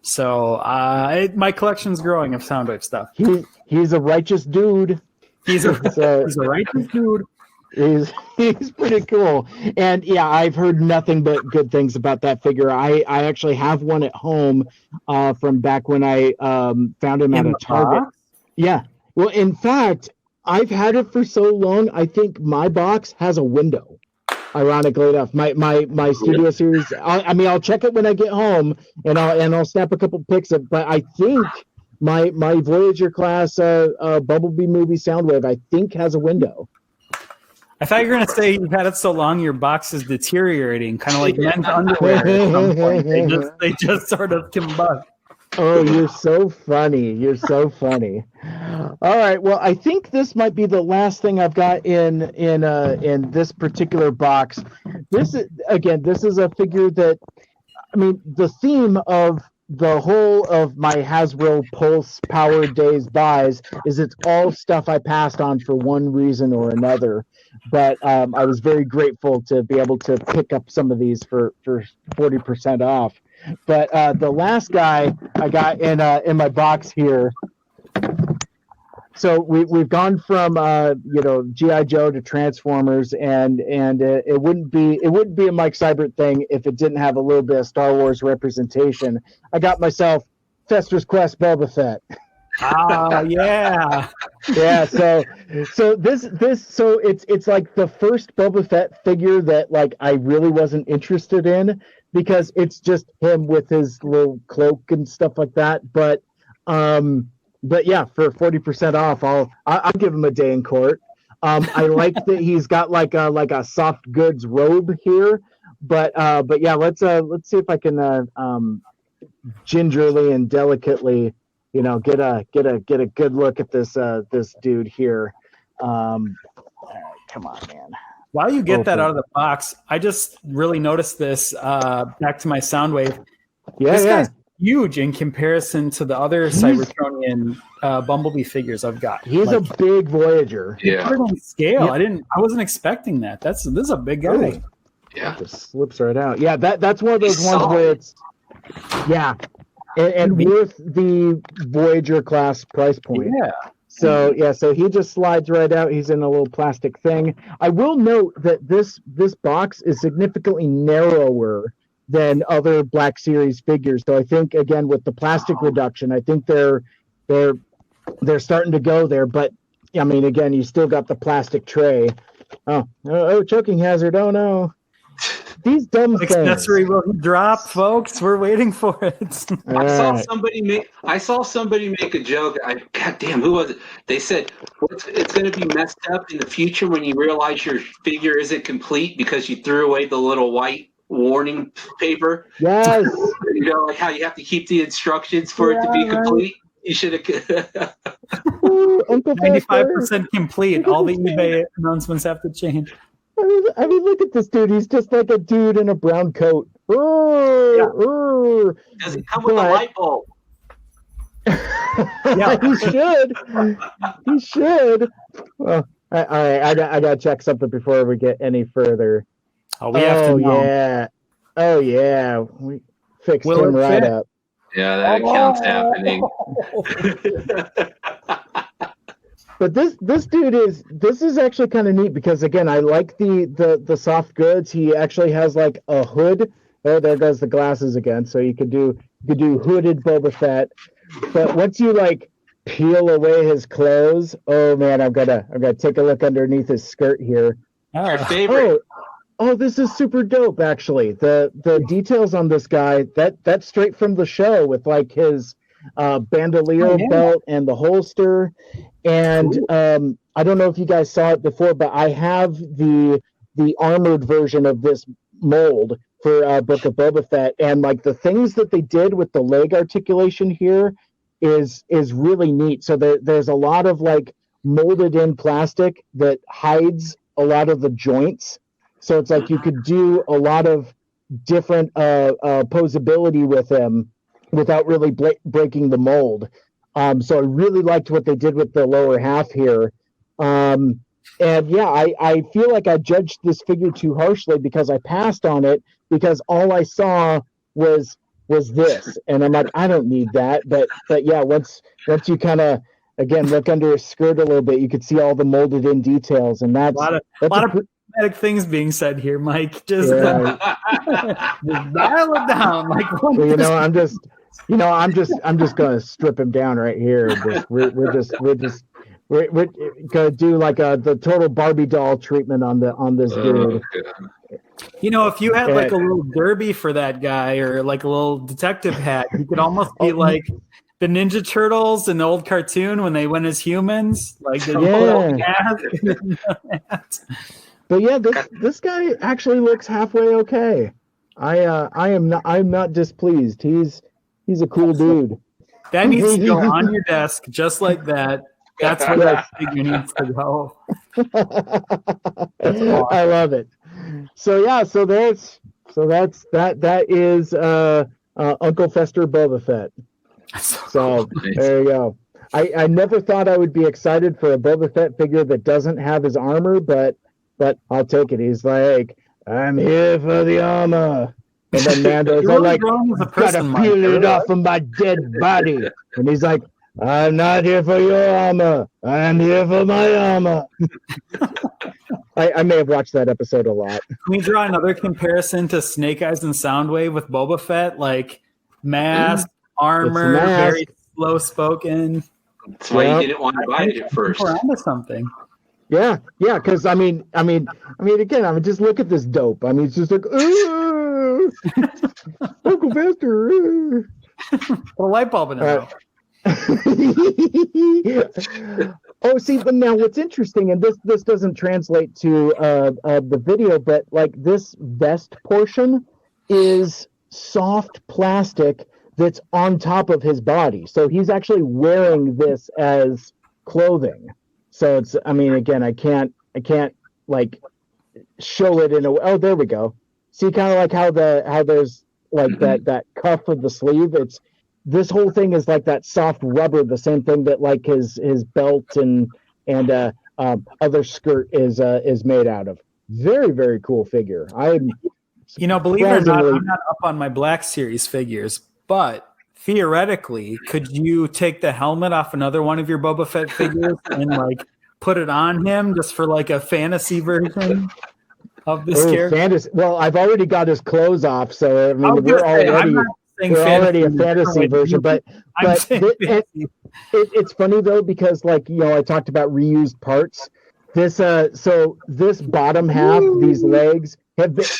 So my collection's growing of Soundwave stuff. He's a righteous dude. He's a righteous dude. He's pretty cool. And yeah, I've heard nothing but good things about that figure. I actually have one at home from back when I found him at a Target. Yeah. Well, in fact, I've had it for so long, I think my box has a window. Ironically enough, my Studio Series. I'll check it when I get home, and I'll snap a couple pics of. But I think my Voyager class Bumblebee movie Soundwave, I think, has a window. I thought you were going to say you've had it so long your box is deteriorating, kind of like men's underwear at some point. They just sort of combust. Oh, you're so funny. You're so funny. All right. Well, I think this might be the last thing I've got in this particular box. This is a figure that, the theme of the whole of my Hasbro Pulse Power Days buys is it's all stuff I passed on for one reason or another. But I was very grateful to be able to pick up some of these for 40% off. But the last guy I got in my box here. So we've gone from G.I. Joe to Transformers, and it wouldn't be a Mike Seibert thing if it didn't have a little bit of Star Wars representation. I got myself Fester's Quest Boba Fett. Yeah. Yeah, so it's like the first Boba Fett figure that like I really wasn't interested in, because it's just him with his little cloak and stuff like that. But yeah, for 40% off, I'll give him a day in court. I like that he's got like a soft goods robe here, but yeah, let's see if I can gingerly and delicately, get a good look at this dude here. Come on, man. While you get that out of the box, I just really noticed this. Back to my Soundwave. This guy's huge in comparison to the other Cybertronian Bumblebee figures I've got. He's a big Voyager. Yeah. On scale. Yeah. I wasn't expecting that. This is a big guy. Really? Yeah. Just slips right out. Yeah, that's one of those ones where it's and with the Voyager class price point. Yeah. So he just slides right out. He's in a little plastic thing. I will note that this box is significantly narrower than other Black Series figures. So I think, again, with the plastic reduction, I think they're starting to go there. But again, you still got the plastic tray. Oh, choking hazard! Oh no. These dumb things. Accessory will drop, folks. We're waiting for it. I saw somebody make a joke. God damn, who was it? They said it's going to be messed up in the future when you realize your figure isn't complete because you threw away the little white warning paper. Yes. Like how you have to keep the instructions for it to be complete. You should have. 95% complete. All the eBay announcements have to change. I mean, look at this dude. He's just like a dude in a brown coat. Does it come with a light bulb? Yeah, he should. He should. Well, all right. I got to check something before we get any further. We have to know. Yeah. Oh yeah. We fixed him right up. Yeah, that account's happening. But this dude is actually kind of neat because, again, I like the soft goods. He actually has like a hood Oh, there goes the glasses again. So you could do hooded Boba Fett, but once you like peel away his clothes, oh man, I'm gonna take a look underneath his skirt here. Our favorite. Oh, this is super dope. Actually, the details on this guy that's straight from the show with like his bandolier belt and the holster, and I don't know if you guys saw it before, but I have the armored version of this mold for Book of Boba Fett, and like the things that they did with the leg articulation here is really neat. So there's a lot of like molded in plastic that hides a lot of the joints. So it's like you could do a lot of different posability with him without really breaking the mold. So I really liked what they did with the lower half here. And yeah, I feel like I judged this figure too harshly because I passed on it because all I saw was this, and I'm like, I don't need that. But yeah, once you kind of again look under his skirt a little bit, you could see all the molded in details, and that's a lot of problematic things being said here, Mike. Just dial it down. Like, well, I'm just gonna strip him down right here. We're gonna do like the total Barbie doll treatment on this dude. You know, if you had like a little derby for that guy or like a little detective hat, you could almost be like the Ninja Turtles in the old cartoon when they went as humans. Like But yeah, this guy actually looks halfway okay. I'm not displeased. He's a cool dude. That needs to go on your desk just like that. That's where that figure needs to go. Awesome. I love it. So yeah, that is Uncle Fester Boba Fett. So nice. There you go. I never thought I would be excited for a Boba Fett figure that doesn't have his armor, but I'll take it. He's like, I'm here for the armor. And then Mando's like, gotta peel it off of my dead body. And he's like, I'm not here for your armor. I'm here for my armor. I may have watched that episode a lot. Can we draw another comparison to Snake Eyes and Soundwave with Boba Fett? Like mask, armor, very slow spoken. That's why you didn't want to buy it at first. We're onto something. Yeah, because I mean, again, just look at this dope. I mean, it's just like, Uncle Fester. Put a light bulb in it. Oh, see, but now what's interesting, and this doesn't translate to the video, but like this vest portion is soft plastic that's on top of his body, so he's actually wearing this as clothing. So it's, I mean, again, I can't like show it in a. Oh, there we go. See, kind of like how there's like that cuff of the sleeve. It's this whole thing is like that soft rubber, the same thing that like his belt and other skirt is made out of. Very, very cool figure. Believe it or not, I'm not up on my Black Series figures, but theoretically, could you take the helmet off another one of your Boba Fett figures and like put it on him just for like a fantasy version of this character? Fantasy. Well, I've already got his clothes off, so I mean we're already a fantasy version, but it's funny though because like I talked about reused parts. This this bottom half, these legs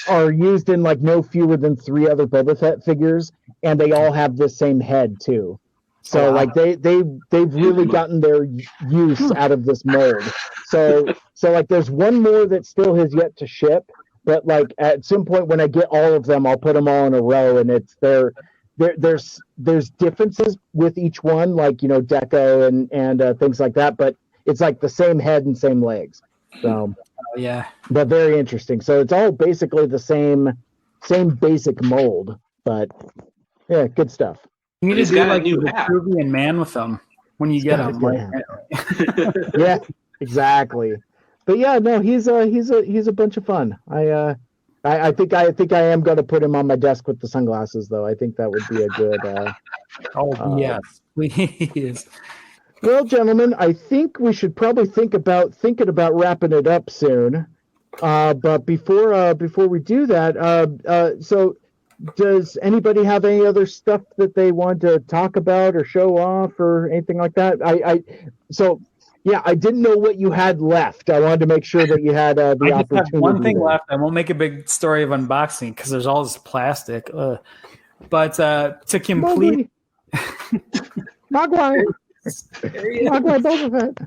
are used in like no fewer than 3 other Boba Fett figures, and they all have the same head too. So like they've really gotten their use out of this mold. So like there's one more that still has yet to ship, but like at some point when I get all of them, I'll put them all in a row, and it's there's differences with each one, like deco and things like that, but it's like the same head and same legs. So yeah, but very interesting. So it's all basically the same basic mold, but yeah, good stuff. You need to do like the Peruvian man with them when you get them. Yeah, exactly. But yeah, no, he's a bunch of fun. I think I am going to put him on my desk with the sunglasses, though. I think that would be a good. Yes, please. Well, gentlemen, I think we should probably thinking about wrapping it up soon. But before we do that, so does anybody have any other stuff that they want to talk about or show off or anything like that? I didn't know what you had left. I wanted to make sure that you had the I just opportunity. have one thing left. I won't make a big story of unboxing because there's all this plastic. But to complete, Mogwai, Boba Fett.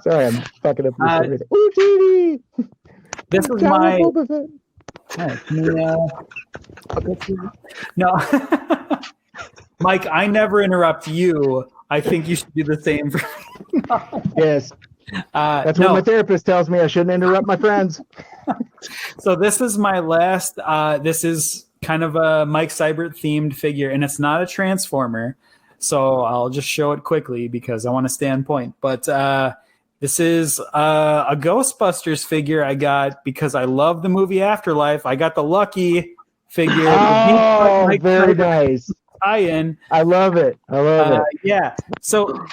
Sorry, I'm fucking up this. Ooh, TV. This is my. No, Mike, I never interrupt you. I think you should do the same for me. Yes. That's what my therapist tells me. I shouldn't interrupt my friends. So this is my last. This is kind of a Mike Seibert themed figure, and it's not a Transformer. So I'll just show it quickly because I want to stay on point. But this is a Ghostbusters figure I got because I love the movie Afterlife. I got the Lucky figure. Oh, very nice. Tie-in. I love it. Yeah. So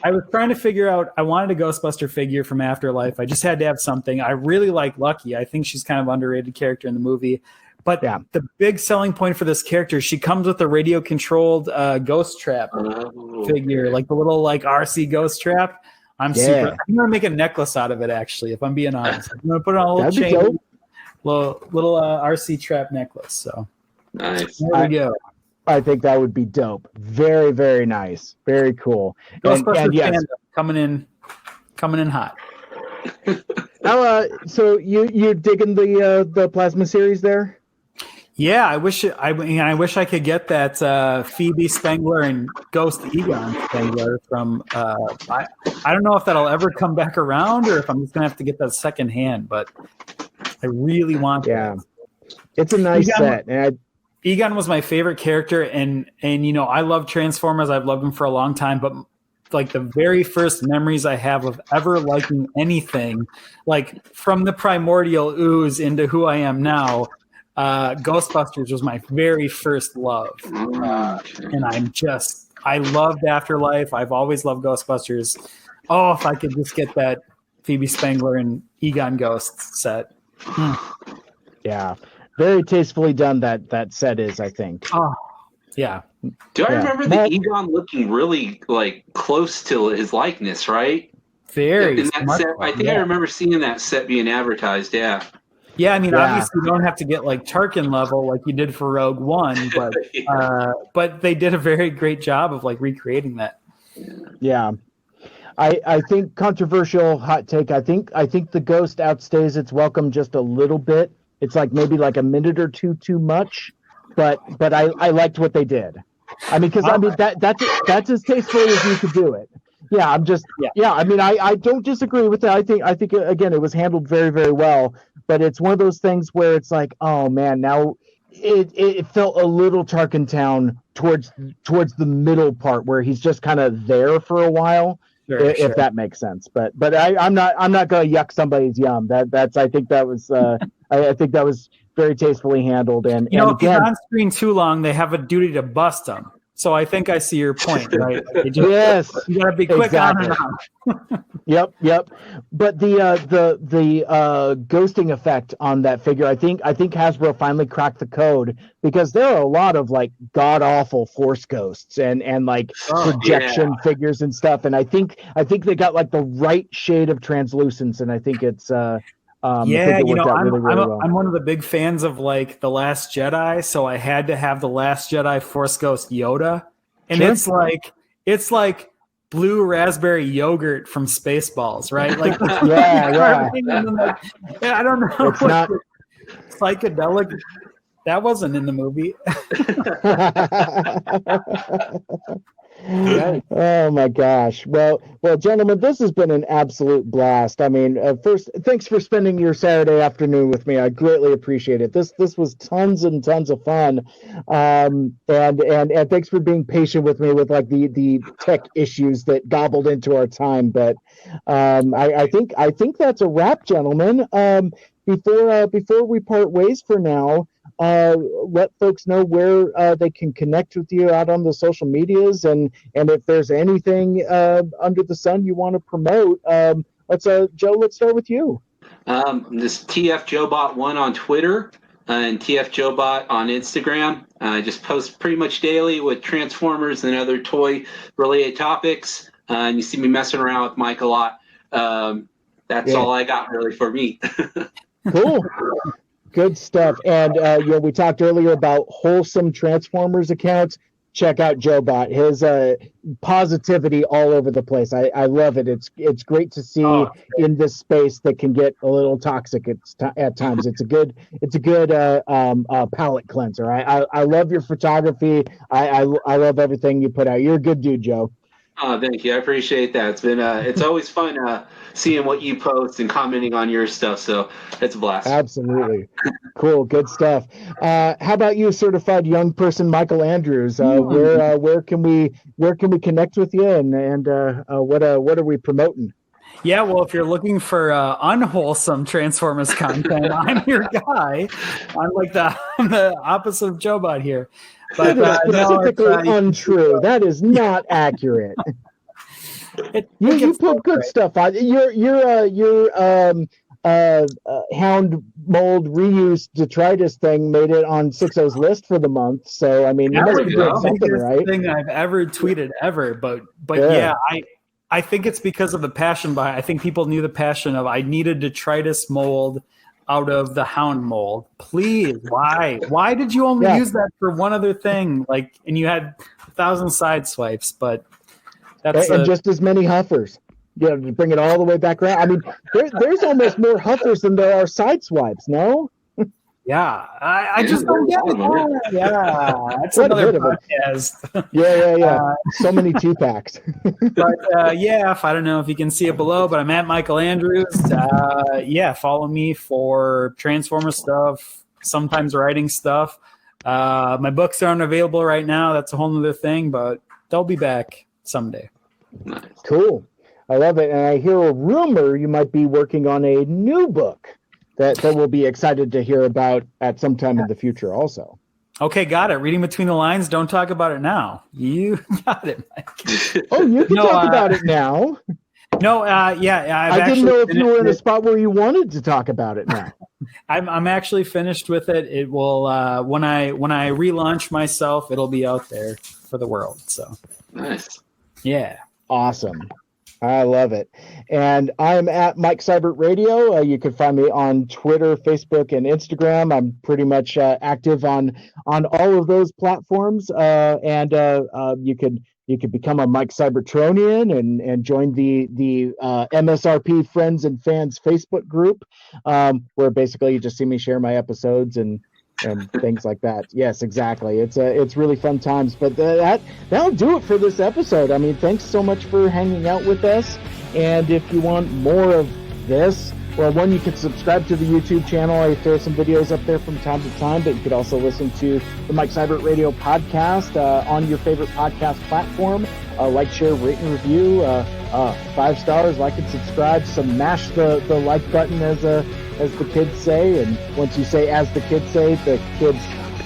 I was trying to figure out, I wanted a Ghostbuster figure from Afterlife. I just had to have something. I really like Lucky. I think she's kind of underrated character in the movie. But the big selling point for this character, she comes with a radio-controlled ghost trap figure, like the little RC ghost trap. I'm going to make a necklace out of it, actually, if I'm being honest. I'm going to put it on a little chain, little RC trap necklace. So nice. There we go. I think that would be dope. Very, very nice. Very cool. Ghostbusters fandom coming in hot. So you digging the plasma series there? Yeah, I wish I could get that Phoebe Spengler and Ghost Egon Spengler from. I don't know if that'll ever come back around or if I'm just gonna have to get that second hand, but I really want. Yeah, it's a nice set. And Egon was my favorite character, and I love Transformers. I've loved them for a long time, but like the very first memories I have of ever liking anything, like from the primordial ooze into who I am now. Ghostbusters was my very first love, and I loved Afterlife. I've always loved Ghostbusters. Oh, if I could just get that Phoebe Spengler and Egon Ghost set. Yeah, very tastefully done that set is, I think. Oh, yeah. Do I remember the Egon looking really close to his likeness, right? Very. In that set, I think I remember seeing that set being advertised. Yeah. Yeah, I mean, obviously you don't have to get Tarkin level like you did for Rogue One, but but they did a very great job of recreating that. Yeah. I think controversial hot take. I think the Ghost outstays its welcome just a little bit. It's maybe a minute or two too much, but I liked what they did. I mean, because that's as tastefully as you could do it. Yeah, I mean, I don't disagree with that. I think again, it was handled very, very well. But it's one of those things where it's oh man, now it felt a little Tarkin Town towards the middle part where he's just kind of there for a while, if that makes sense. But I'm not gonna yuck somebody's yum. I think that was very tastefully handled. And if you're on screen too long, they have a duty to bust them. So I think I see your point, right? Yes, you gotta be quick on and on. Yep. But the ghosting effect on that figure, I think Hasbro finally cracked the code, because there are a lot of god awful Force ghosts and projection figures and stuff, and I think they got the right shade of translucence, and I think it's I'm one of the big fans of The Last Jedi, so I had to have the Last Jedi Force Ghost Yoda, and it's like blue raspberry yogurt from Spaceballs, right? I don't know. It's not psychedelic. That wasn't in the movie. Oh my gosh. Well, gentlemen, this has been an absolute blast. I mean, first, thanks for spending your Saturday afternoon with me. I greatly appreciate it. This was tons and tons of fun. And thanks for being patient with me with the tech issues that gobbled into our time. But I think that's a wrap, gentlemen. Before we part ways for now, let folks know where they can connect with you out on the social medias, and if there's anything under the sun you want to promote. Joe, let's start with you. This TF JoeBot 1 on Twitter. and TF JoeBot on Instagram. I just post pretty much daily with Transformers and other toy-related topics. And you see me messing around with Mike a lot. That's all I got really for me. Cool. Good stuff. And we talked earlier about wholesome Transformers accounts. Check out JoeBot. His positivity all over the place. I love it. It's great to see in this space that can get a little toxic at times. It's a good palate cleanser. I love your photography. I love everything you put out. You're a good dude, Joe. Oh, thank you. I appreciate that. It's been it's always fun seeing what you post and commenting on your stuff. So it's a blast. Absolutely. Cool. Good stuff. How about you, certified young person Mikel Andrews? Where can we connect with you, and what are we promoting? Yeah, well, if you're looking for unwholesome Transformers content, I'm your guy. I'm the opposite of JoeBot here. But that is specifically untrue. That is not accurate. You put good stuff out. Your hound mold reuse detritus thing made it on 6.0's list for the month. So I mean, you must be doing something right. Thing I've ever tweeted ever, but yeah, I think it's because of the passion behind. I think people knew the passion of I needed detritus mold out of the hound mold. Please, why did you only use that for one other thing? And you had 1,000 side swipes, but that's just as many huffers. To bring it all the way back around. I mean, there's almost more huffers than there are side swipes. No. Yeah, I just don't get it. Yeah, that's another podcast. Yeah. So many 2-packs. But I don't know if you can see it below, but I'm at Mikel Andrews. Follow me for Transformer stuff, sometimes writing stuff. My books aren't available right now. That's a whole other thing, but they'll be back someday. Nice. Cool. I love it. And I hear a rumor you might be working on a new book that we'll be excited to hear about at some time in the future also. Okay, got it. Reading between the lines, don't talk about it now. You got it, Mike. Oh, you can talk about it now. No, I didn't know if you were in a spot where you wanted to talk about it now. I'm actually finished with it. It will when I relaunch myself, it'll be out there for the world. So nice. Yeah. Awesome. I love it. And I'm at Mike Seibert Radio. You can find me on Twitter, Facebook, and Instagram. I'm pretty much active on all of those platforms. And you could become a Mike Cybertronian and join the MSRP Friends and Fans Facebook group, where basically you just see me share my episodes and things like that. Yes, exactly. It's really fun times. But that'll do it for this episode. I mean, thanks so much for hanging out with us. And if you want more of this, well, one, you can subscribe to the YouTube channel. I throw some videos up there from time to time, but you could also listen to the Mike Seibert Radio podcast on your favorite podcast platform. Like, share, rate, and review. 5 stars, like and subscribe. Smash the like button, as the kids say. And once you say "as the kids say," the kids,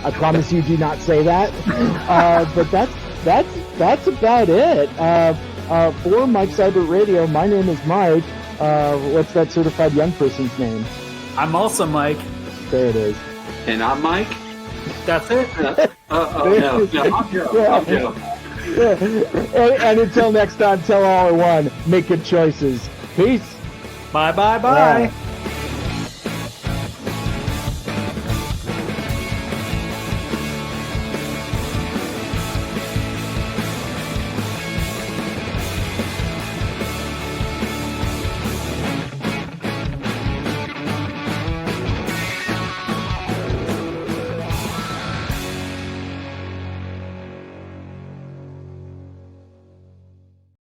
I promise you, do not say that. But that's about it. For Mike Seibert Radio, my name is Mike. What's that certified young person's name? I'm also Mike. There it is. And I'm Mike. That's it. No, I'm Joe. I'm Joe. And until next time, tell all at one, make good choices. Peace. Bye.